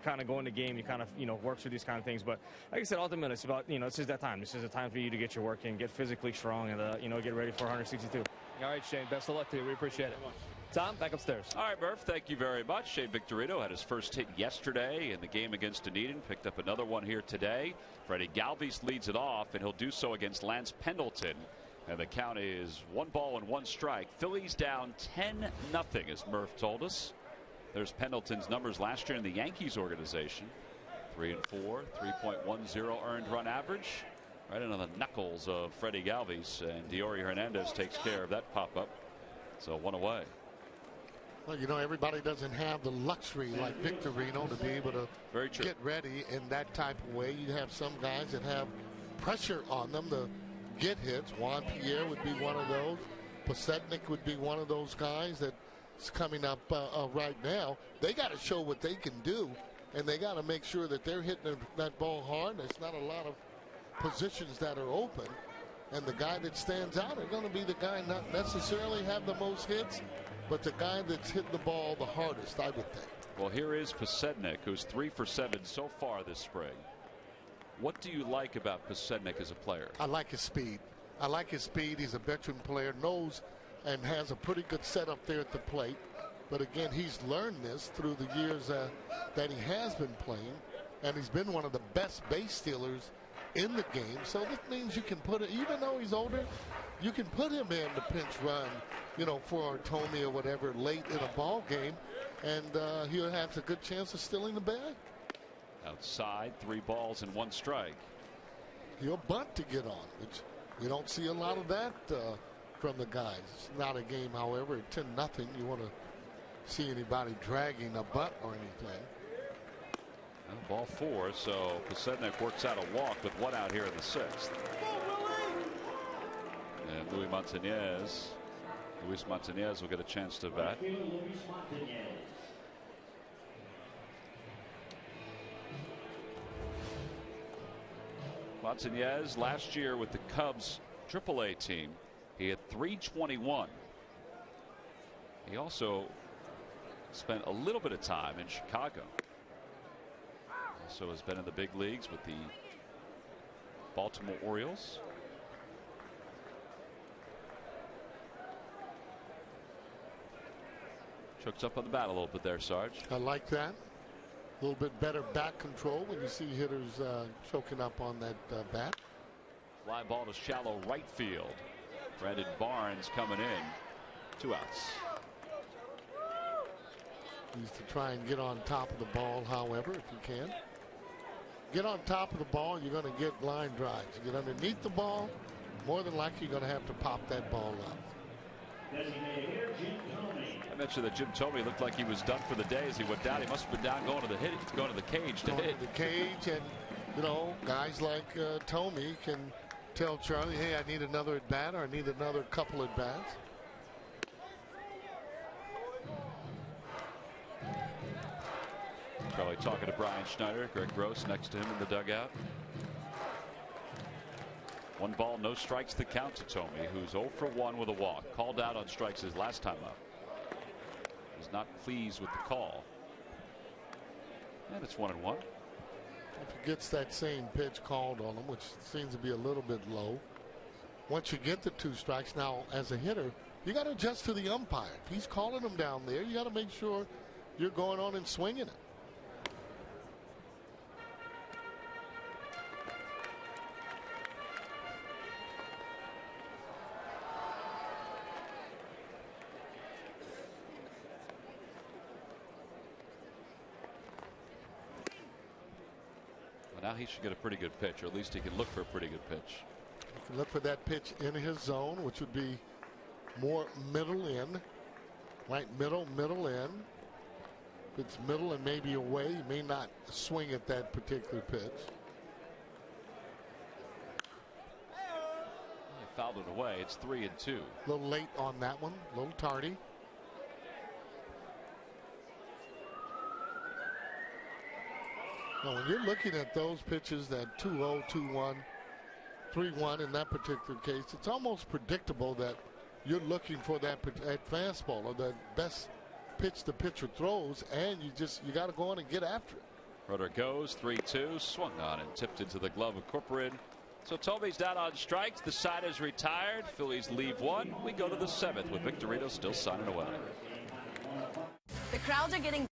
kind of go in the game, you kind of, work through these kind of things. But like I said, ultimately, it's about, this is that time. This is a time for you to get your work in, get physically strong, and, get ready for 162. All right, Shane, best of luck to you. We appreciate it. Tom, back upstairs. All right, Murph, thank you very much. Shane Victorino had his first hit yesterday in the game against Dunedin. Picked up another one here today. Freddie Galvis leads it off, and he'll do so against Lance Pendleton. And the count is 1-1 Phillies down 10-0, as Murph told us. There's Pendleton's numbers last year in the Yankees organization. 3-4, 3.10 earned run average. Right into the knuckles of Freddie Galvis, and Diori Hernandez takes care of that pop-up. So one away. Well, everybody doesn't have the luxury like Victorino to be able to get ready in that type of way. You have some guys that have pressure on them to get hits. Juan Pierre would be one of those. Posednik would be one of those guys that's coming up right now. They got to show what they can do, and they got to make sure that they're hitting that ball hard. There's not a lot of positions that are open, and the guy that stands out is going to be the guy not necessarily have the most hits, but the guy that's hit the ball the hardest, I would think. Well, here is Posednik, who's 3 for 7 so far this spring. What do you like about Posednik as a player? I like his speed. He's a veteran player, knows and has a pretty good setup there at the plate. But again, he's learned this through the years that he has been playing, and he's been one of the best base stealers in the game. So this means you can put it, even though he's older, you can put him in the pinch run, for Artomi or whatever late in a ball game, and he'll have a good chance of stealing the bag. Outside, 3 balls and 1 strike. He'll bunt to get on, which you don't see a lot of that from the guys. It's not a game, however, at 10-0. You want to see anybody dragging a bunt or anything. Ball 4, so Pasetnik works out a walk with 1 out here in the 6th. And Luis Montañez will get a chance to bat. Montañez last year with the Cubs AAA team, he had .321. He also spent a little bit of time in Chicago. Also has been in the big leagues with the Baltimore Orioles. Chokes up on the bat a little bit there, Sarge. I like that. A little bit better bat control when you see hitters choking up on that bat. Fly ball to shallow right field. Brandon Barnes coming in. 2 outs. Needs to try and get on top of the ball, however, if you can. Get on top of the ball, you're going to get line drives. You get underneath the ball, more than likely you're going to have to pop that ball up. I mentioned that Jim Thome looked like he was done for the day as he went down. He must have been down going to the cage to hit. The cage, and you know, guys like Thome can tell Charlie, hey, I need another at bat, or I need another couple at bats. Charlie talking to Brian Schneider. Greg Gross next to him in the dugout. 1 ball, no strikes the count to Thome, who's 0 for 1 with a walk. Called out on strikes his last time up. Was not pleased with the call. And it's 1-1. If he gets that same pitch called on him, which seems to be a little bit low, once you get the 2 strikes, now as a hitter, you got to adjust to the umpire. If he's calling him down there, you got to make sure you're going on and swinging it. Now he should get a pretty good pitch, or at least he can look for a pretty good pitch. You can look for that pitch in his zone, which would be more middle in, right middle in. If it's middle and maybe away, you may not swing at that particular pitch. He fouled it away. It's 3-2. A little late on that one, a little tardy. Now, when you're looking at those pitches, that 2-0, 2-1, 3-1 in that particular case, it's almost predictable that you're looking for that fastball or the best pitch the pitcher throws, and you got to go on and get after it. Rudder goes 3-2, swung on and tipped into the glove of Corcoran. So Thome's down on strikes. The side is retired. Phillies leave 1. We go to the 7th with Victorino still signing away. The crowds are getting.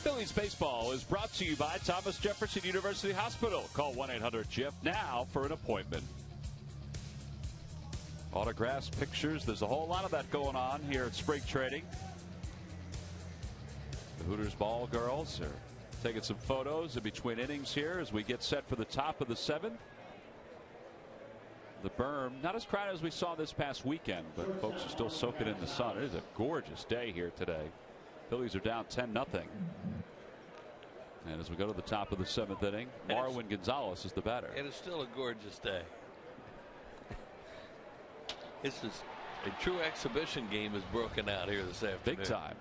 Phillies baseball is brought to you by Thomas Jefferson University Hospital. Call 1-800-JEFF now for an appointment. Autographs, pictures, there's a whole lot of that going on here at spring training. The Hooters ball girls are Taking some photos in between innings here as we get set for the top of the 7th. The berm, not as crowded as we saw this past weekend, but folks are still soaking in the sun. It is a gorgeous day here today. Phillies are down 10-0. And as we go to the top of the 7th inning, Marwin Gonzalez is the batter. It is still a gorgeous day. This is a true exhibition game is broken out here this afternoon. Big time.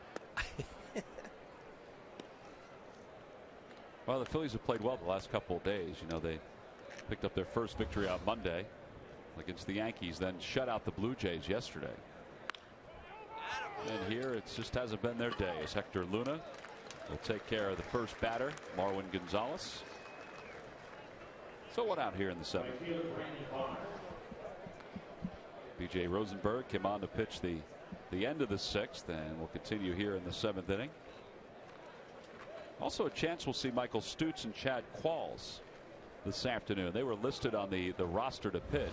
Well, the Phillies have played well the last couple of days. You know, they picked up their first victory on Monday against the Yankees, then shut out the Blue Jays yesterday. And here it just hasn't been their day as Hector Luna will take care of the first batter, Marwin Gonzalez. So one out here in the 7th. B.J. Rosenberg came on to pitch the end of the 6th, and will continue here in the 7th inning. Also a chance we'll see Michael Stutz and Chad Qualls this afternoon. They were listed on the roster to pitch,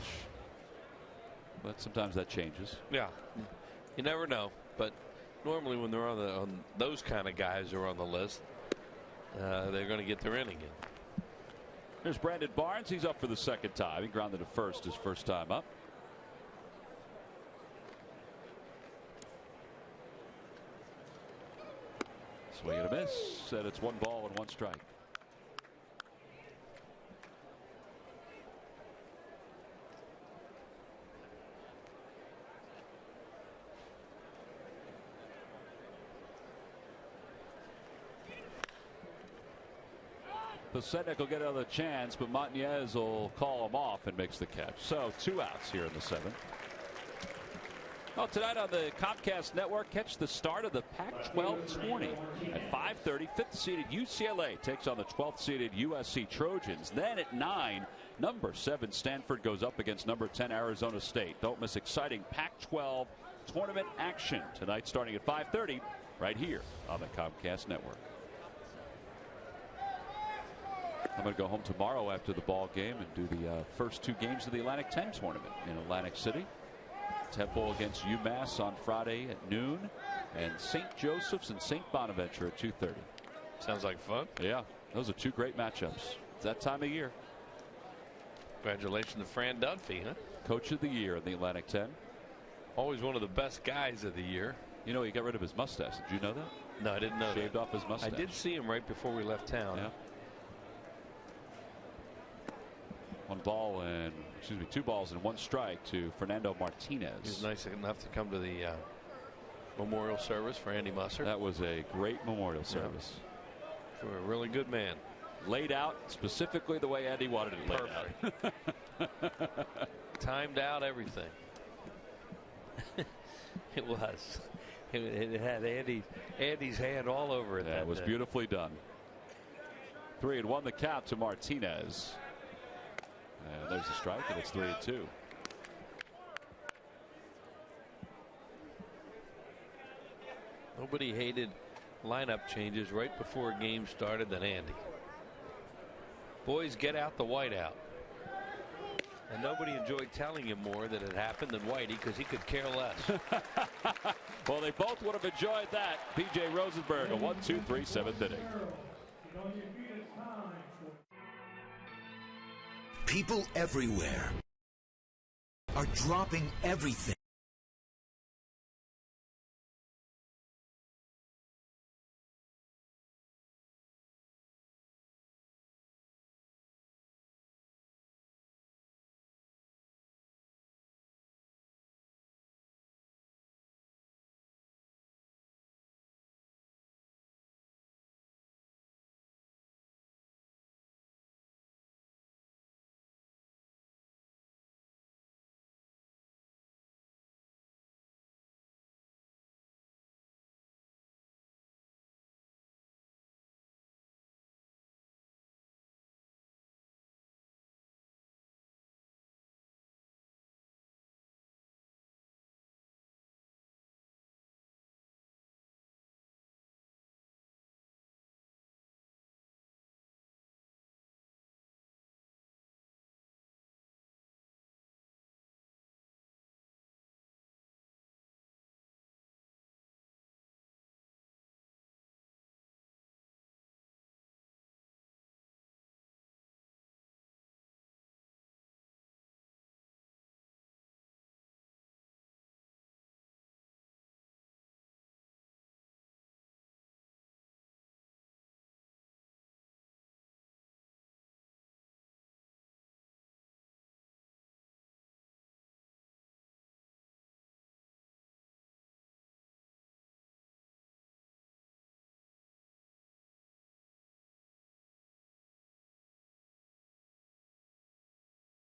but sometimes that changes. Yeah, you never know. But normally when they're on those kind of guys who are on the list, they're going to get their inning in. There's Brandon Barnes. He's up for the 2nd time. He grounded to first his first time up. Swing and a miss, and it's 1 ball and 1 strike. Pasetnik will get another chance, but Montanez will call him off and makes the catch. So 2 outs here in the 7th. Well, tonight on the Comcast Network, catch the start of the Pac-12 tourney at 5:30. 5th seeded UCLA takes on the 12th seeded USC Trojans. Then at 9, number 7 Stanford goes up against number 10 Arizona State. Don't miss exciting Pac-12 tournament action tonight starting at 5:30 right here on the Comcast Network. I'm going to go home tomorrow after the ball game and do the first 2 games of the Atlantic 10 tournament in Atlantic City. Temple against UMass on Friday at noon, and St. Joseph's and St. Bonaventure at 2:30. Sounds like fun. Yeah, those are 2 great matchups. It's that time of year. Congratulations to Fran Dunphy, huh? Coach of the year in the Atlantic 10. Always one of the best guys of the year. You know, he got rid of his mustache. Did you know that? No, I didn't know that. Shaved off his mustache. I did see him right before we left town. Yeah. 2 balls and 1 strike to Fernando Martinez. He was nice enough to come to the memorial service for Andy Musser. That was a great memorial service. For a really good man. Laid out specifically the way Andy wanted it laid out. Timed out everything. It was. It had Andy's hand all over it. That was beautifully done. 3-1 the count to Martinez. And there's a strike, and it's 3-2. Nobody hated lineup changes right before a game started than Andy. Boys, get out the whiteout. And nobody enjoyed telling him more that it happened than Whitey because he could care less. Well, they both would have enjoyed that. B.J. Rosenberg, a 1-2-3 7th inning. People everywhere are dropping everything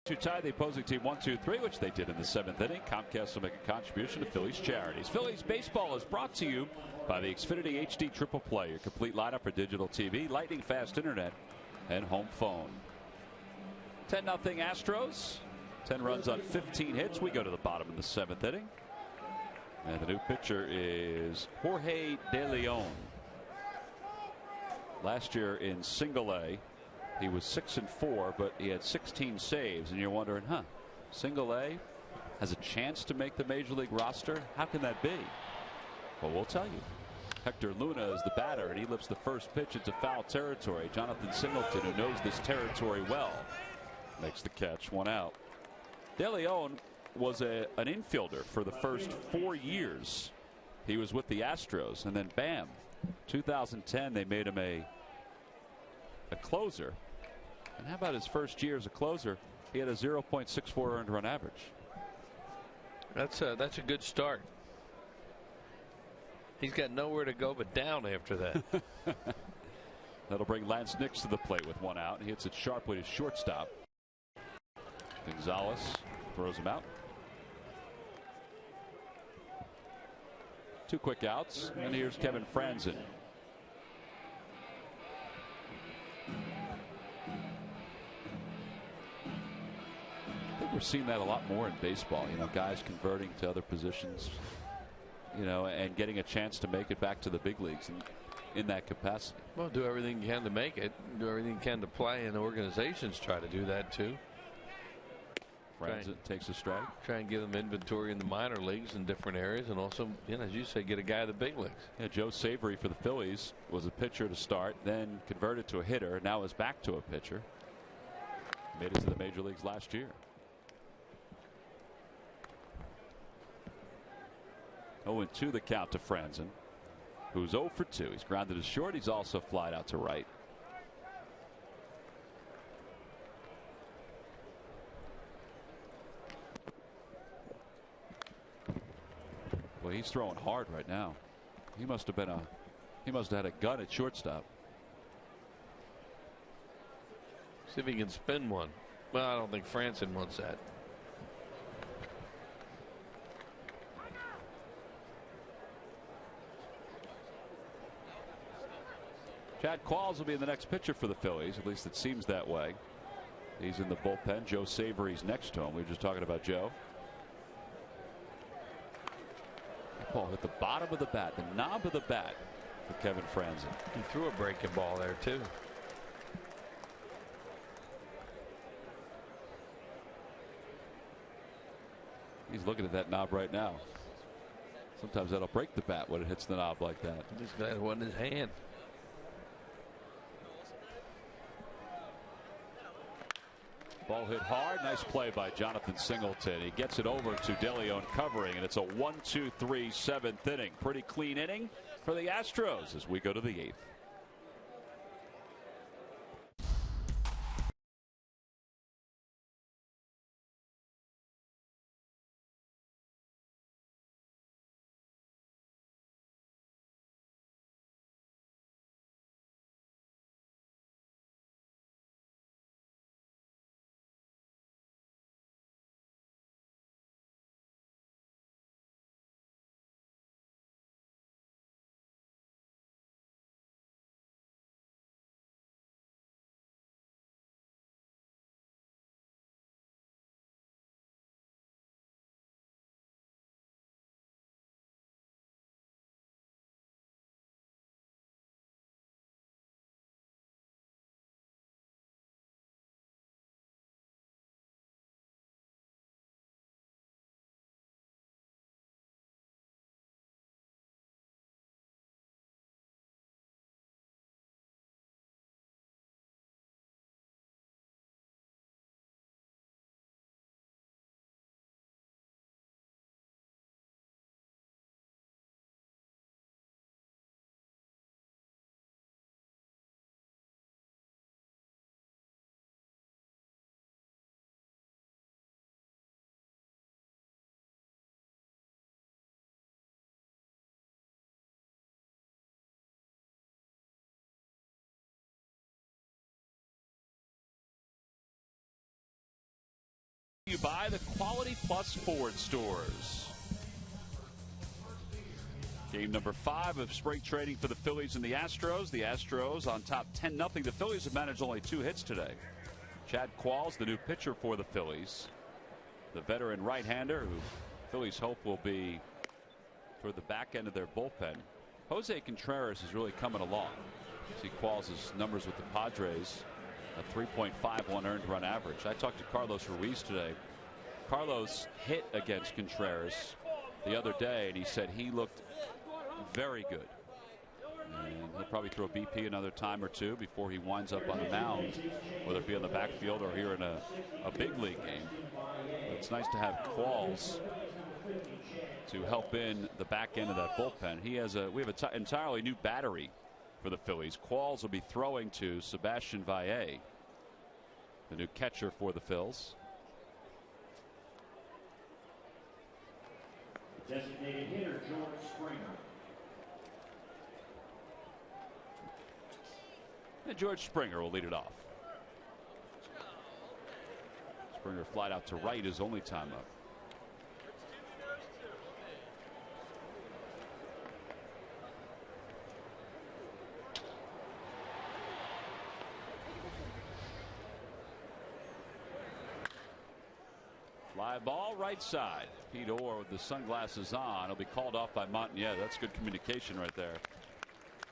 To tie the opposing team 1-2-3, which they did in the 7th inning. Comcast will make a contribution to Phillies charities. Phillies baseball is brought to you by the Xfinity HD Triple Play, your complete lineup for digital TV, lightning fast internet, and home phone. 10-0 Astros. 10 runs on 15 hits. We go to the bottom of the 7th inning. And the new pitcher is Jorge De Leon. Last year in Single A, he was 6-4, but he had 16 saves, and you're wondering, Single A has a chance to make the Major League roster? How can that be? Well, we'll tell you. Hector Luna is the batter, and he lifts the first pitch into foul territory. Jonathan Singleton, who knows this territory well, makes the catch. 1 out. De Leon was an infielder for the first 4 years he was with the Astros, and then bam, 2010 they made him a closer. And how about his first year as a closer? He had a 0.64 earned run average. That's a good start. He's got nowhere to go but down after that. That'll bring Lance Nix to the plate with 1 out. He hits it sharply to shortstop. Gonzalez throws him out. 2 quick outs, and here's Kevin Franzen. I think we're seeing that a lot more in baseball. Guys converting to other positions, and getting a chance to make it back to the big leagues in that capacity. Well, do everything you can to make it. Do everything you can to play, and organizations try to do that too. Franzen takes a strike. Try and give them inventory in the minor leagues in different areas, and also, as you say, get a guy in the big leagues. Yeah, Joe Savory for the Phillies was a pitcher to start, then converted to a hitter, now is back to a pitcher. Made it to the major leagues last year. 0-2 the count to Franzen, who's 0 for 2. He's grounded to short. He's also flied out to right. Well, he's throwing hard right now. He must have had a gun at shortstop. See if he can spin one. Well, I don't think Franzen wants that. Chad Qualls will be the next pitcher for the Phillies. At least it seems that way. He's in the bullpen. Joe Savory's next to him. We were just talking about Joe. Ball hit the bottom of the bat, the knob of the bat for Kevin Franzen. He threw a breaking ball there too. He's looking at that knob right now. Sometimes that'll break the bat when it hits the knob like that. He's glad it wasn't his hand. Ball hit hard. Nice play by Jonathan Singleton. He gets it over to De Leon covering, and it's a 1-2-3 7th inning. Pretty clean inning for the Astros as we go to the 8th. by the Quality Plus Ford stores. Game number 5 of spring training for the Phillies and the Astros. The Astros on top 10-0. The Phillies have managed only 2 hits today. Chad Qualls, the new pitcher for the Phillies. The veteran right-hander who Phillies hope will be toward the back end of their bullpen. Jose Contreras is really coming along. See Qualls' numbers with the Padres, a 3.51 earned run average. I talked to Carlos Ruiz today. Carlos hit against Contreras the other day, and he said he looked very good. And he'll probably throw BP another time or two before he winds up on the mound, whether it be on the backfield or here in a big league game. But it's nice to have Qualls to help in the back end of that bullpen. We have an entirely new battery for the Phillies. Qualls will be throwing to Sebastian Valle, the new catcher for the Phils. Designated hitter George Springer. And George Springer will lead it off. Springer flied out to right his only time up. Fly ball right side. Pete Orr with the sunglasses on. He'll be called off by Montañez. That's good communication right there.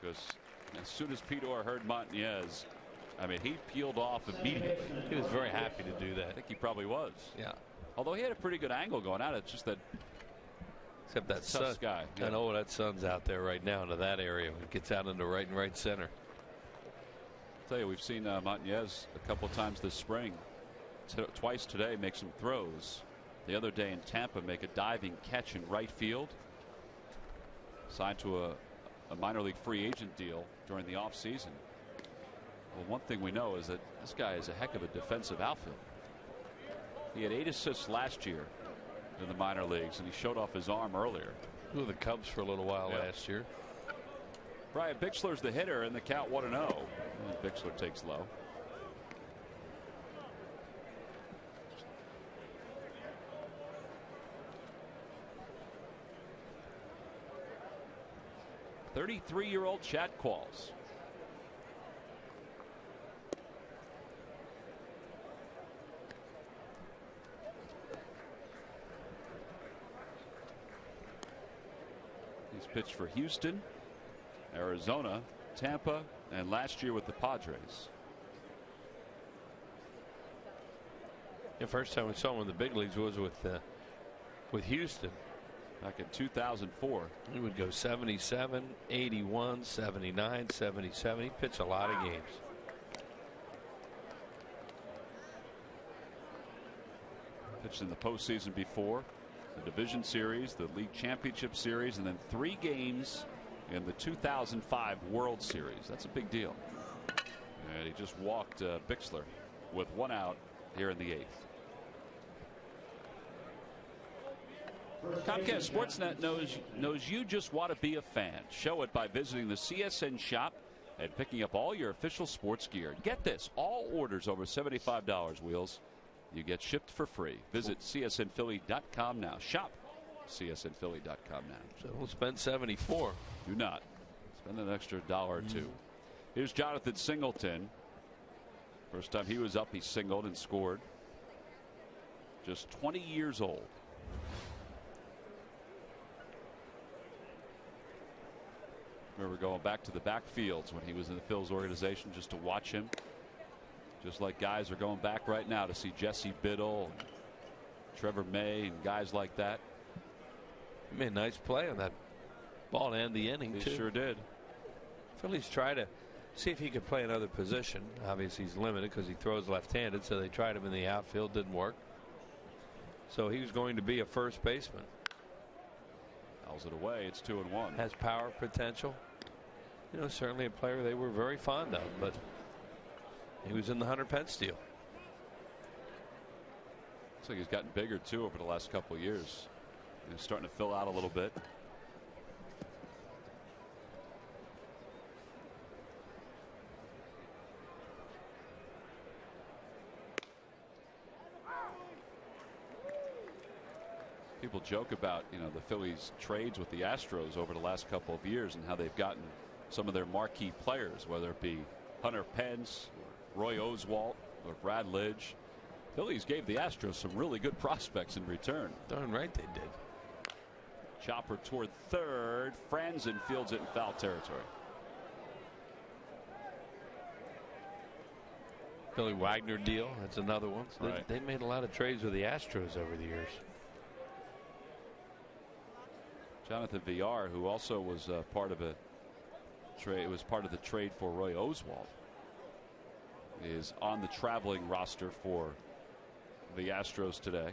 Because as soon as Pete Orr heard Montañez, I mean, he peeled off immediately. He was very happy to do that. I think he probably was. Yeah. Although he had a pretty good angle going out. It's just that. Except that sun. Guy. Yeah. I know that sun's out there right now into that area. It gets out into right and right center. I'll tell you, we've seen Montañez a couple times this spring. Twice today make some throws. The other day in Tampa make a diving catch in right field. Signed to a minor league free agent deal during the offseason. Well, one thing we know is that this guy is a heck of a defensive outfield. He had 8 assists last year in the minor leagues, and he showed off his arm earlier. Flew the Cubs for a little while last year. Brian Bixler's the hitter, and the count 1-0. And Bixler takes low. "33-year-old Chad Qualls." He's pitched for Houston, Arizona, Tampa, and last year with the Padres. The first time we saw him in the big leagues was with Houston. Back in 2004. He would go 77, 81, 79, 77. He pitched a lot of games. Pitched in the postseason before, the division series, the league championship series, and then 3 games in the 2005 World Series. That's a big deal. And he just walked Bixler with 1 out here in the 8th. Comcast Sportsnet knows you just want to be a fan. Show it by visiting the CSN shop and picking up all your official sports gear. Get this, all orders over $75, Wheels, you get shipped for free. Visit csnphilly.com now. Shop csnphilly.com now. So we'll spend $74. Do not. Spend an extra $1 or $2. Here's Jonathan Singleton. First time he was up, he singled and scored. Just 20 years old. Remember going back to the backfields when he was in the Phil's organization just to watch him. Just like guys are going back right now to see Jesse Biddle, Trevor May, and guys like that. He made a nice play on that ball to end the inning, He too. sure did. Phillies try to see if he could play another position. Obviously, he's limited because he throws left-handed, so they tried him in the outfield. Didn't work. So he was going to be a first baseman. Fouls it away. It's 2-1. Has power potential. You know, certainly a player they were very fond of, but he was in the Hunter Pence deal. Looks like he's gotten bigger, too, over the last couple of years. He's starting to fill out a little bit. People joke about, the Phillies trades with the Astros over the last couple of years and how they've gotten some of their marquee players, whether it be Hunter Pence, or Roy Oswalt, or Brad Lidge. Phillies gave the Astros some really good prospects in return. Darn right they did. Chopper toward third. Franzen fields it in foul territory. Billy Wagner deal, that's another one. So Right. they made a lot of trades with the Astros over the years. Jonathan Villar, who also was part of a trade, was part of the trade for Roy Oswalt, is on the traveling roster for the Astros today.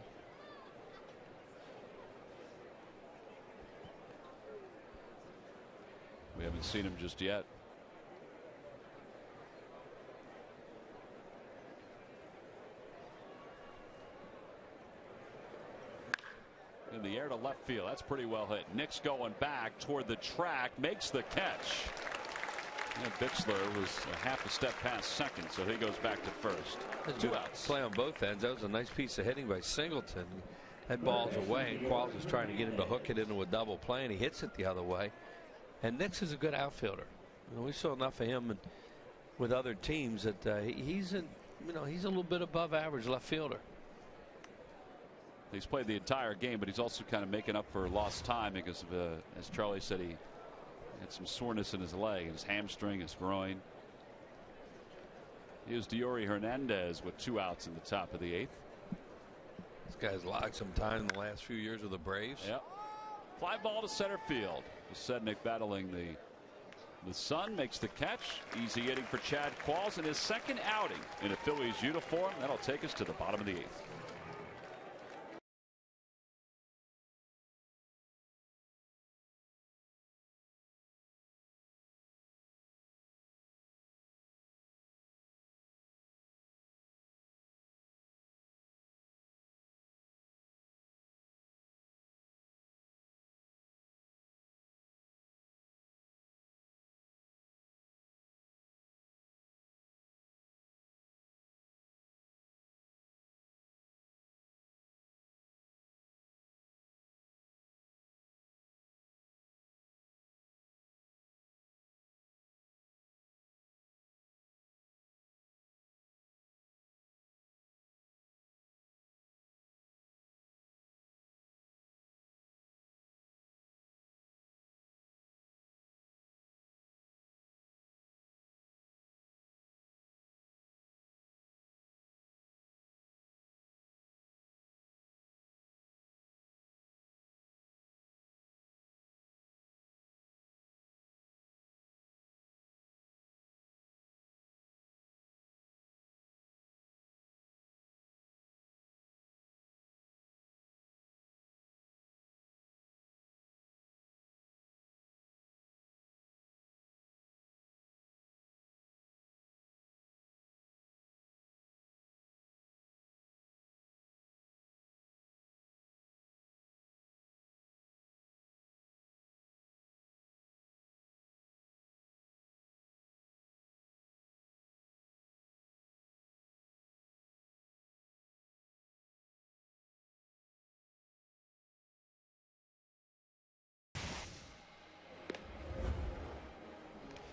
We haven't seen him just yet. In the air to left field. That's pretty well hit. Nick's going back toward the track, makes the catch. And Bixler was a half a step past second, so he goes back to first. Two outs. Play on both ends. That was a nice piece of hitting by Singleton. That ball's away, and Qualls is trying to get him to hook it into a double play, and he hits it the other way. And Nix is a good outfielder. We saw enough of him with other teams that he's a little bit above average left fielder. He's played the entire game, but he's also kind of making up for lost time because of, as Charlie said, he had some soreness in his leg, his hamstring, his groin. Here's Diori Hernandez with 2 outs in the top of the 8th. This guy's logged some time in the last few years with the Braves. Yep. Fly ball to center field. Sednick battling the sun, makes the catch. Easy hitting for Chad Qualls in his second outing in a Phillies uniform. That'll take us to the bottom of the 8th.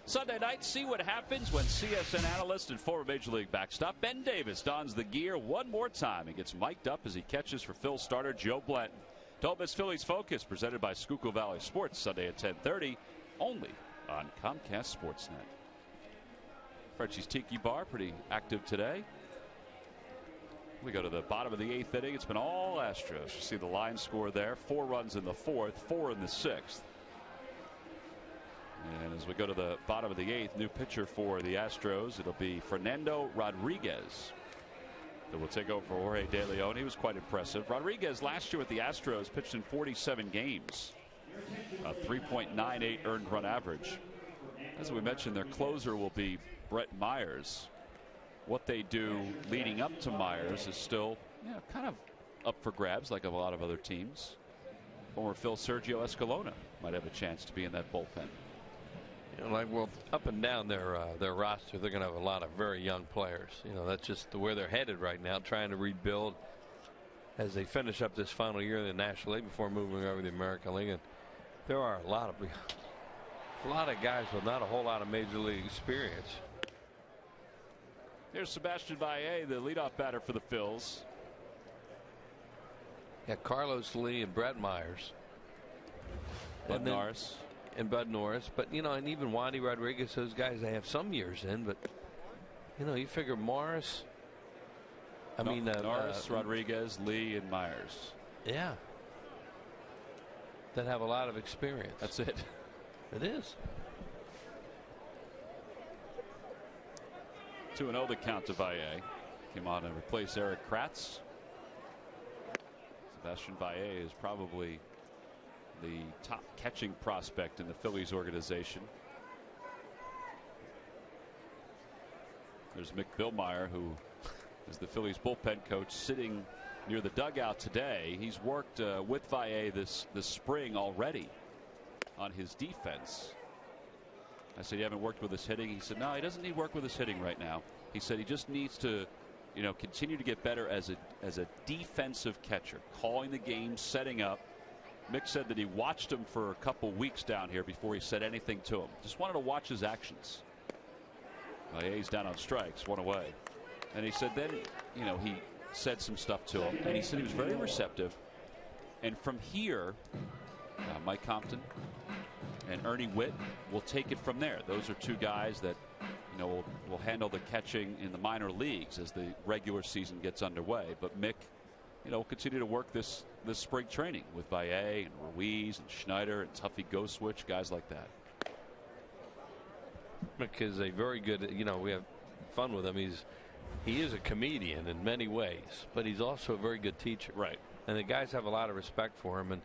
Sunday night, see what happens when CSN analyst and former Major League backstop Ben Davis dons the gear one more time and gets mic'd up as he catches for Phil starter Joe Blanton. Don't miss Phillies Focus, presented by Schuylkill Valley Sports, Sunday at 10:30, only on Comcast Sportsnet. Frenchie's Tiki Bar, pretty active today. We go to the bottom of the 8th inning. It's been all Astros. You see the line score there. 4 runs in the 4th, 4 in the 6th. And as we go to the bottom of the 8th, new pitcher for the Astros, it'll be Fernando Rodriguez that will take over for Jorge De Leon. He was quite impressive. Rodriguez last year with the Astros pitched in 47 games, a 3.98 earned run average. As we mentioned, their closer will be Brett Myers. What they do leading up to Myers is still kind of up for grabs, like a lot of other teams. Former Phil Sergio Escalona might have a chance to be in that bullpen. Up and down their roster, they're going to have a lot of very young players. That's just where they're headed right now, trying to rebuild as they finish up this final year in the National League before moving over to the American League. And there are a lot of guys with not a whole lot of major league experience. There's Sebastian Valle, the leadoff batter for the Phils. Yeah, Carlos Lee and Brett Myers. Bud Norris. And Bud Norris. But, and even Wandy Rodriguez, those guys, they have some years in. But, you figure Morris. Norris, Rodriguez, Lee, and Myers. Yeah. That have a lot of experience. That's it. It is. 2-0 the count to Valle. Came on to replace Eric Kratz. Sebastian Valle is probably the top catching prospect in the Phillies organization. There's Mick Billmeyer, who is the Phillies bullpen coach, sitting near the dugout today. He's worked with Valle this spring already on his defense. I said, you haven't worked with his hitting? He said, no, he doesn't need work with his hitting right now. He said he just needs to, continue to get better as a defensive catcher, calling the game, setting up. Mick said that he watched him for a couple weeks down here before he said anything to him. Just wanted to watch his actions. Valle's down on strikes, 1 away. And he said then, he said some stuff to him, and he said he was very receptive. And from here, Mike Compton and Ernie Witt will take it from there. Those are two guys that, will handle the catching in the minor leagues as the regular season gets underway. But Mick, will continue to work this spring training with Valle and Ruiz and Schneider and Tuffy Go-Switch, guys like that. Mick is a very good, we have fun with him. He is a comedian in many ways, but he's also a very good teacher. Right. And the guys have a lot of respect for him,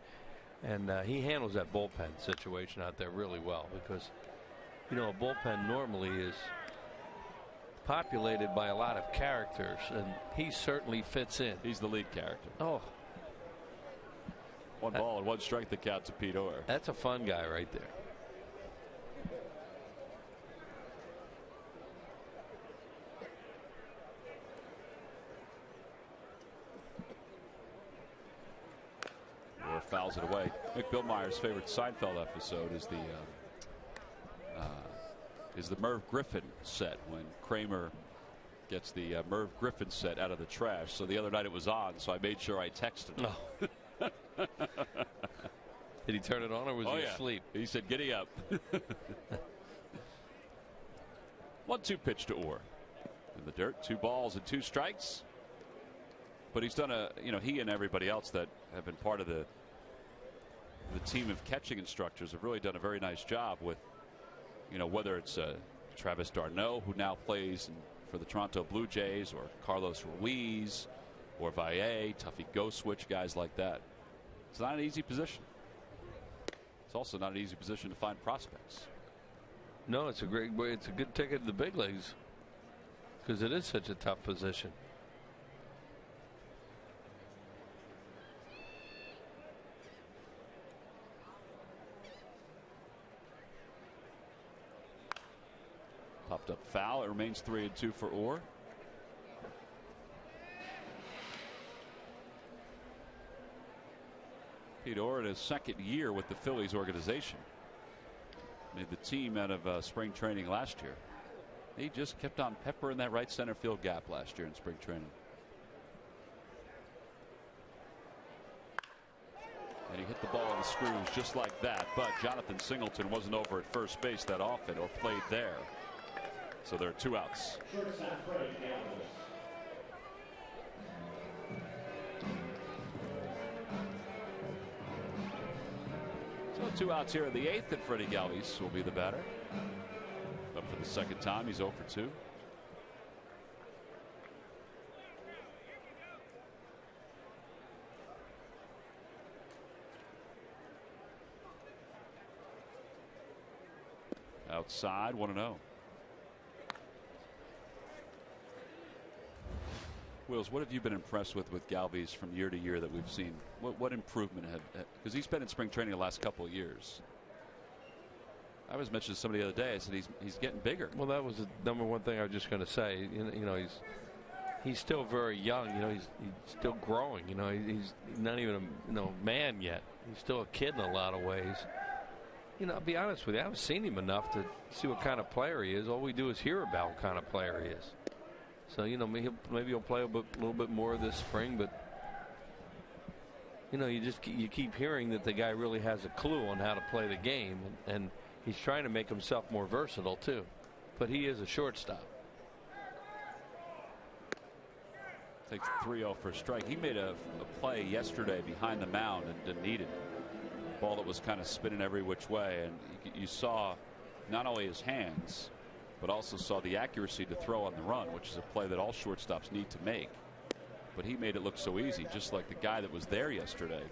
and he handles that bullpen situation out there really well, because a bullpen normally is populated by a lot of characters, and he certainly fits in. He's the lead character. Oh, 1 ball and 1 strike the count to Pete Orr. That's a fun guy right there. Orr fouls it away. Mick Billmeyer's favorite Seinfeld episode is the Merv Griffin set, when Kramer gets the Merv Griffin set out of the trash. So the other night it was on, so I made sure I texted him. Oh. Did he turn it on, or was he asleep? He said, "Giddy up." 1-2 pitch to Orr. In the dirt, 2 balls and 2 strikes. But he's done he and everybody else that have been part of the team of catching instructors have really done a very nice job with, whether it's Travis d'Arnaud, who now plays for the Toronto Blue Jays, or Carlos Ruiz, or Valle, Tuffy Go-Switch, guys like that. It's not an easy position. It's also not an easy position to find prospects. No, it's a great way. It's a good ticket to the big leagues, because it is such a tough position. Popped up foul. It remains 3-2 for Orr. Pete Orr in his second year with the Phillies organization. Made the team out of spring training last year. He just kept on peppering that right center field gap last year in spring training. And he hit the ball on the screws just like that. But Jonathan Singleton wasn't over at first base that often, or played there. So there are 2 outs. So 2 outs here in the 8th, and Freddie Galvis will be the batter. Up for the second time. He's 0 for 2. Outside, 1-0. Wills, what have you been impressed with Galvis from year to year that we've seen? What improvement have, because he's been in spring training the last couple of years. I was mentioning to somebody the other day. I said he's getting bigger. Well, that was the number one thing I was just going to say. he's still very young. You know, he's still growing. You know, he's not even a man yet. He's still a kid in a lot of ways. You know, I'll be honest with you, I haven't seen him enough to see what kind of player he is. All we do is hear about what kind of player he is. So, you know, maybe he'll play a little bit more this spring, but you know, you keep hearing that the guy really has a clue on how to play the game, and he's trying to make himself more versatile too. But he is a shortstop. Takes 3-0 for a strike. He made a play yesterday behind the mound and didn't need it. Ball that was kind of spinning every which way, and you saw not only his hands, but also saw the accuracy to throw on the run, which is a play that all shortstops need to make. But he made it look so easy, just like the guy that was there yesterday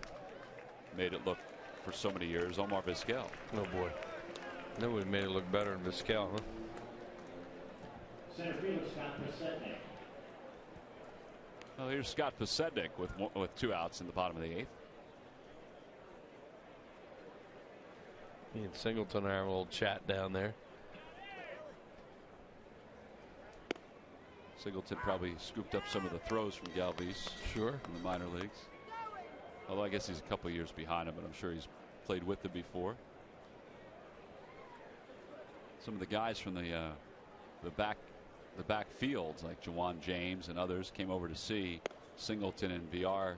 made it look for so many years, Omar Vizquel. Oh boy, nobody made it look better than Vizquel, huh? Center fielder Scott Pasetnik. Well, here's Scott Pasetnik with 2 outs in the bottom of the 8th. He and Singleton are having a little chat down there. Singleton probably scooped up some of the throws from Galvis. Sure. In the minor leagues. Although I guess he's a couple years behind him, but I'm sure he's played with them before. Some of the guys from the back fields like Jawan James and others came over to see Singleton and VR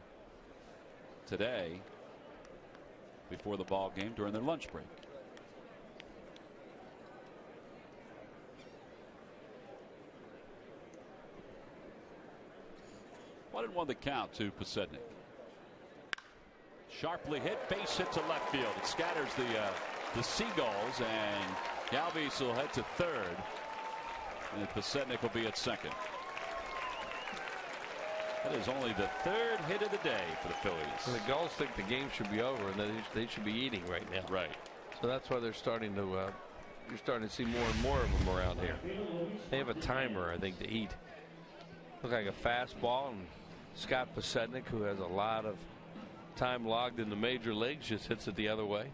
today before the ball game during their lunch break. 1-1 the count to Pasetnik. Sharply hit, base hit to left field. It scatters the Seagulls, and Galvis will head to third, and Pasetnik will be at second. That is only the 3rd hit of the day for the Phillies. And the Gulls think the game should be over, and they should be eating right now. Right. So that's why they're starting to. You're starting to see more and more of them around here. They have a timer, I think, to eat. Look like a fastball, and Scott Pasetnik, who has a lot of time logged in the major leagues, just hits it the other way.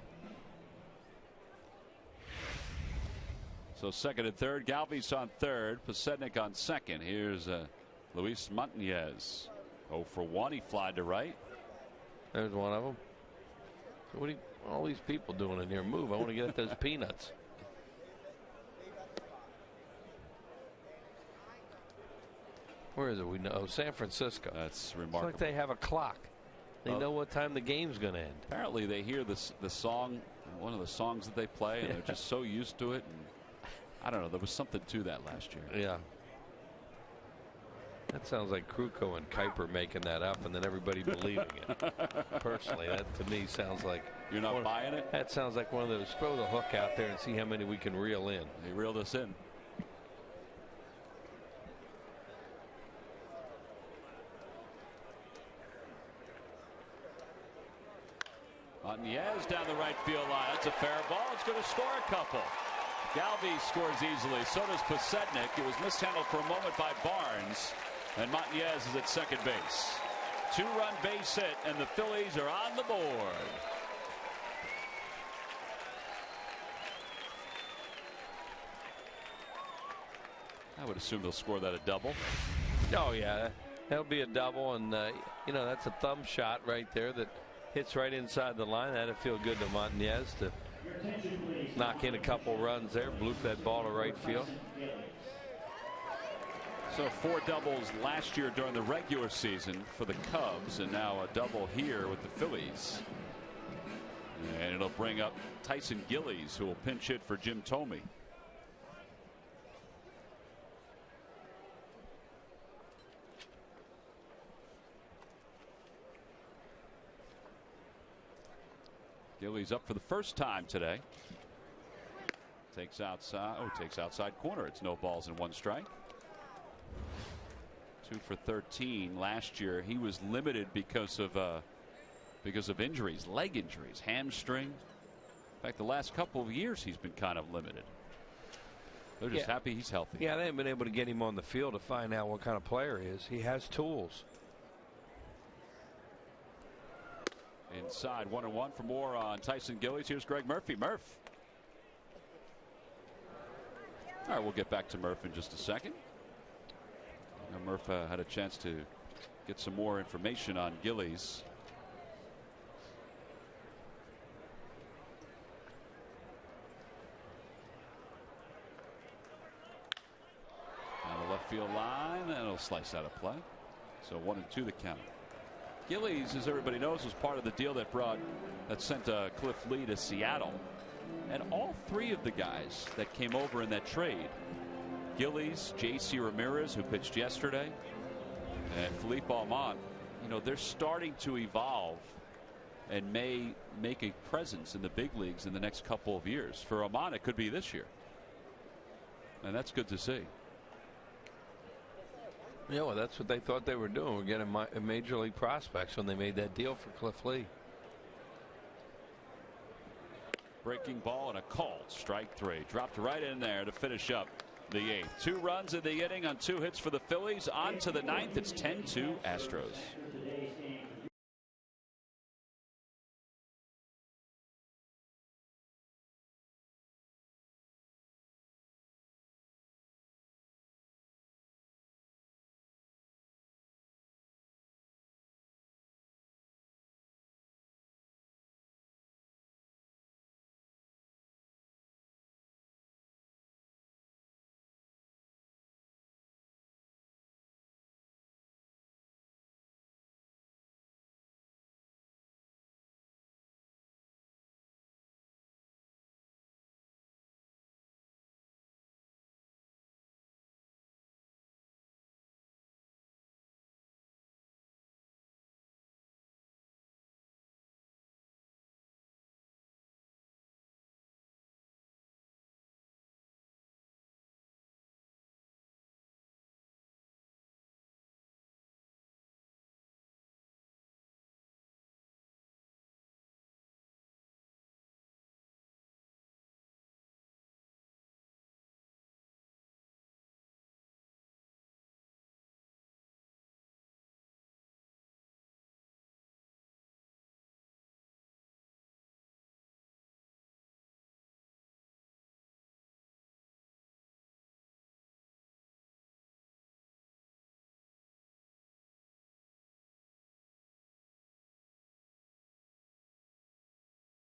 So second and third, Galvis on third, Pasetnik on second. Here's Luis Montañez. 0 for 1. He flied to right. There's one of them. So what are all these people doing in here? Move. I want to get at those peanuts. Where is it? We know San Francisco. That's remarkable. It's like they have a clock. They know what time the game's going to end. Apparently they hear the song, one of the songs that they play, and they're just so used to it. And I don't know. There was something to that last year. Yeah. That sounds like Kruko and Kuiper making that up and then everybody believing it. Personally, that to me sounds like... You're not buying it? That sounds like one of those throw the hook out there and see how many we can reel in. They reeled us in. Montañez down the right field line. That's a fair ball. It's going to score a couple. Galvis scores easily. So does Pasetnik. It was mishandled for a moment by Barnes. And Montañez is at second base. 2-run base hit, and the Phillies are on the board. I would assume they'll score that a double. Oh, yeah. That'll be a double, and, you know, that's a thumb shot right there that hits right inside the line. That'd feel good to Montañez to knock in a couple runs there, bloop that ball to right field. So 4 doubles last year during the regular season for the Cubs, and now a double here with the Phillies. And it'll bring up Tyson Gillies, who will pinch hit for Jim Thome. Gillies up for the first time today. Takes outside. Oh, takes outside corner. It's no balls and 1 strike. 2 for 13 last year. He was limited because of injuries, leg injuries, hamstring. In fact, the last couple of years he's been kind of limited. They're just happy he's healthy. Yeah, they haven't been able to get him on the field to find out what kind of player he is. He has tools. Inside 1-1 for more on Tyson Gillies. Here's Greg Murphy. Murph. All right, we'll get back to Murph in just a second. Murph had a chance to get some more information on Gillies. Down the left field line, and it'll slice out of play. So 1-2 the count. Gillies, as everybody knows, was part of the deal that sent Cliff Lee to Seattle. And all three of the guys that came over in that trade, Gillies, J.C. Ramirez, who pitched yesterday, and Philippe Almont, they're starting to evolve and may make a presence in the big leagues in the next couple of years. For Almont, it could be this year. And that's good to see. Yeah, well, that's what they thought they were doing. We're getting major league prospects when they made that deal for Cliff Lee. Breaking ball and a called strike 3. Dropped right in there to finish up the 8th. 2 runs in the inning on 2 hits for the Phillies. On to the 9th. It's 10-2 Astros.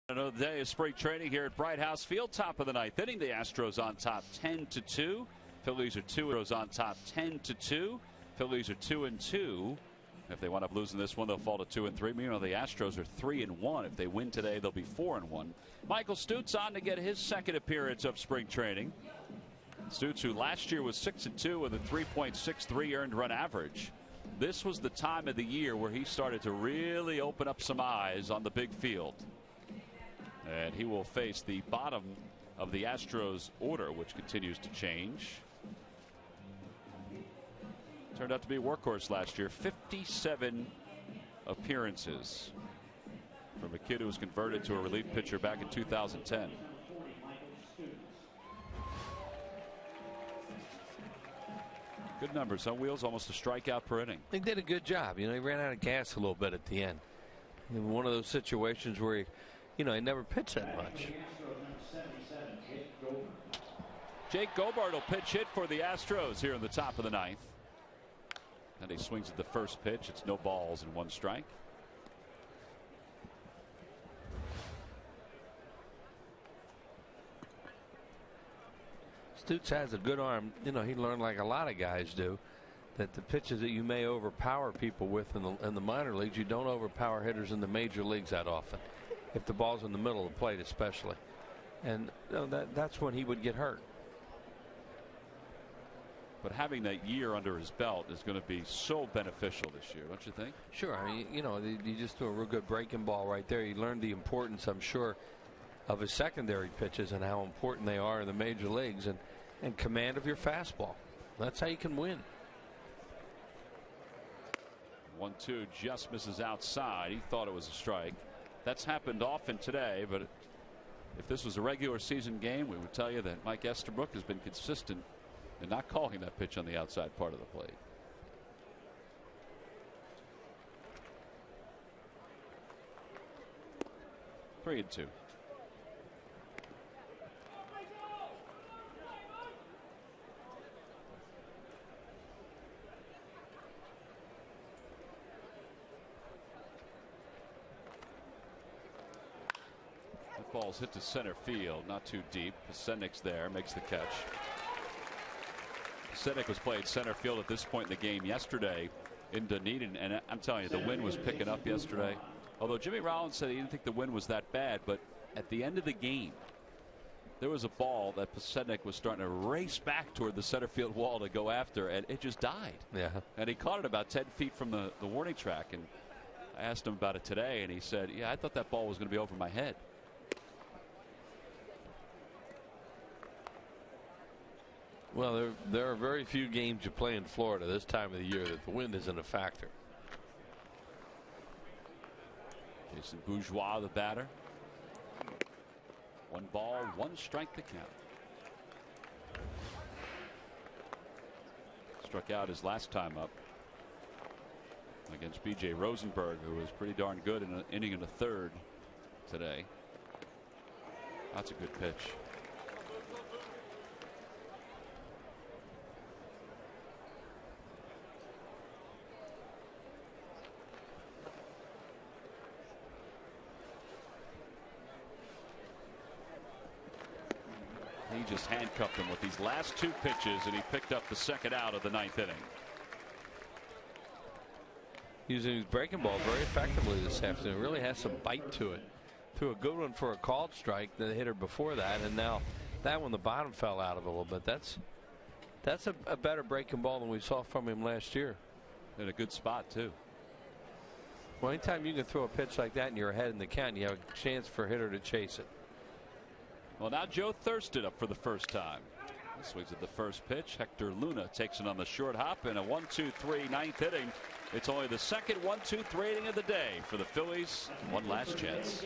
Another day of spring training here at Bright House Field. Top of the 9th inning. The Astros on top 10-2. Phillies are 2. Astros on top 10-2. Phillies are 2-2. If they wind up losing this one, they'll fall to 2-3. Meanwhile, the Astros are 3-1. If they win today, they'll be 4-1. Michael Stutz on to get his second appearance of spring training. Stutz, who last year was 6-2 with a 3.63 earned run average. This was the time of the year where he started to really open up some eyes on the big field. And he will face the bottom of the Astros order, which continues to change. Turned out to be a workhorse last year. 57 appearances from a kid who was converted to a relief pitcher back in 2010. Good numbers on Wheels, almost a strikeout per inning. He did a good job. He ran out of gas a little bit at the end. In one of those situations where he never pitched that much. Jake Gobert will pitch hit for the Astros here in the top of the 9th. And he swings at the first pitch. It's no balls and 1 strike. Stutz has a good arm. He learned, like a lot of guys do, that the pitches that you may overpower people with in the minor leagues, you don't overpower hitters in the major leagues that often. If the ball's in the middle of the plate, especially. And that's when he would get hurt. But having that year under his belt is going to be so beneficial this year, don't you think? Sure. I mean, you just threw a real good breaking ball right there. He learned the importance, I'm sure, of his secondary pitches and how important they are in the major leagues, and command of your fastball. That's how you can win. 1-2 just misses outside. He thought it was a strike. That's happened often today, but if this was a regular season game, we would tell you that Mike Estabrook has been consistent in not calling that pitch on the outside part of the plate. Three and 2. Ball's hit to center field, not too deep. Pasetnik's there, makes the catch. Pasetnik was playing center field at this point in the game yesterday in Dunedin, and I'm telling you, the wind was picking up yesterday. Although Jimmy Rollins said he didn't think the wind was that bad, but at the end of the game, there was a ball that Pasetnik was starting to race back toward the center field wall to go after, and it just died. Yeah. And he caught it about 10 feet from the warning track, and I asked him about it today, and he said, yeah, I thought that ball was going to be over my head. Well, there are very few games you play in Florida this time of the year that the wind isn't a factor. Jason Bourgeois, the batter. 1 ball, 1 strike to count. Struck out his last time up against B.J. Rosenberg, who was pretty darn good in an inning and a third today. That's a good pitch. He just handcuffed him with these last 2 pitches, and he picked up the second out of the 9th inning. Using his breaking ball very effectively this afternoon. Really has some bite to it. Threw a good one for a called strike, the hitter before that, and now that one the bottom fell out of it a little bit. That's a better breaking ball than we saw from him last year. In a good spot too. Well, anytime you can throw a pitch like that and you're ahead in the count, you have a chance for a hitter to chase it. Well, now Joe Thurston up for the first time. He swings at the first pitch. Hector Luna takes it on the short hop in a 1-2-3 9th inning. It's only the second 1-2-3 inning of the day for the Phillies. One last chance.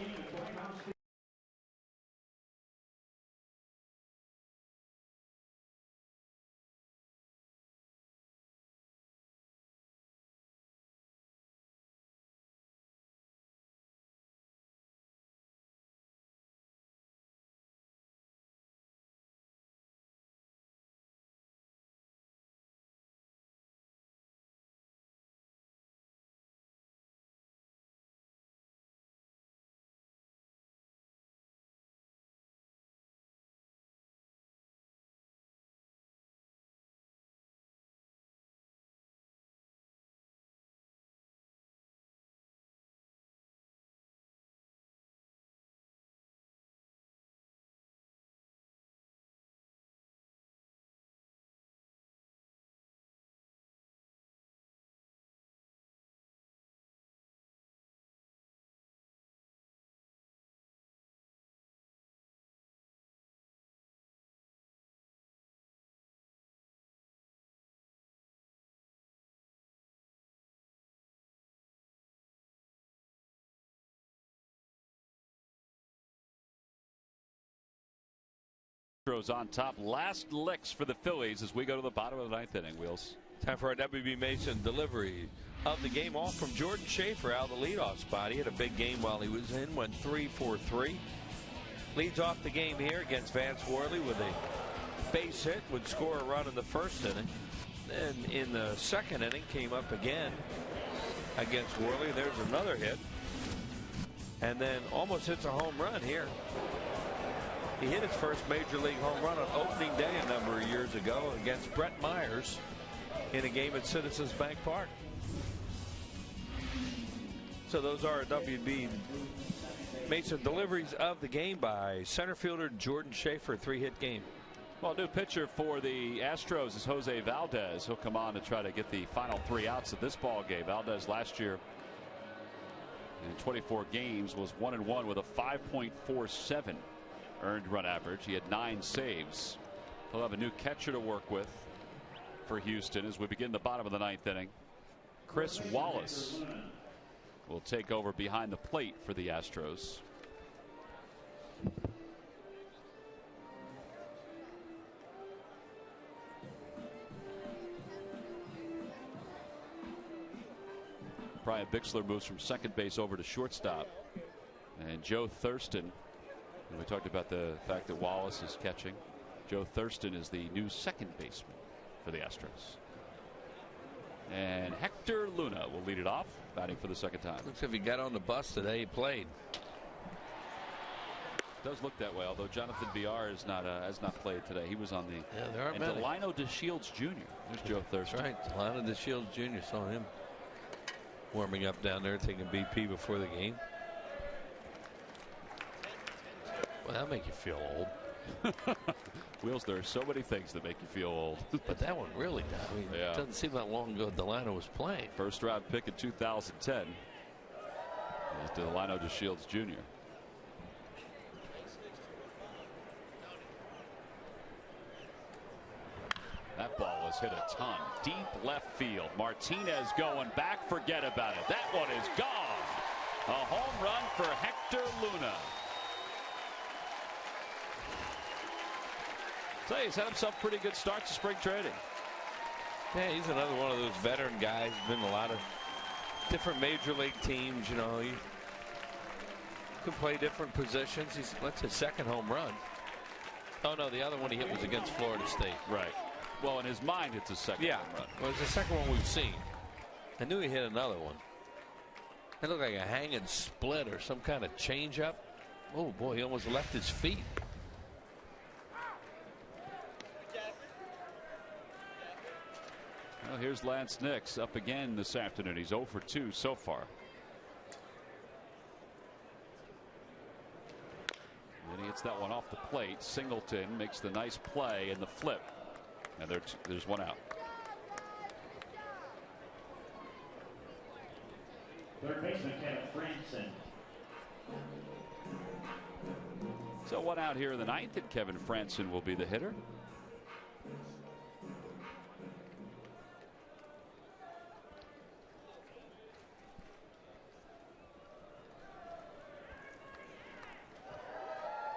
Astros on top. Last licks for the Phillies as we go to the bottom of the 9th inning. Wheels. Time for our WB Mason delivery of the game, all from Jordan Schaefer out of the leadoff spot. He had a big game while he was in, went 3 for 3. Leads off the game here against Vance Worley with a base hit, would score a run in the first inning. Then in the second inning came up again against Worley. There's another hit. And then almost hits a home run here. He hit his first major league home run on opening day a number of years ago against Brett Myers in a game at Citizens Bank Park. So those are WB Mason deliveries of the game by center fielder Jordan Schaefer. 3-hit game. Well, new pitcher for the Astros is Jose Valdez. He'll come on to try to get the final 3 outs of this ball game. Valdez last year in 24 games was 1-1 with a 5.47 earned run average. He had 9 saves. He'll have a new catcher to work with for Houston as we begin the bottom of the 9th inning. Chris Wallace will take over behind the plate for the Astros. Brian Bixler moves from second base over to shortstop. And Joe Thurston, and we talked about the fact that Wallace is catching. Joe Thurston is the new second baseman for the Astros. And Hector Luna will lead it off, batting for the second time. Looks like he got on the bus today. He played. does look that way, although Jonathan Villar is not has not played today. He was on the there aren't many. Delino DeShields Jr. There's Joe Thurston. That's right. Delino DeShields Jr. Saw him warming up down there, taking BP before the game. Well, that'll make you feel old. Wheels, there are so many things that make you feel old. But that one really does. I mean, it doesn't seem that long ago Delino was playing. First round pick in 2010. Is Delino DeShields Jr. That ball was hit a ton. Deep left field. Martinez going back. Forget about it. That one is gone. A home run for Hector Luna. So he's had himself pretty good start to spring training. Yeah, he's another one of those veteran guys. Been a lot of different major league teams. You know, he can play different positions. That's his second home run. Oh no, the other one he hit was against Florida State. Right. Well, in his mind, it's a second home run. Well, it's the second one we've seen. I knew he hit another one. It looked like a hanging split or some kind of changeup. Oh boy, he almost left his feet. Well, here's Lance Nix up again this afternoon. He's 0 for 2 so far. And he hits that one off the plate. Singleton makes the nice play and the flip. And there's one out. Third baseman Kevin Franson. So one out here in the ninth, and Kevin Franson will be the hitter.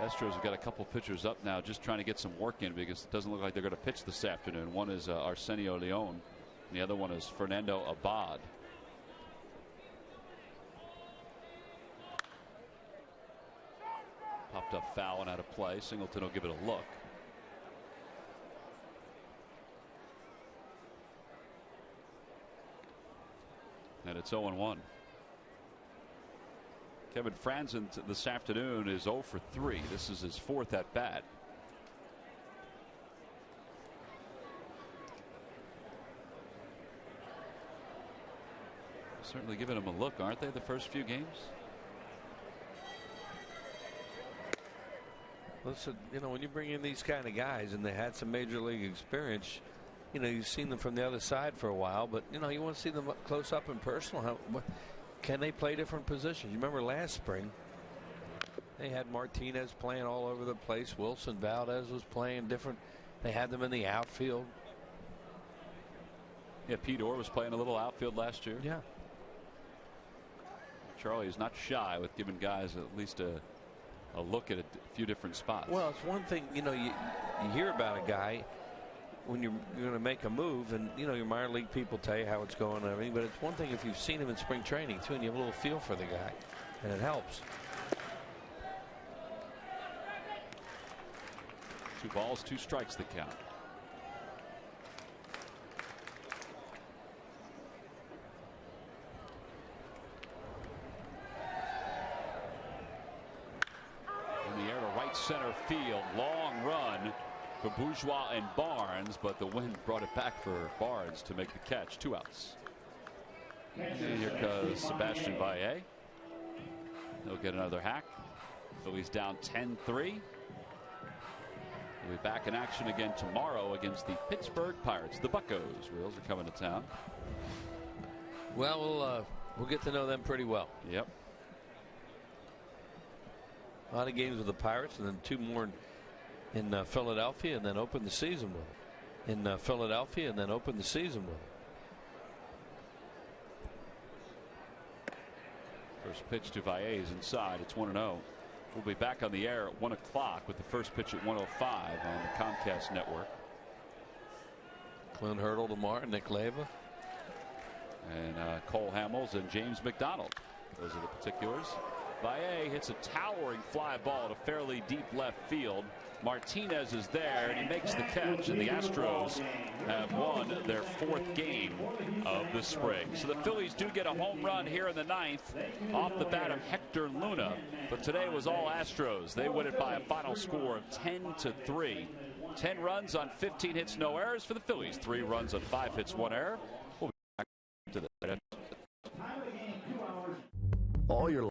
Astros have got a couple pitchers up now, just trying to get some work in because it doesn't look like they're going to pitch this afternoon. One is Arsenio Leon, and the other one is Fernando Abad. Popped up foul and out of play. Singleton will give it a look. And it's 0-1. Kevin Franson this afternoon is 0 for 3. This is his fourth at bat. Certainly giving him a look, aren't they, the first few games? Listen, you know, when you bring in these kind of guys and they had some major league experience, you know, you've seen them from the other side for a while, but, you know, you want to see them up close up and personal. Can they play different positions? You remember last spring, they had Martinez playing all over the place. Wilson Valdez was playing different. They had them in the outfield. Yeah, Pete Orr was playing a little outfield last year. Yeah. Charlie is not shy with giving guys at least a look at a few different spots. Well, it's one thing, you know, you hear about a guy when you're going to make a move, and you know your minor league people tell you how it's going and everything, but it's one thing if you've seen him in spring training too and you have a little feel for the guy, and it helps. 2 balls, 2 strikes the count. In the air to right center field, long run for Bourgeois and Barnes, but the wind brought it back for Barnes to make the catch. 2 outs. And here comes Sebastian Valle. He'll get another hack. Phillies down 10-3. We'll be back in action again tomorrow against the Pittsburgh Pirates. The Buccos. Wheels are coming to town. Well, we'll get to know them pretty well. Yep. A lot of games with the Pirates, and then 2 more in Philadelphia, and then open the season with. In Philadelphia, and then open the season with. First pitch to Valle is inside. It's 1-0. We'll be back on the air at 1 o'clock with the first pitch at 1:05 on the Comcast network. Clint Hurdle tomorrow, Nick Leva. And Cole Hamels and James McDonald. Those are the particulars. Valle hits a towering fly ball to fairly deep left field. Martinez is there, and he makes the catch, and the Astros have won their 4th game of the spring. So the Phillies do get a home run here in the 9th off the bat of Hector Luna, but today was all Astros. They win it by a final score of 10-3. 10 runs on 15 hits, no errors for the Phillies. 3 runs on 5 hits, 1 error. We'll be back to that. All your